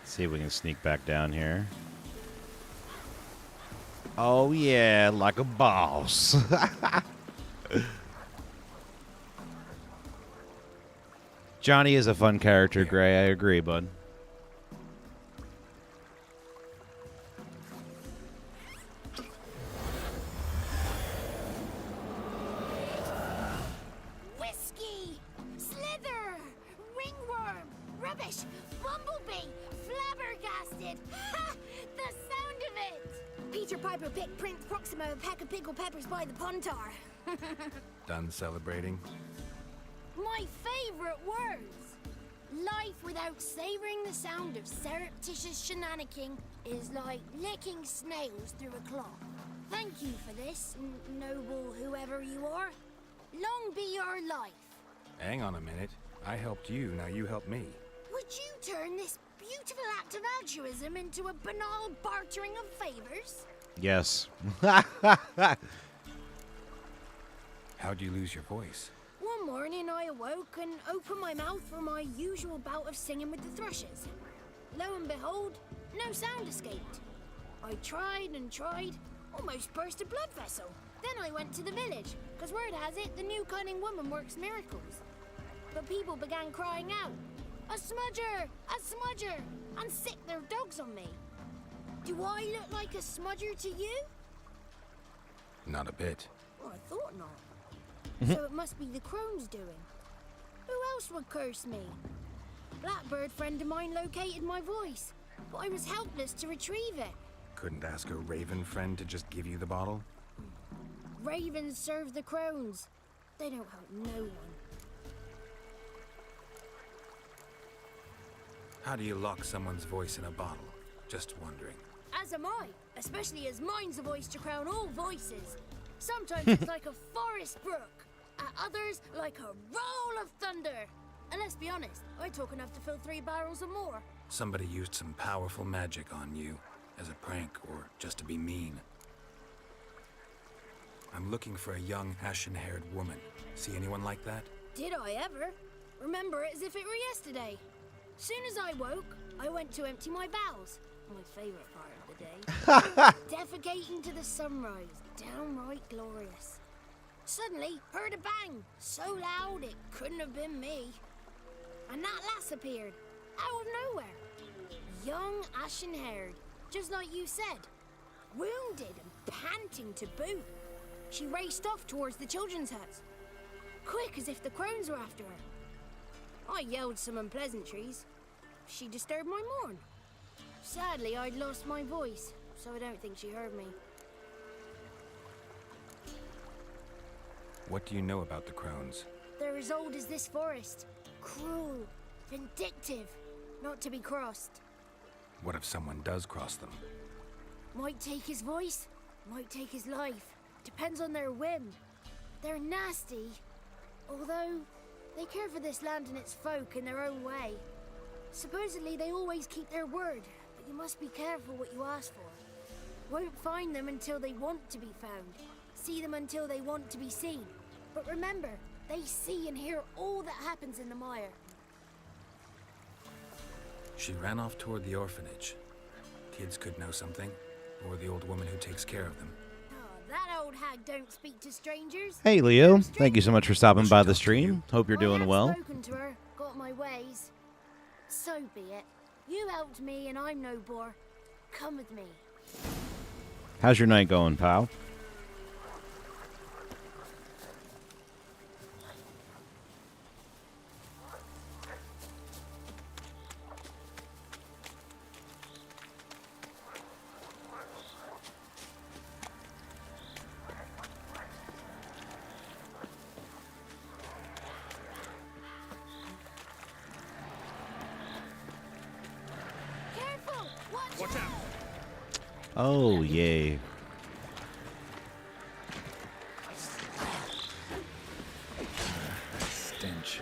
See if we can sneak back down here. Oh, yeah, like a boss. Johnny is a fun character, Gray. I agree, bud. Whiskey! Slither! Ringworm! Rubbish! Bumblebee! Flabbergasted! Ha! The sound of it! Peter Piper picked Prince Proximo a pack of pickled peppers by the Pontar. Done celebrating? My favorite words! Life without savoring the sound of surreptitious shenanigans is like licking snails through a cloth. Thank you for this, noble whoever you are. Long be your life. Hang on a minute. I helped you, now you help me. Would you turn this beautiful act of altruism into a banal bartering of favors? Yes. How'd you lose your voice? One morning I awoke and opened my mouth for my usual bout of singing with the thrushes. Lo and behold, no sound escaped. I tried and tried, almost burst a blood vessel. Then I went to the village, because word has it the new cunning woman works miracles. But people began crying out, "A smudger! A smudger!" and sicked their dogs on me. Do I look like a smudger to you? Not a bit. Well, I thought not. So it must be the crone's doing. Who else would curse me? Blackbird friend of mine located my voice, but I was helpless to retrieve it. Couldn't ask a raven friend to just give you the bottle? Ravens serve the crones. They don't help no one. How do you lock someone's voice in a bottle? Just wondering. As am I, especially as mine's a voice to crown all voices. Sometimes it's like a forest brook, at others like a roll of thunder. And let's be honest, I talk enough to fill 3 barrels or more. Somebody used some powerful magic on you, as a prank or just to be mean. I'm looking for a young, ashen-haired woman. See anyone like that? Did I ever? Remember it as if it were yesterday. Soon as I woke, I went to empty my bowels. My favourite part of the day. Defecating to the sunrise. Downright glorious. Suddenly, heard a bang. So loud it couldn't have been me. And that lass appeared. Out of nowhere. Young, ashen-haired. Just like you said. Wounded and panting to boot. She raced off towards the children's huts. Quick as if the crones were after her. I yelled some unpleasantries. She disturbed my morn. Sadly, I'd lost my voice, so I don't think she heard me. What do you know about the crones? They're as old as this forest. Cruel, vindictive, not to be crossed. What if someone does cross them? Might take his voice, might take his life. Depends on their whim. They're nasty, although they care for this land and its folk in their own way. Supposedly they always keep their word, but you must be careful what you ask for. Won't find them until they want to be found. See them until they want to be seen. But remember, they see and hear all that happens in the mire. She ran off toward the orphanage. Kids could know something, or the old woman who takes care of them. That old hag don't speak to strangers. Hey, Leo. Thank you so much for stopping by the stream. Hope you're doing well. I've spoken to her, got my ways. So be it. You helped me and I'm no bore. Come with me. How's your night going, pal? Oh, yay. Stench.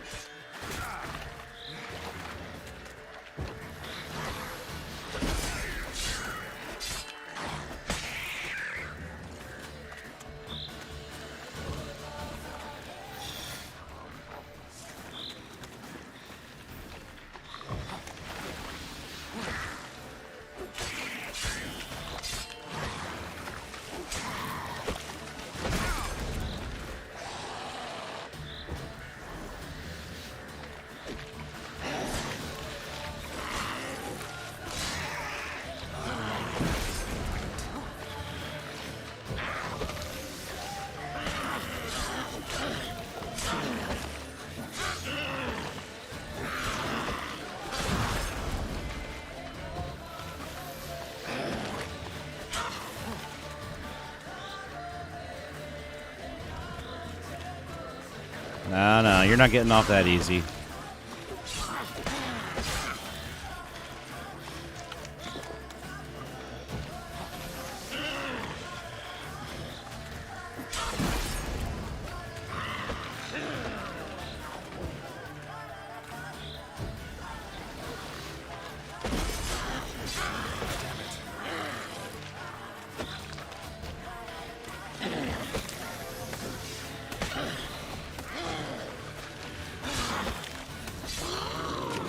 No, you're not getting off that easy.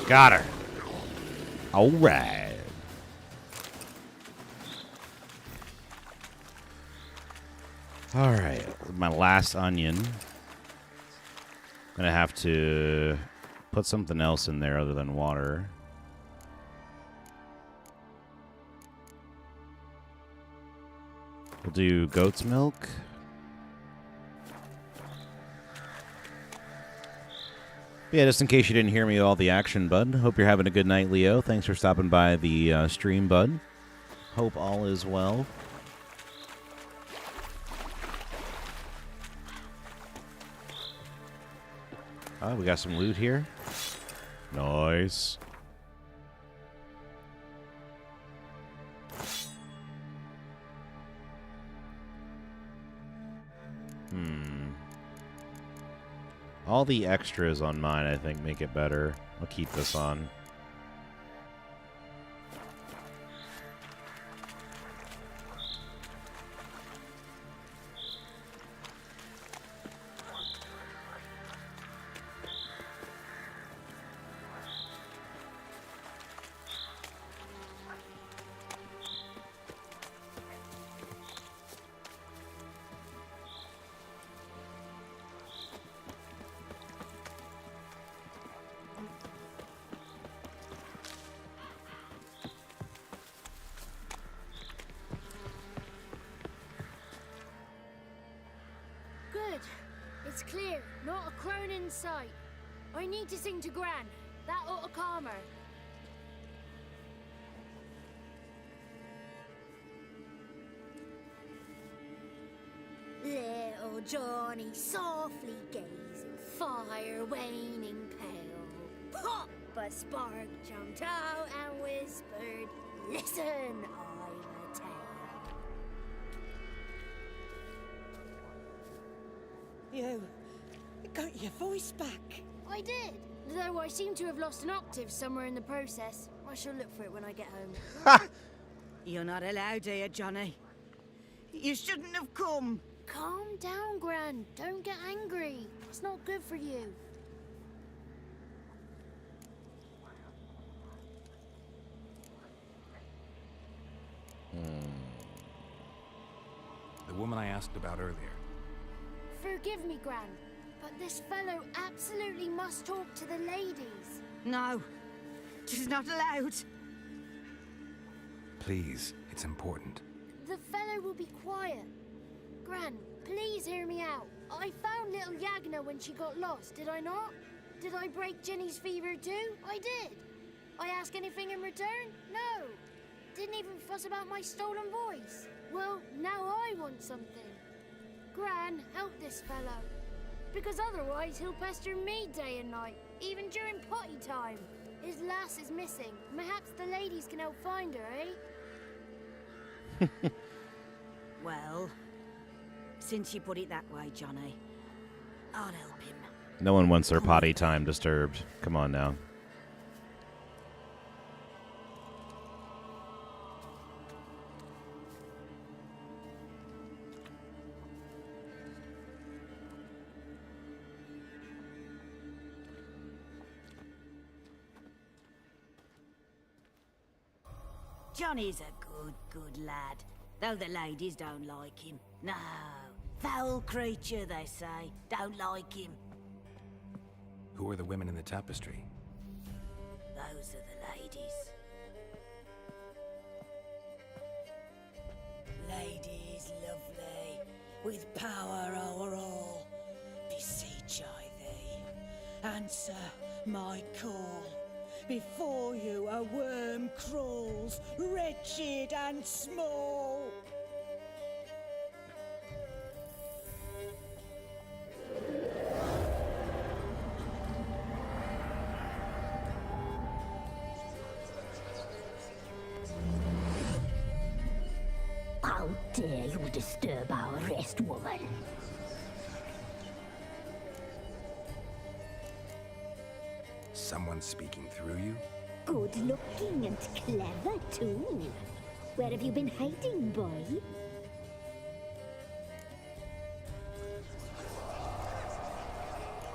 Got her. All right. All right. My last onion. Gonna have to put something else in there other than water. We'll do goat's milk. Yeah, just in case you didn't hear me all the action, bud. Hope you're having a good night, Leo. Thanks for stopping by the stream, bud. Hope all is well. Oh, we got some loot here. Nice. All the extras on mine, I think, make it better. I'll keep this on. Good. It's clear. Not a crone in sight. I need to sing to Gran. That ought to calm her. Little Johnny softly gazing, fire waning pale. Pop! A spark jumped out and whispered, "Listen, I'm a tale." You got your voice back. I did, though I seem to have lost an octave somewhere in the process. I shall look for it when I get home. You're not allowed here, Johnny. You shouldn't have come. Calm down, Gran. Don't get angry. It's not good for you. The woman I asked about earlier. Forgive me, Gran, but this fellow absolutely must talk to the ladies. No, she's not allowed. Please, it's important. The fellow will be quiet. Gran, please hear me out. I found little Yagna when she got lost, did I not? Did I break Ginny's fever too? I did. I ask anything in return? No. Didn't even fuss about my stolen voice. Well, now I want something. Gran, help this fellow. Because otherwise he'll pester me day and night, even during potty time. His lass is missing. Perhaps the ladies can help find her, eh? Well, since you put it that way, Johnny, I'll help him. No one wants their potty time disturbed. Come on now. Johnny's a good lad, though the ladies don't like him. No, foul creature, they say. Don't like him. Who are the women in the tapestry? Those are the ladies. Ladies lovely, with power o'er all, beseech I thee, answer my call. Before you a worm crawls, wretched and small. How dare you disturb our rest, woman? Someone speaking through you? Good looking and clever, too. Where have you been hiding, boy?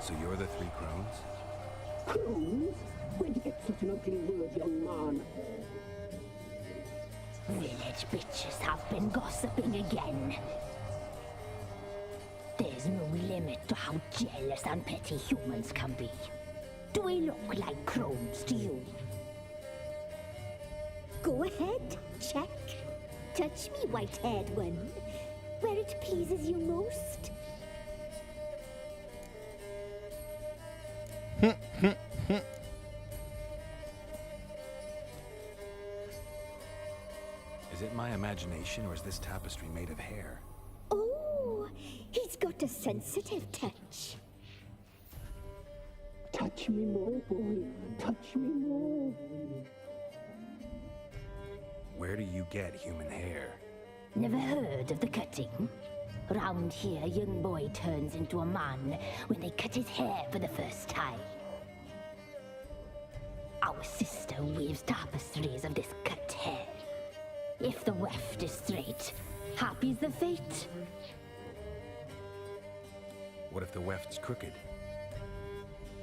So you're the three crones? Crones? Where'd you get such an ugly word, young man? Village bitches have been gossiping again. There's no limit to how jealous and petty humans can be. Do we look like crones to you? Go ahead, check. Touch me, white-haired one, where it pleases you most. Is it my imagination, or is this tapestry made of hair? Oh, he's got a sensitive touch. Touch me more, boy. Touch me more. Where do you get human hair? Never heard of the cutting? Round here, a young boy turns into a man when they cut his hair for the first time. Our sister weaves tapestries of this cut hair. If the weft is straight, happy's the fate. What if the weft's crooked?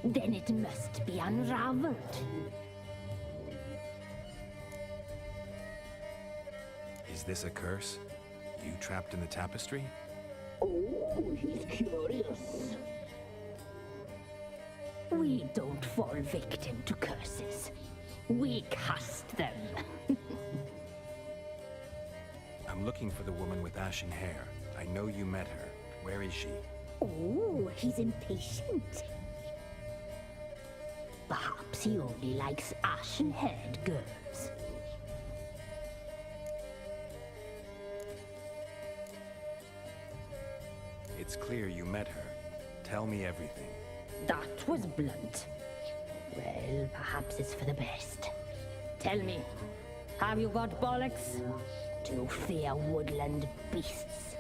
Then it must be unraveled. Is this a curse? You trapped in the tapestry? Oh, he's curious. We don't fall victim to curses. We cast them. I'm looking for the woman with ashen hair. I know you met her. Where is she? Oh, he's impatient. Perhaps he only likes ashen-haired girls. It's clear you met her. Tell me everything. That was blunt. Well, perhaps it's for the best. Tell me, have you got bollocks? Do you fear woodland beasts?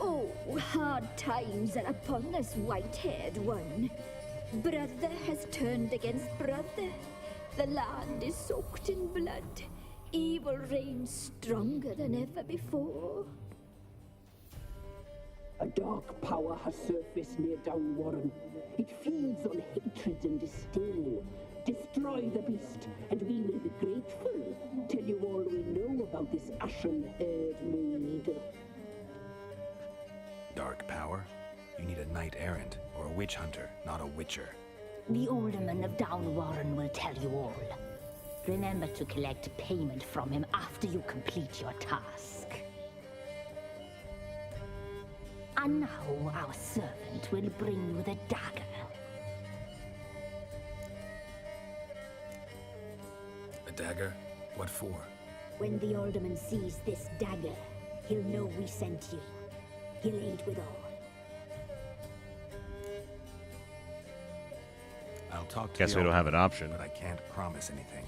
Oh, hard times are upon us, white-haired one. Brother has turned against brother. The land is soaked in blood. Evil reigns stronger than ever before. A dark power has surfaced near Downwarren. It feeds on hatred and disdain. Destroy the beast, and we will be grateful. Tell you all we know about this ashen-haired maid. Dark power? You need a knight-errant or a witch hunter, not a witcher. The alderman of Downwarren will tell you all. Remember to collect payment from him after you complete your task. And now our servant will bring you the dagger. A dagger? What for? When the alderman sees this dagger, he'll know we sent you. He'll aid with all. I'll talk to Guess the we don't have alderman, an option. But I can't promise anything.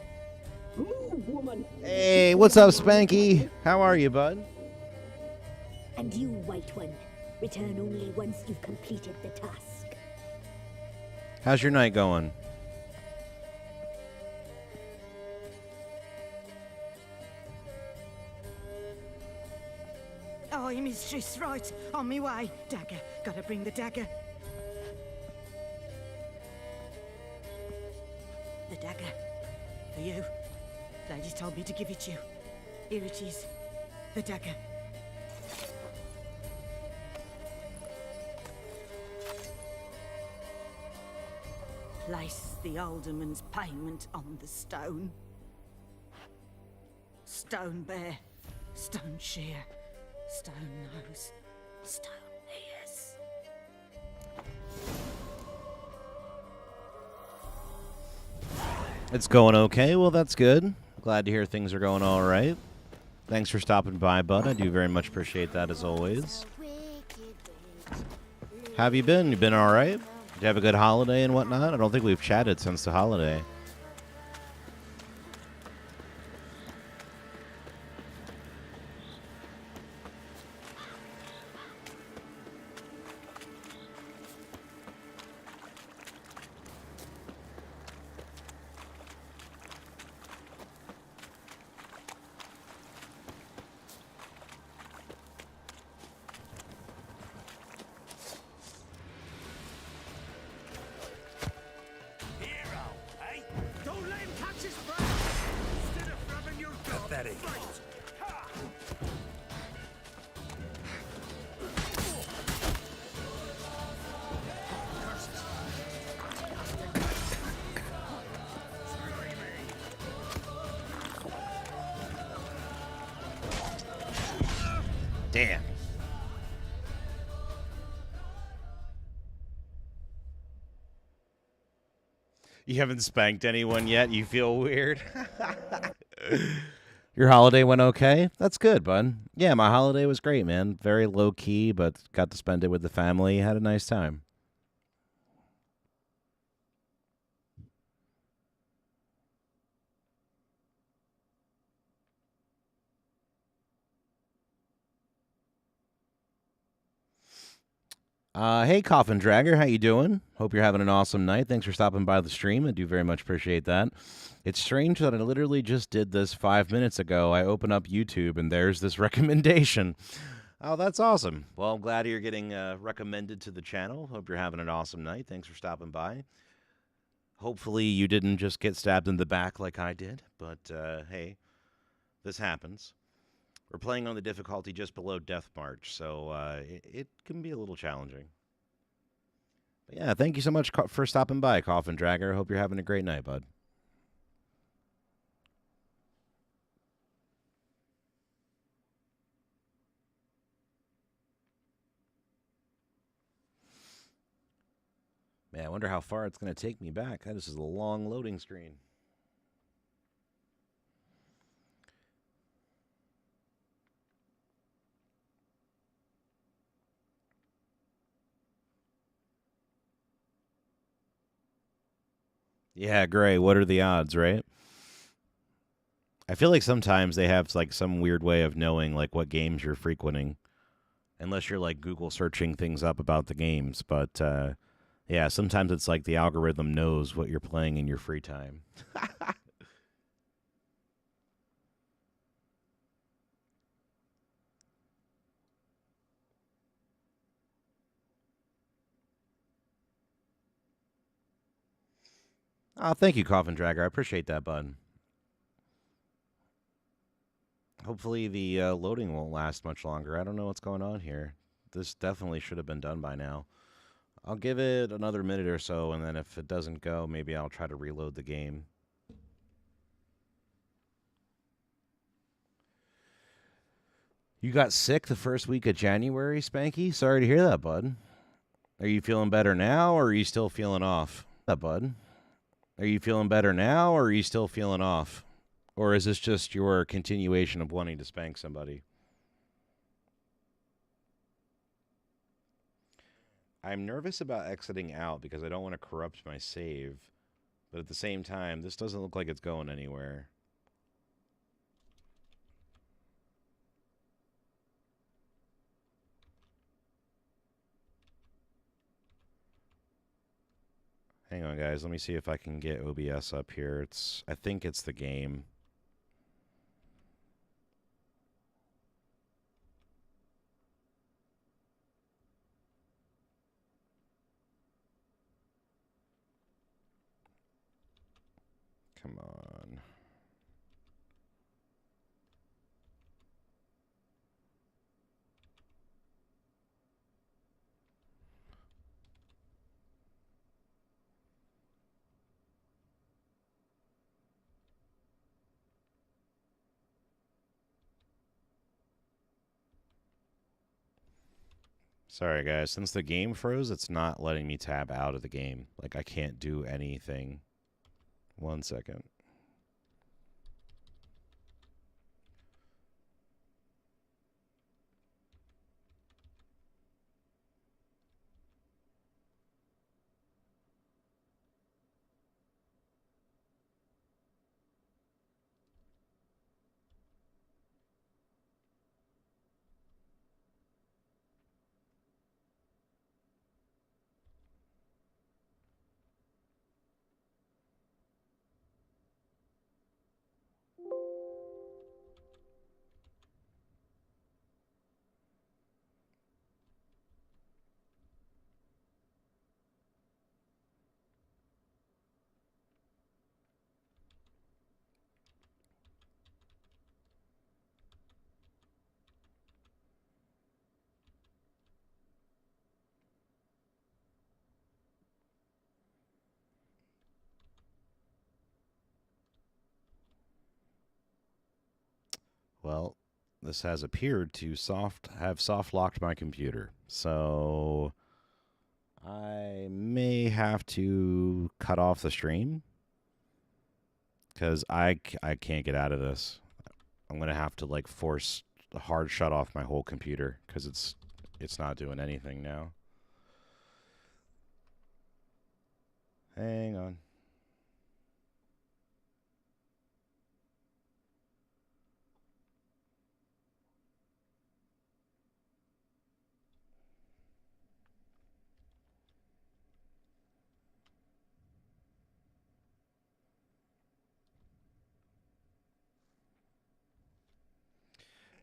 Move, woman! Hey, what's up, Spanky? How are you, bud? And you, White One, return only once you've completed the task. How's your night going? Oh, mistress, right. On me way. Dagger. Gotta bring the dagger. The dagger. For you. Lady told me to give it you. Here it is. The dagger. Place the alderman's payment on the stone. Stone bear. Stone shear. Stone nose, stone ears. It's going okay. Well, that's good. Glad to hear things are going all right. Thanks for stopping by, bud. I do very much appreciate that, as always. How have you been? You been all right? Did you have a good holiday and whatnot? I don't think we've chatted since the holiday. Damn. You haven't spanked anyone yet? You feel weird? Your holiday went okay? That's good, bud. Yeah, my holiday was great, man. Very low-key, but got to spend it with the family. Had a nice time. Hey, Coffin Dragger, how you doing? Hope you're having an awesome night. Thanks for stopping by the stream. I do very much appreciate that. It's strange that I literally just did this 5 minutes ago. I open up YouTube, and there's this recommendation. Oh, that's awesome. Well, I'm glad you're getting recommended to the channel. Hope you're having an awesome night. Thanks for stopping by. Hopefully you didn't just get stabbed in the back like I did, but hey, this happens. We're playing on the difficulty just below Death March, so it can be a little challenging. But yeah, thank you so much for stopping by, Coffin Dragger. Hope you're having a great night, bud. Man, I wonder how far it's going to take me back. This is a long loading screen. Yeah, Gray, what are the odds, right? I feel like sometimes they have like some weird way of knowing like what games you're frequenting. Unless you're like Google searching things up about the games, but yeah, sometimes it's like the algorithm knows what you're playing in your free time. Oh, thank you, Coffin Dragger. I appreciate that, bud. Hopefully the loading won't last much longer. I don't know what's going on here. This definitely should have been done by now. I'll give it another minute or so, and then if it doesn't go, maybe I'll try to reload the game. You got sick the first week of January, Spanky? Sorry to hear that, bud. Are you feeling better now, or are you still feeling off? That, bud. Are you feeling better now, or are you still feeling off? Or is this just your continuation of wanting to spank somebody? I'm nervous about exiting out because I don't want to corrupt my save. But at the same time, this doesn't look like it's going anywhere. Hang on, guys. Let me see if I can get OBS up here. I think it's the game. Come on. Sorry, guys. Since the game froze, it's not letting me tab out of the game. Like, I can't do anything. 1 second. Well, this has appeared to have soft locked my computer. So I may have to cut off the stream because I can't get out of this. I'm going to have to like force a hard shut off my whole computer because it's not doing anything now. Hang on.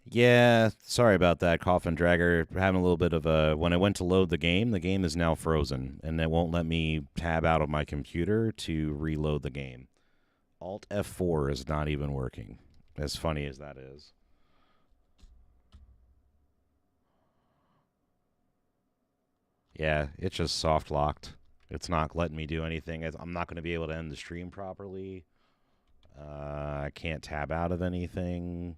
Yeah, sorry about that, Coffin Dragger. Having a little bit of a... When I went to load the game is now frozen, and it won't let me tab out of my computer to reload the game. Alt F4 is not even working, as funny as that is. Yeah, it's just soft locked. It's not letting me do anything. I'm not going to be able to end the stream properly. I can't tab out of anything.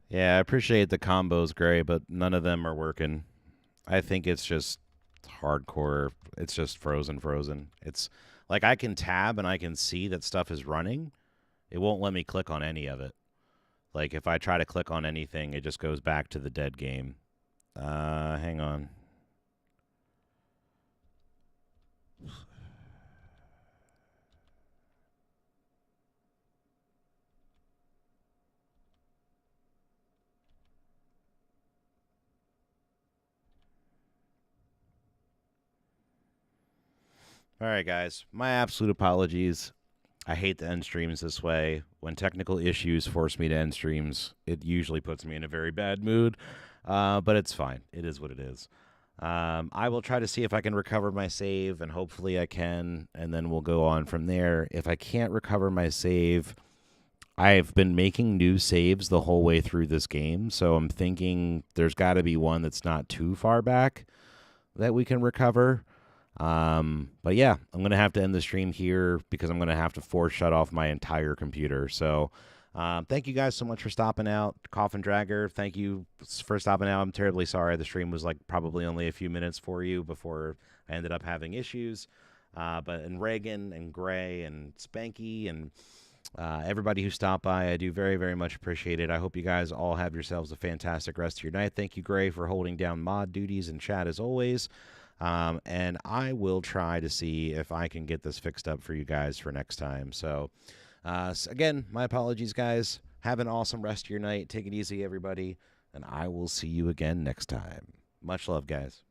Yeah, I appreciate the combos, Gray, but none of them are working. I think it's just hardcore. It's just frozen. It's like I can tab and I can see that stuff is running. It won't let me click on any of it. Like if I try to click on anything, it just goes back to the dead game. Hang on. All right, guys. My absolute apologies. I hate to end streams this way. When technical issues force me to end streams, it usually puts me in a very bad mood. But it's fine. It is what it is. I will try to see if I can recover my save, and hopefully I can, and then we'll go on from there. If I can't recover my save, I've been making new saves the whole way through this game, so I'm thinking there's got to be one that's not too far back that we can recover. But yeah, I'm going to have to end the stream here because I'm going to have to force shut off my entire computer. So thank you guys so much for stopping out. Coffin Dragger, thank you for stopping out. I'm terribly sorry. The stream was like probably only a few minutes for you before I ended up having issues. And Reagan and Gray and Spanky and everybody who stopped by, I do very, very much appreciate it. I hope you guys all have yourselves a fantastic rest of your night. Thank you, Gray, for holding down mod duties in chat as always. And I will try to see if I can get this fixed up for you guys for next time. So, again, my apologies, guys. Have an awesome rest of your night. Take it easy, everybody. And I will see you again next time. Much love, guys.